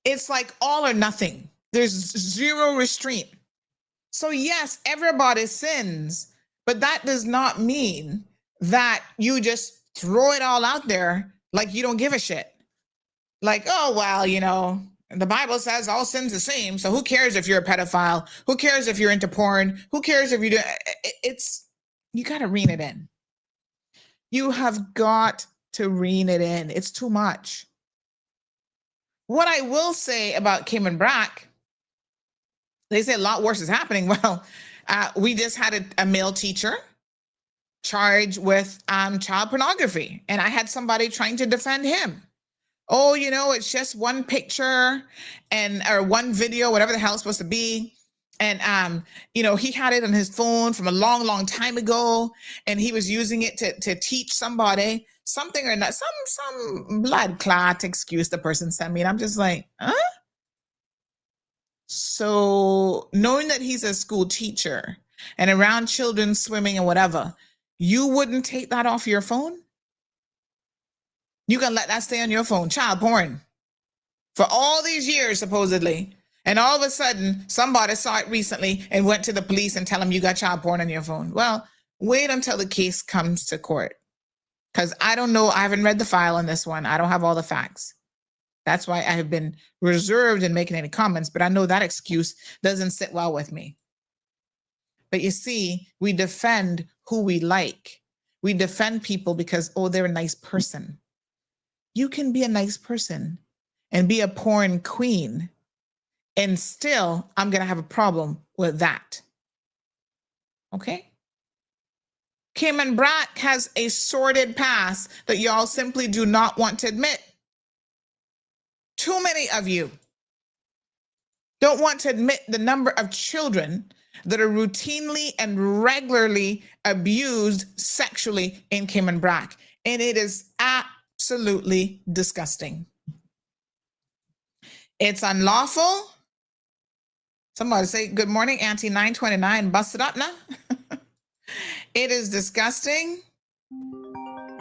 it's like all or nothing. There's zero restraint. So yes, everybody sins, but that does not mean that you just throw it all out there like you don't give a shit. Like, oh, well, the Bible says all sin's the same. So who cares if you're a pedophile? Who cares if you're into porn? Who cares if you do? You got to rein it in. You have got to rein it in. It's too much. What I will say about Cayman Brack, they say a lot worse is happening. Well, we just had a male teacher charged with child pornography, and I had somebody trying to defend him. Oh, it's just one picture or one video, whatever the hell it's supposed to be. And, he had it on his phone from a long, long time ago, and he was using it to teach somebody something or not, some blood clot excuse the person sent me. And I'm just like, huh? So knowing that he's a school teacher and around children swimming and whatever, you wouldn't take that off your phone? You can let that stay on your phone, child porn, for all these years, supposedly. And all of a sudden, somebody saw it recently and went to the police and tell them you got child porn on your phone. Well, wait until the case comes to court. Because I don't know. I haven't read the file on this one. I don't have all the facts. That's why I have been reserved in making any comments. But I know that excuse doesn't sit well with me. But you see, we defend who we like. We defend people because, oh, they're a nice person. You can be a nice person and be a porn queen, and still I'm going to have a problem with that. Okay? Cayman Brack has a sordid past that y'all simply do not want to admit. Too many of you don't want to admit the number of children that are routinely and regularly abused sexually in Cayman Brack. And it is absolutely disgusting. It's unlawful. Somebody say, good morning, Auntie 929, busted up now. It is disgusting.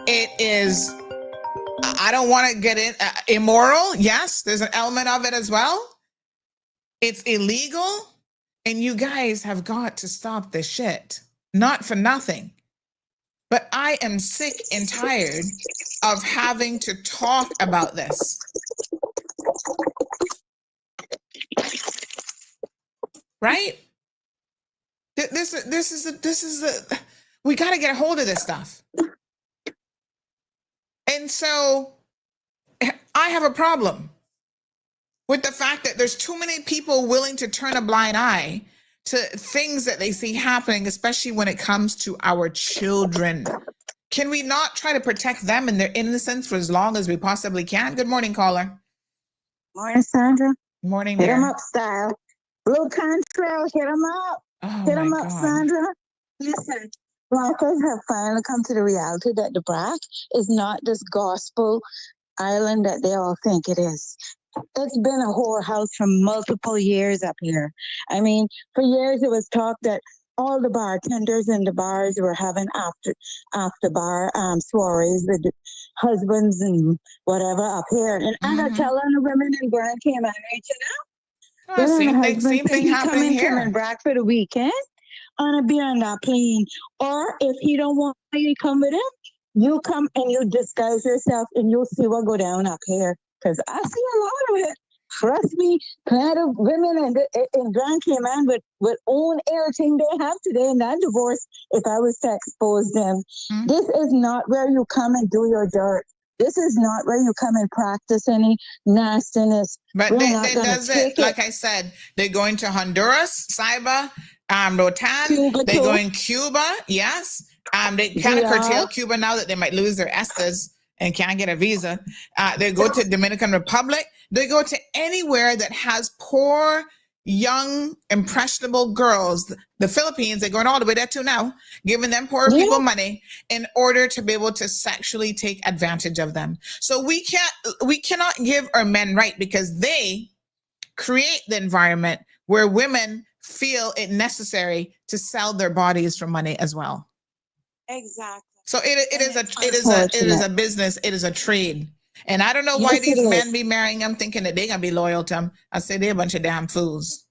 It is, I don't want to get in, immoral. Yes, there's an element of it as well. It's illegal. And you guys have got to stop this shit. Not for nothing. But I am sick and tired of having to talk about this. Right? This is we got to get a hold of this stuff. And so I have a problem with the fact that there's too many people willing to turn a blind eye to things that they see happening, especially when it comes to our children. Can we not try to protect them and their innocence for as long as we possibly can? Good morning, caller. Morning, Sandra. Morning, hit dear. Hit 'em up, style. Blue Contrail, hit 'em up. Oh, hit 'em up, God. Sandra. Listen, Blackers have finally come to the reality that the Brack is not this gospel island that they all think it is. It's been a whorehouse for multiple years up here. I mean, for years it was talk that all the bartenders in the bars were having after bar soirees with husbands and whatever up here. And I'm not telling the women in Grand Cayman reaching out. Oh, same thing happening here. Come in Brack for the weekend on a beer on that plane. Or if he don't want you to come with him, you come and you disguise yourself and you'll see what go down up here. Because I see a lot of it. Trust me, plenty of women in Grand Cayman would own everything they have today in that divorce if I was to expose them. This is not where you come and do your dirt. This is not where you come and practice any nastiness. But We're they not going to does take it, like I said, they're going to Honduras, Saiba, Rotan, Cuba they're too. going Cuba, yes. They kind of DR. curtail Cuba now that they might lose their Estes and can't get a visa. They go to Dominican Republic. They go to anywhere that has poor, young, impressionable girls. The Philippines, they're going all the way there too now, giving them poor people money in order to be able to sexually take advantage of them. So we cannot give our men right because they create the environment where women feel it necessary to sell their bodies for money as well. Exactly. So it is a business. It is a trade. And I don't know why these men be marrying them thinking that they're going to be loyal to them. I say they're a bunch of damn fools.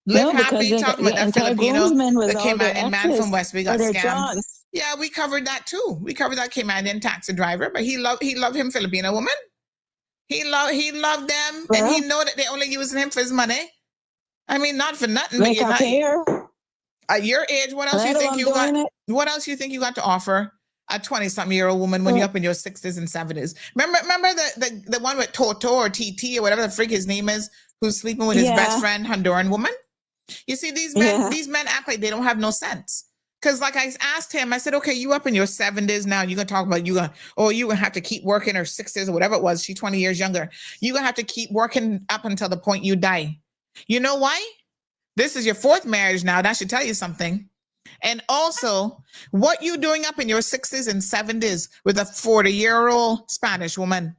Live happy, talking about that Filipino, the Caymanian man from West, we got scammed. Yeah, we covered that too. We covered that Caymanian taxi driver, but he loved him Filipino woman. He loved them, and he know that they only using him for his money. I mean, not for nothing, but you're not here. At your age, what else you think you got? What else you think you got to offer a 20-something-year-old woman when you're up in your 60s and 70s? Remember the one with Toto or TT or whatever the freak his name is, who's sleeping with his best friend, Honduran woman? You see, these men act like they don't have no sense. Because like I asked him, I said, okay, you up in your 70s now, you're going to talk about you're going to have to keep working, or 60s or whatever it was. She's 20 years younger. You're going to have to keep working up until the point you die. You know why? This is your fourth marriage now. That should tell you something. And also, what you doing up in your 60s and 70s with a 40-year-old Spanish woman?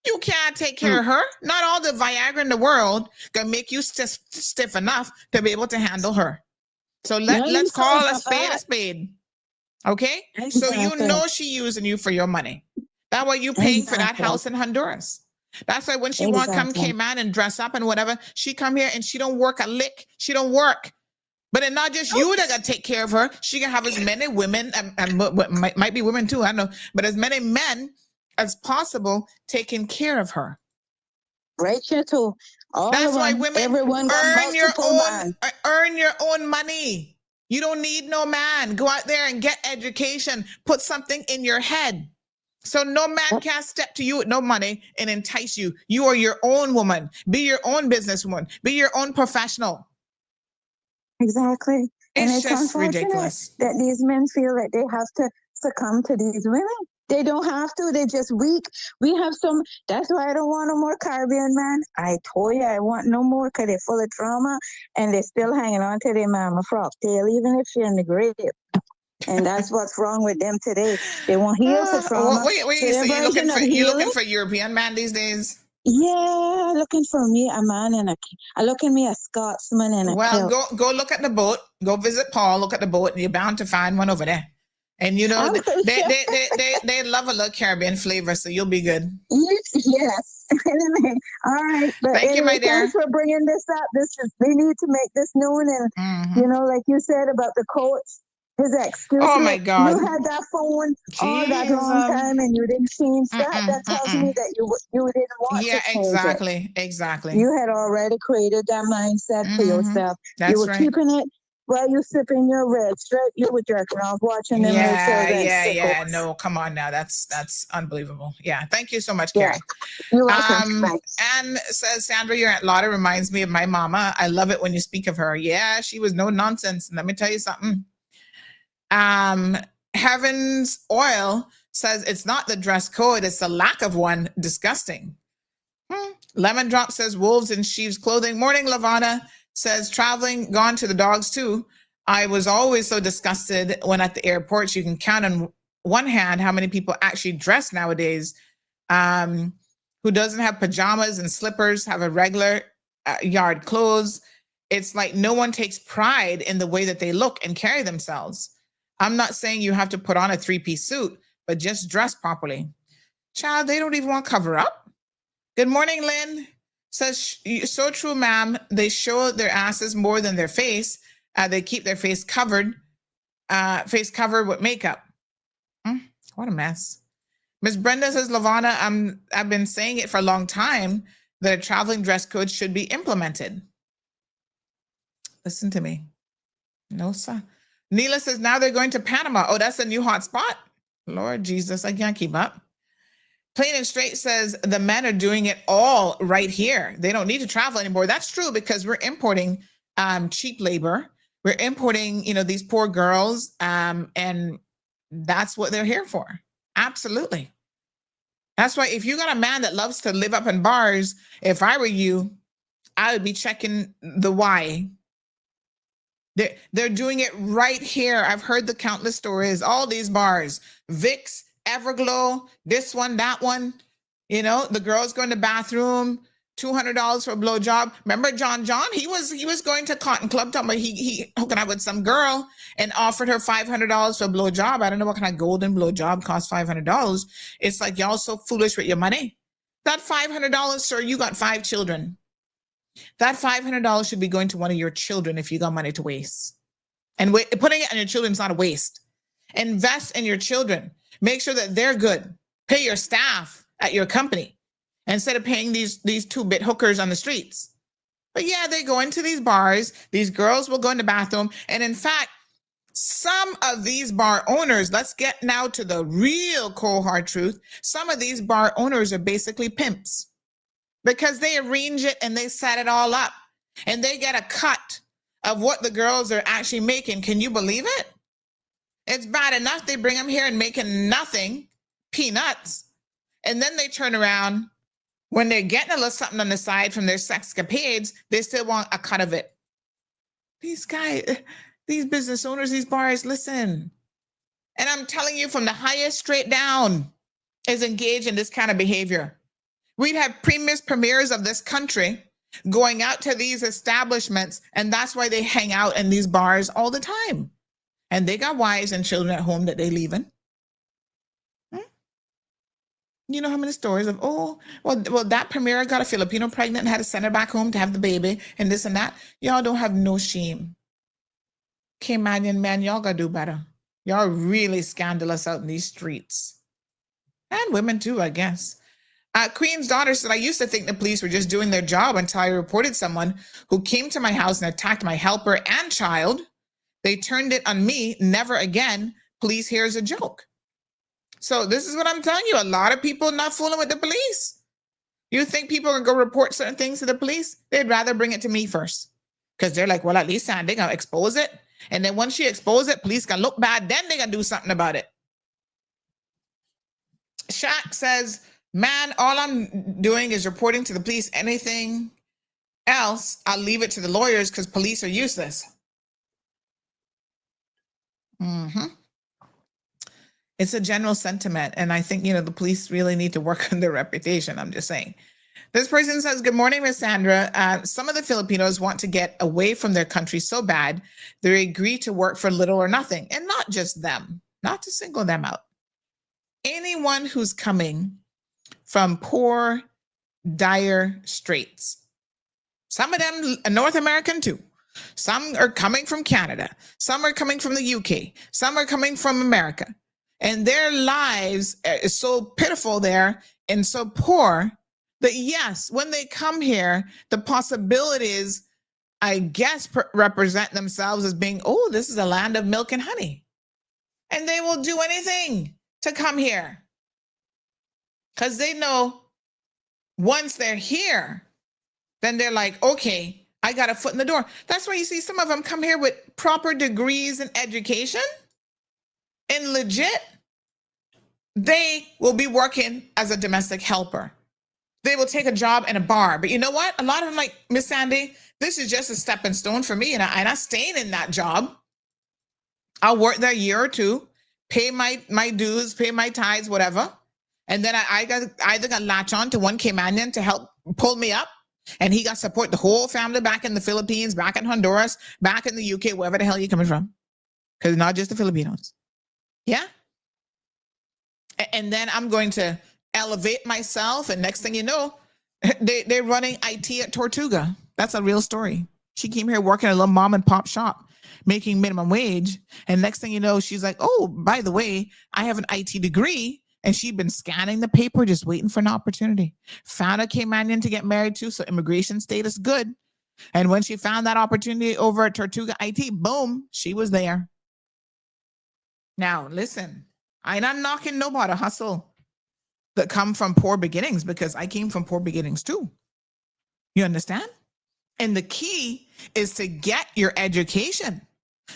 You can't take care of her. Not all the Viagra in the world can make you stiff enough to be able to handle her. So let's call a spade. Okay? Exactly. So you know she using you for your money. That way you paying for that house in Honduras. That's why when she want to come Cayman and dress up and whatever, she come here and she don't work a lick. She don't work. But it's not just you that got to take care of her. She can have as many women, and might be women too, I don't know, but as many men as possible taking care of her. Right here too. That's why women earn your own money. You don't need no man. Go out there and get education. Put something in your head. So no man can step to you with no money and entice you. You are your own woman. Be your own businesswoman. Be your own professional. Exactly. It's just ridiculous that these men feel that they have to succumb to these women. They don't have to. They're just weak. We have some. That's why I don't want no more Caribbean man. I told you I want no more because they're full of trauma and they're still hanging on to their mama frog tail, even if she's in the grave. And that's what's wrong with them today. They won't heal for trauma. So you looking for European man these days? Yeah, looking for me a man and looking me a Scotsman and go look at the boat. Go visit Paul. Look at the boat, and you're bound to find one over there. And you know they love a little Caribbean flavor, so you'll be good. Yes. Anyway, all right. But Thank you, my dear. Thanks for bringing this up. They need to make this known, and you know, like you said about the coach. His excuse. Oh my God! You had that phone all that long time, and you didn't change that. That tells me that you didn't want to change it. Exactly. You had already created that mindset for yourself. That's you were keeping it while you sipping your red straight. You were jerking off watching them. Yeah. No, come on now. That's unbelievable. Yeah. Thank you so much, Carrie. You're welcome. And says Sandra, your Aunt Lotta reminds me of my mama. I love it when you speak of her. Yeah, she was no nonsense. Let me tell you something. Heaven's Oil says it's not the dress code, it's the lack of one. Disgusting. Lemon Drop says wolves in sheep's clothing. Morning Lavana says traveling, gone to the dogs too. I was always so disgusted when at the airports you can count on one hand how many people actually dress nowadays, who doesn't have pajamas and slippers, have a regular yard clothes. It's like no one takes pride in the way that they look and carry themselves. I'm not saying you have to put on a 3-piece suit, but just dress properly. Child, they don't even want to cover up. Good morning, Lynn. Says, so true, ma'am. They show their asses more than their face. They keep their face covered with makeup. What a mess. Miss Brenda says, Lavana, I've been saying it for a long time that a traveling dress code should be implemented. Listen to me. No, sir. Neela says, now they're going to Panama. Oh, that's a new hot spot. Lord Jesus, I can't keep up. Plain and Straight says the men are doing it all right here. They don't need to travel anymore. That's true because we're importing cheap labor. We're importing, these poor girls, and that's what they're here for. Absolutely. That's why if you got a man that loves to live up in bars, if I were you, I would be checking the why. They're doing it right here. I've heard the countless stories, all these bars, Vicks, Everglow, this one, that one. The girls go in the bathroom, $200 for a blowjob. Remember John? He was going to Cotton Club, talking about he hooking up with some girl and offered her $500 for a blowjob. I don't know what kind of golden blowjob costs $500. It's like y'all so foolish with your money. That $500, sir, you got 5 children. That $500 should be going to one of your children if you got money to waste. And putting it on your children is not a waste. Invest in your children. Make sure that they're good. Pay your staff at your company instead of paying these 2-bit hookers on the streets. But yeah, they go into these bars. These girls will go in the bathroom. And in fact, some of these bar owners, let's get now to the real cold hard truth. Some of these bar owners are basically pimps because they arrange it and they set it all up and they get a cut of what the girls are actually making. Can you believe it? It's bad enough they bring them here and making nothing, peanuts. And then they turn around when they're getting a little something on the side from their sexcapades, they still want a cut of it. These guys, these business owners, these bars, listen. And I'm telling you, from the highest straight down is engaged in this kind of behavior. We'd have premiers of this country going out to these establishments, and that's why they hang out in these bars all the time. And they got wives and children at home that they leaving. You know how many stories of, that premier got a Filipino pregnant and had to send her back home to have the baby and this and that. Y'all don't have no shame. Caymanian man, y'all got to do better. Y'all really scandalous out in these streets. And women too, I guess. Queen's daughter said, I used to think the police were just doing their job until I reported someone who came to my house and attacked my helper and child. They turned it on me. Never again. Police here is a joke. So this is what I'm telling you. A lot of people not fooling with the police. You think people are going to go report certain things to the police? They'd rather bring it to me first. Because they're like, well, at least they're going to expose it. And then once you expose it, police going to look bad. Then they're going to do something about it. Shaq says, man, all I'm doing is reporting to the police. Anything else, I'll leave it to the lawyers because police are useless. It's a general sentiment. And I think, the police really need to work on their reputation. I'm just saying. This person says, good morning, Miss Sandra. Some of the Filipinos want to get away from their country so bad, they agree to work for little or nothing. And not just them, not to single them out. Anyone who's coming from poor, dire straits. Some of them North American too. Some are coming from Canada. Some are coming from the UK. Some are coming from America. And their lives is so pitiful there and so poor that, yes, when they come here, the possibilities, I guess, represent themselves as being, this is a land of milk and honey. And they will do anything to come here because they know once they're here, then they're like, okay, I got a foot in the door. That's why you see some of them come here with proper degrees in education and legit. They will be working as a domestic helper. They will take a job in a bar. But you know what? A lot of them like, Miss Sandy, this is just a stepping stone for me. And I'm not staying in that job. I'll work there a year or two, pay my dues, pay my tithes, whatever. And then I got either got latch on to one Caymanian to help pull me up. And he got support the whole family back in the Philippines, back in Honduras, back in the UK, wherever the hell you're coming from. Because not just the Filipinos. Yeah. And then I'm going to elevate myself. And next thing you know, they're running IT at Tortuga. That's a real story. She came here working at a little mom and pop shop, making minimum wage. And next thing you know, she's like, oh, by the way, I have an IT degree. And she'd been scanning the paper, just waiting for an opportunity. Found a Caymanian to get married to, so immigration status good. And when she found that opportunity over at Tortuga IT, boom, she was there. Now, listen, I'm not knocking nobody hustle. that come from poor beginnings, because I came from poor beginnings too. You understand? And the key is to get your education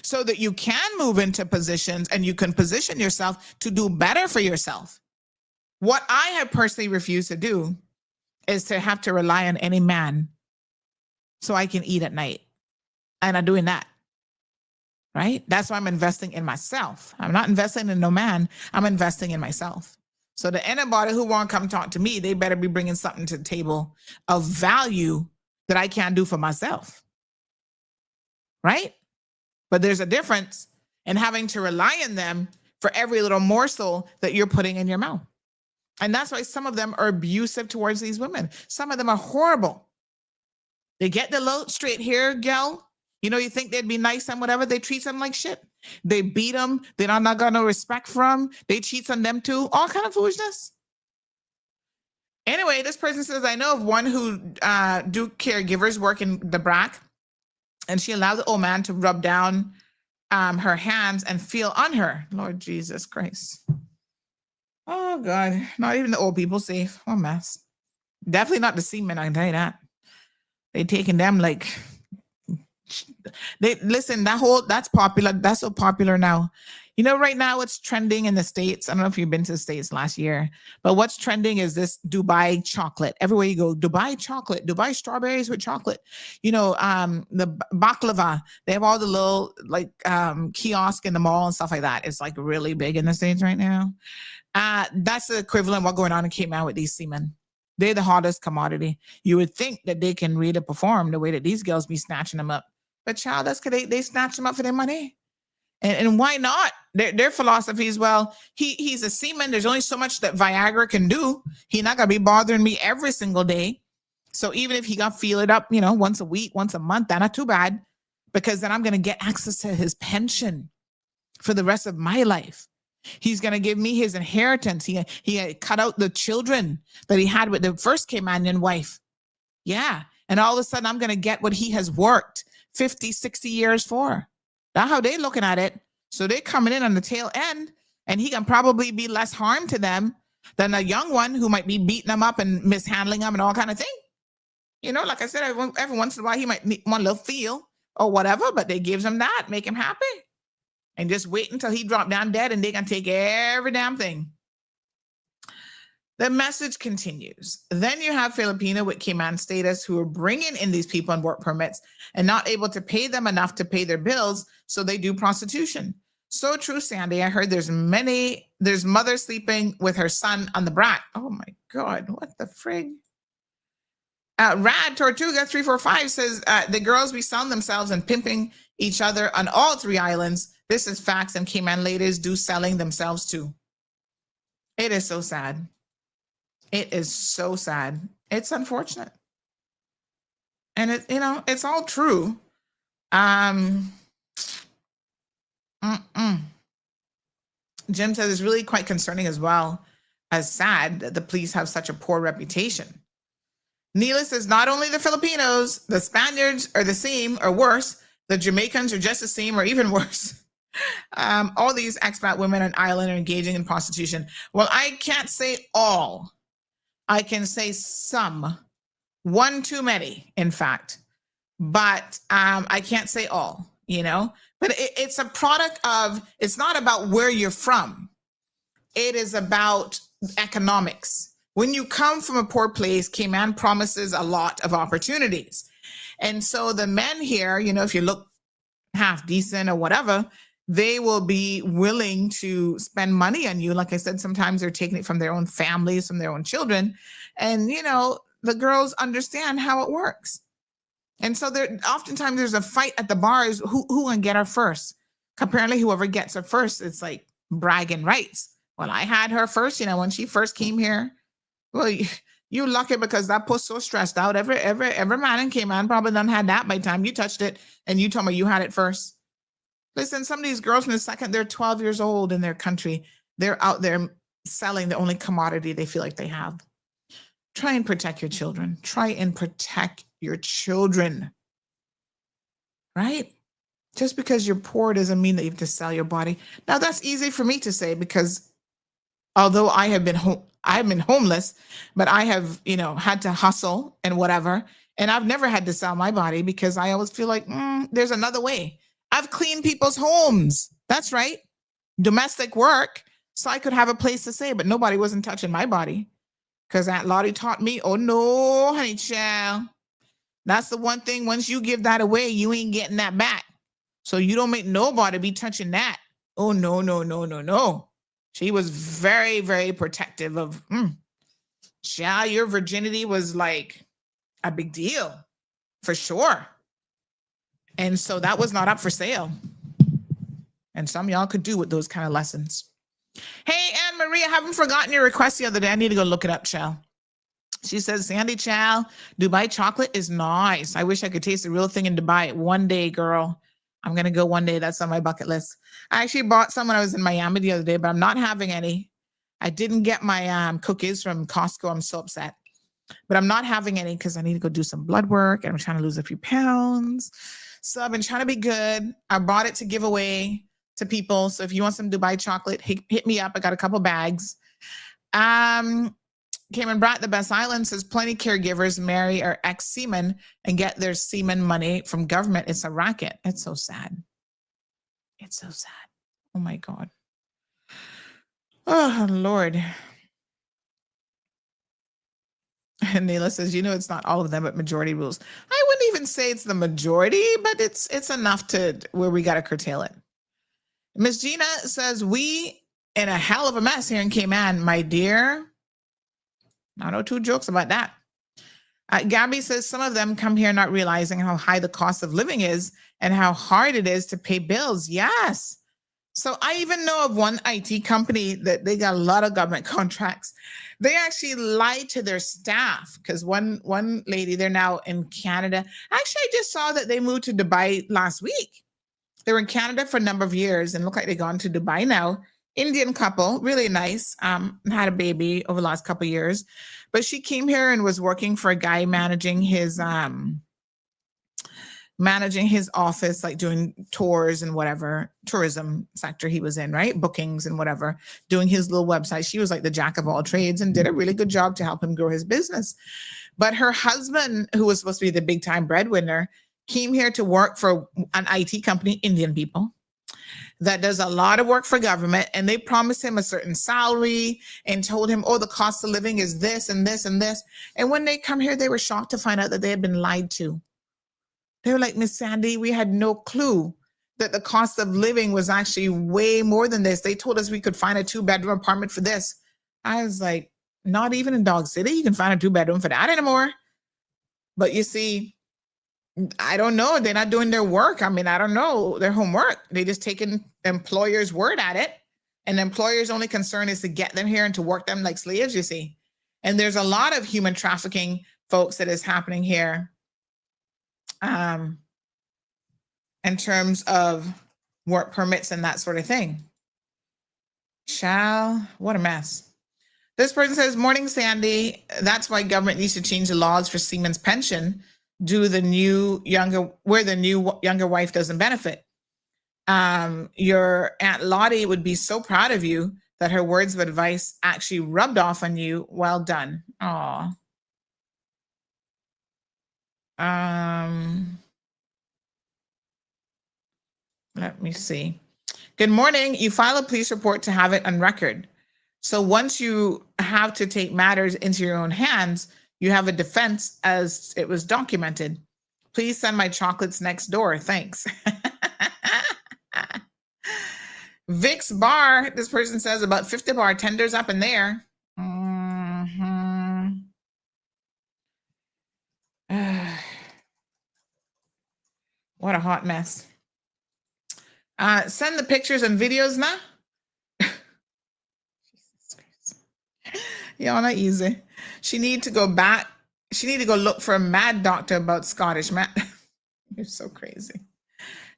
so that you can move into positions and you can position yourself to do better for yourself. What I have personally refused to do is to have to rely on any man so I can eat at night. I'm not doing that. Right? That's why I'm investing in myself. I'm not investing in no man. I'm investing in myself. So the anybody who want to come talk to me, they better be bringing something to the table of value that I can't do for myself. Right? But there's a difference in having to rely on them for every little morsel that you're putting in your mouth. And that's why some of them are abusive towards these women. Some of them are horrible. They get the little straight hair gal. You know, you think they'd be nice and whatever, they treat them like shit. They beat them. They're not got no respect for them. They cheat on them too. All kind of foolishness. Anyway, this person says, I know of one who do caregivers work in the BRAC, and she allowed the old man to rub down her hands and feel on her. Lord Jesus Christ. Oh God, not even the old people safe. What a mess. Definitely not the seamen, I can tell you that. They taking them like... They listen, that's popular. That's so popular now. You know, right now it's trending in the States. I don't know if you've been to the States last year, but what's trending is this Dubai chocolate. Everywhere you go, Dubai chocolate, Dubai strawberries with chocolate. You know, the baklava. They have all the little like kiosk in the mall and stuff like that. It's like really big in the States right now. That's the equivalent of what's going on in Cape Town with these seamen. They're the hottest commodity. You would think that they can really perform the way that these girls be snatching them up. But child, that's because they snatch them up for their money. And why not? Their philosophy is, well, he's a seaman. There's only so much that Viagra can do. He's not going to be bothering me every single day. So even if he got feel it up, you know, once a week, once a month, that's not too bad, because then I'm going to get access to his pension for the rest of my life. He's going to give me his inheritance. He cut out the children that he had with the first Caymanian wife. Yeah. And all of a sudden I'm going to get what he has worked 50, 60 years for. That's how they're looking at it. So they're coming in on the tail end, and he can probably be less harm to them than a young one who might be beating them up and mishandling them and all kind of thing. You know, like I said, every once in a while he might want a little feel or whatever, but they gives him that, make him happy. And just wait until he drop down dead and they can take every damn thing. The message continues. Then you have Filipino with Cayman status who are bringing in these people on work permits and not able to pay them enough to pay their bills, so they do prostitution. So true, Sandy. I heard there's mother sleeping with her son on the BRAC. Oh my God, what the frig? Rad Tortuga 345 says the girls be selling themselves and pimping each other on all three islands. This is facts, and Cayman ladies do selling themselves too. It is so sad. It is so sad. It's unfortunate. And it, you know, it's all true. Jim says it's really quite concerning as well as sad that the police have such a poor reputation. Neela says not only the Filipinos, the Spaniards are the same or worse. The Jamaicans are just the same or even worse. All these expat women on island are engaging in prostitution. Well, I can't say all. I can say some, one too many, in fact, but I can't say all, you know, but it's a product of, it's not about where you're from. It is about economics. When you come from a poor place, Cayman promises a lot of opportunities. And so the men here, you know, if you look half decent or whatever, they will be willing to spend money on you. Like I said, sometimes they're taking it from their own families, from their own children. And, you know, the girls understand how it works. And so oftentimes there's a fight at the bars, who can get her first. Apparently whoever gets her first, it's like bragging rights. Well, I had her first, you know, when she first came here. Well, you lucky because that puss so stressed out. Every man in Cayman probably done had that by the time you touched it and you told me you had it first. Listen, some of these girls, in the second they're 12 years old in their country, they're out there selling the only commodity they feel like they have. Try and protect your children. Try and protect your children. Right? Just because you're poor doesn't mean that you have to sell your body. Now, that's easy for me to say because although I have been I've been homeless, but I have, had to hustle and whatever. And I've never had to sell my body because I always feel like there's another way. I've cleaned people's homes. That's right. Domestic work. So I could have a place to stay, but nobody wasn't touching my body because Aunt Lottie taught me, oh no, honey child. That's the one thing. Once you give that away, you ain't getting that back. So you don't make nobody be touching that. Oh, no, no, no, no, no. She was very, very protective of, child, your virginity was like a big deal for sure. And so that was not up for sale. And some of y'all could do with those kind of lessons. Hey, Anne Marie, I haven't forgotten your request the other day. I need to go look it up, child. She says, Sandy Chow, Dubai chocolate is nice. I wish I could taste the real thing in Dubai one day, girl. I'm going to go one day. That's on my bucket list. I actually bought some when I was in Miami the other day, but I'm not having any. I didn't get my cookies from Costco. I'm so upset. But I'm not having any because I need to go do some blood work and I'm trying to lose a few pounds. So I've been trying to be good. I bought it to give away to people. So if you want some Dubai chocolate, hit me up. I got a couple bags. Cayman Brat, the best island, says plenty caregivers marry or ex-seamen and get their seaman money from government. It's a racket. It's so sad. It's so sad. Oh my God. Oh, Lord. And Neela says, it's not all of them, but majority rules. I wouldn't even say it's the majority, but it's enough to where we got to curtail it. Miss Gina says, we in a hell of a mess here in Cayman, my dear. I know 2 jokes about that. Gabby says some of them come here not realizing how high the cost of living is and how hard it is to pay bills. Yes. So I even know of one IT company that they got a lot of government contracts. They actually lied to their staff because one lady, they're now in Canada. Actually, I just saw that they moved to Dubai last week. They were in Canada for a number of years and look like they've gone to Dubai now. Indian couple, really nice, had a baby over the last couple of years. But she came here and was working for a guy managing his office, like doing tours and whatever, tourism sector he was in, right? Bookings and whatever, doing his little website. She was like the jack of all trades and did a really good job to help him grow his business. But her husband, who was supposed to be the big time breadwinner, came here to work for an IT company, Indian people, that does a lot of work for government, and they promised him a certain salary and told him, the cost of living is this and this and this. And when they come here, they were shocked to find out that they had been lied to. They were like, Miss Sandy, we had no clue that the cost of living was actually way more than this. They told us we could find a 2-bedroom apartment for this. I was like, not even in Dog City, you can find a 2-bedroom for that anymore. But you see, I don't know. They're not doing their work. I mean, I don't know their homework. They just taking employers' word at it. And the employer's only concern is to get them here and to work them like slaves, you see. And there's a lot of human trafficking, folks, that is happening here in terms of work permits and that sort of thing. What a mess. This person says, morning, Sandy. That's why government needs to change the laws for seamen's pension. Where the new younger wife doesn't benefit. Your Aunt Lottie would be so proud of you that her words of advice actually rubbed off on you. Well done. Aw. Let me see. Good morning. You file a police report to have it on record. So once you have to take matters into your own hands, you have a defense as it was documented. Please send my chocolates next door. Thanks. Vic's Bar, this person says about 50 bartenders up in there. What a hot mess. Send the pictures and videos now. Y'all not easy. She need to go back. She need to go look for a mad doctor about Scottish man. You're so crazy.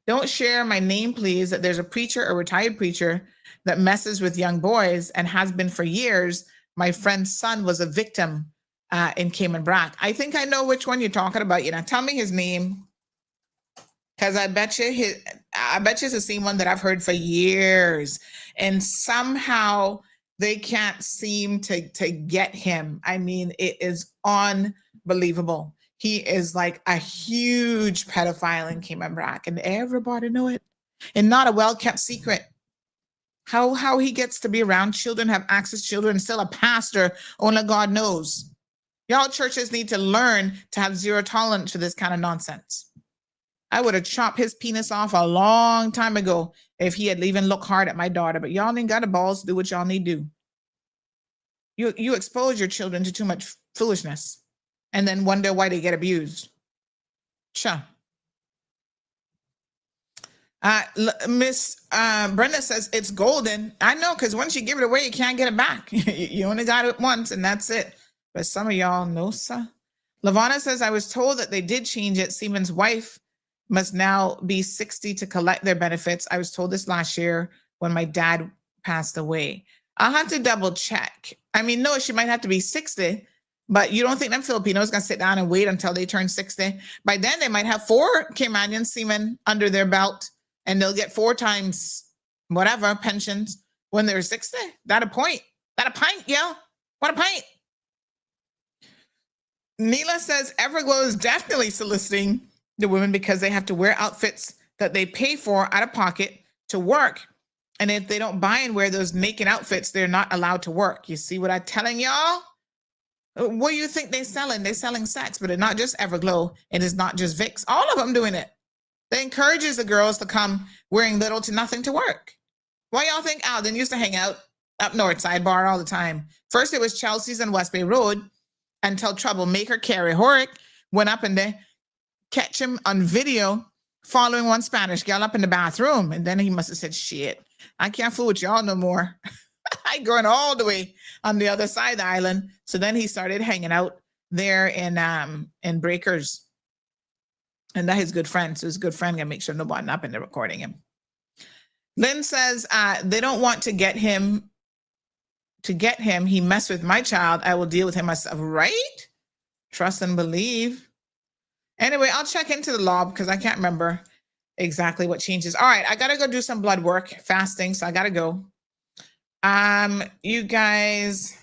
Don't share my name, please. That there's a preacher, a retired preacher, that messes with young boys and has been for years. My friend's son was a victim in Cayman Brac. I think I know which one you're talking about. Tell me his name, because I bet you it's the same one that I've heard for years. And somehow They can't seem to get him. I mean, it is unbelievable. He is like a huge pedophile in Cayman Brac, and everybody know it. And not a well-kept secret. How he gets to be around children, have access to children, still a pastor, only God knows. Y'all churches need to learn to have zero tolerance to this kind of nonsense. I would have chopped his penis off a long time ago if he had even looked hard at my daughter, but y'all ain't got the balls to do what y'all need to do. You expose your children to too much foolishness and then wonder why they get abused. Sure. Miss Brenda says it's golden. I know, because once you give it away, you can't get it back. You only got it once and that's it. But some of y'all know, sir. Lavana says, I was told that they did change it. Siemens' wife must now be 60 to collect their benefits. I was told this last year when my dad passed away. I'll have to double check. I mean, no, she might have to be 60, but you don't think them Filipinos going to sit down and wait until they turn 60? By then, they might have 4 Caymanian seamen under their belt, and they'll get 4 times whatever pensions when they're 60. That a point. That a pint, yo. What a pint. Neela says Everglow is definitely soliciting the women because they have to wear outfits that they pay for out of pocket to work. And if they don't buy and wear those naked outfits, they're not allowed to work. You see what I'm telling y'all? What do you think they're selling? They're selling sex, but it's not just Everglow. And it's not just Vicks. All of them doing it. They encourages the girls to come wearing little to nothing to work. Why y'all think Alden used to hang out up North Side Bar all the time? First, it was Chelsea's and West Bay Road until troublemaker Carrie Horick went up and they catch him on video following one Spanish girl up in the bathroom. And then he must have said, shit, I can't fool with y'all no more. I going all the way on the other side of the island. So then he started hanging out there in Breakers. And that his good friend. So his good friend gonna make sure nobody up in there recording him. Lynn says they don't want to get him. He messed with my child. I will deal with him myself. Right? Trust and believe. Anyway, I'll check into the law because I can't remember exactly what changes. All right, I gotta go do some blood work, fasting, so I gotta go. You guys,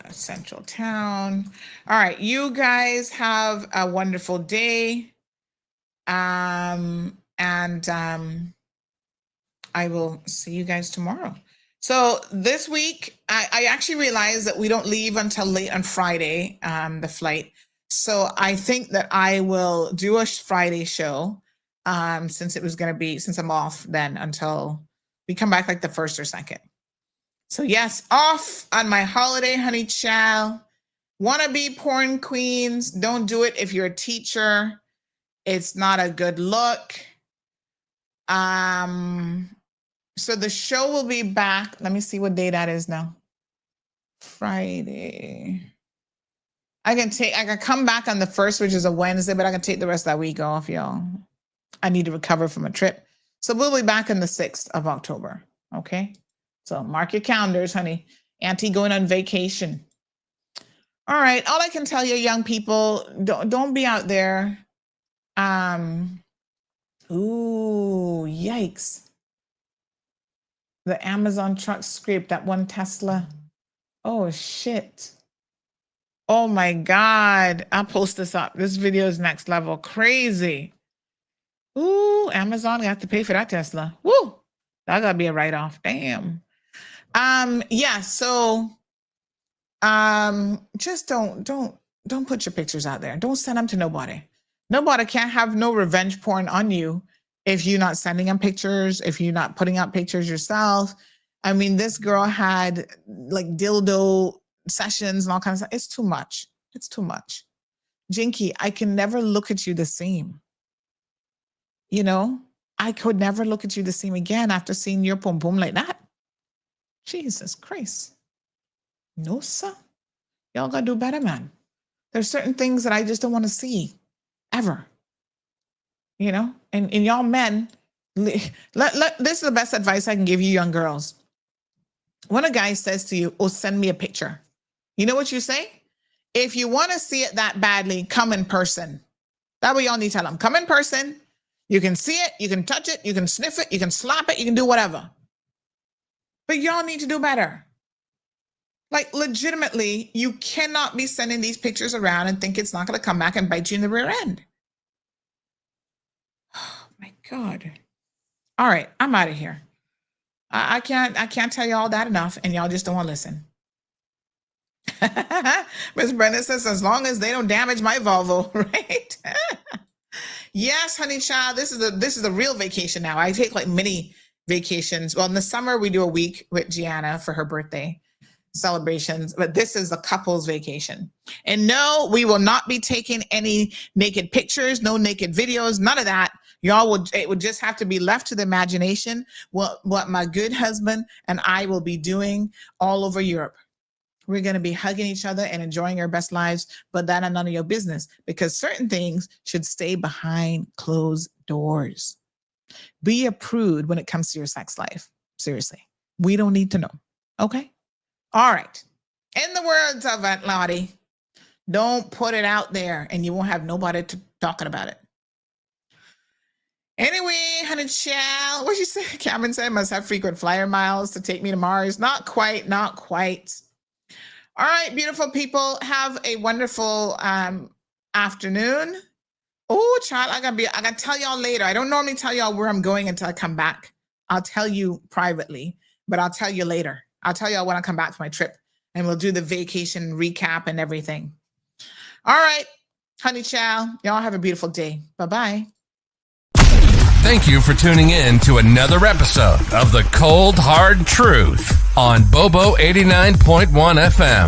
Central Town. All right, you guys have a wonderful day. I will see you guys tomorrow. So this week, I actually realized that we don't leave until late on Friday, the flight. So I think that I will do a Friday show since I'm off then until we come back like the 1st or 2nd. So yes, off on my holiday, honey child. Wanna be porn queens, don't do it if you're a teacher. It's not a good look. So the show will be back. Let me see what day that is now. Friday. I can come back on the 1st, which is a Wednesday, but I can take the rest of that week off, y'all. I need to recover from a trip. So we'll be back on the 6th of October. Okay. So mark your calendars, honey. Auntie going on vacation. All right. All I can tell you, young people, don't be out there. Ooh, yikes. The Amazon truck scraped that one Tesla. Oh, shit. Oh, my God. I'll post this up. This video is next level. Crazy. Ooh, Amazon got to pay for that Tesla. Woo. That got to be a write-off. Damn. Yeah, so just don't put your pictures out there. Don't send them to nobody. Nobody can't have no revenge porn on you if you're not sending them pictures, if you're not putting out pictures yourself. I mean, this girl had like dildo sessions and all kinds of stuff. It's too much. It's too much. Jinky, I can never look at you the same. You know, I could never look at you the same again after seeing your pum pum like that. Jesus Christ. No, sir. Y'all gotta do better, man. There's certain things that I just don't want to see ever. You know, and y'all men, this is the best advice I can give you young girls. When a guy says to you, oh, send me a picture, you know what you say? If you want to see it that badly, come in person. That way y'all need to tell them, come in person. You can see it, you can touch it, you can sniff it, you can slap it, you can do whatever. But y'all need to do better. Like, legitimately, you cannot be sending these pictures around and think it's not going to come back and bite you in the rear end. Oh, my God. All right, I'm out of here. I can't tell you all that enough, and y'all just don't want to listen. Miss Brenda says, as long as they don't damage my Volvo, right? Yes, honey child, this is a real vacation now. I take like mini vacations. Well, in the summer, we do a week with Gianna for her birthday celebrations, but this is a couple's vacation. And no, we will not be taking any naked pictures, no naked videos, none of that. It would just have to be left to the imagination what my good husband and I will be doing all over Europe. We're going to be hugging each other and enjoying our best lives, but that is none of your business, because certain things should stay behind closed doors. Be a prude when it comes to your sex life. Seriously, we don't need to know. Okay? All right. In the words of Aunt Lottie, don't put it out there and you won't have nobody talking about it. Anyway, honey child, what you say? Cameron said, must have frequent flyer miles to take me to Mars. Not quite. All right, beautiful people, have a wonderful afternoon. Oh, child, I gotta tell y'all later. I don't normally tell y'all where I'm going until I come back. I'll tell you privately, but I'll tell you later. I'll tell y'all when I come back from my trip, and we'll do the vacation recap and everything. All right, honey child, y'all have a beautiful day. Bye-bye. Thank you for tuning in to another episode of The Cold Hard Truth on Bobo 89.1 FM.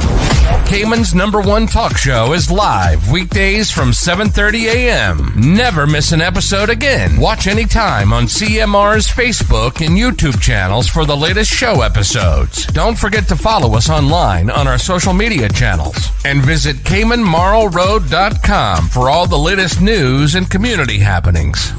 Cayman's #1 talk show is live weekdays from 7:30 a.m. Never miss an episode again. Watch anytime on CMR's Facebook and YouTube channels for the latest show episodes. Don't forget to follow us online on our social media channels. And visit CaymanMarlRoad.com for all the latest news and community happenings.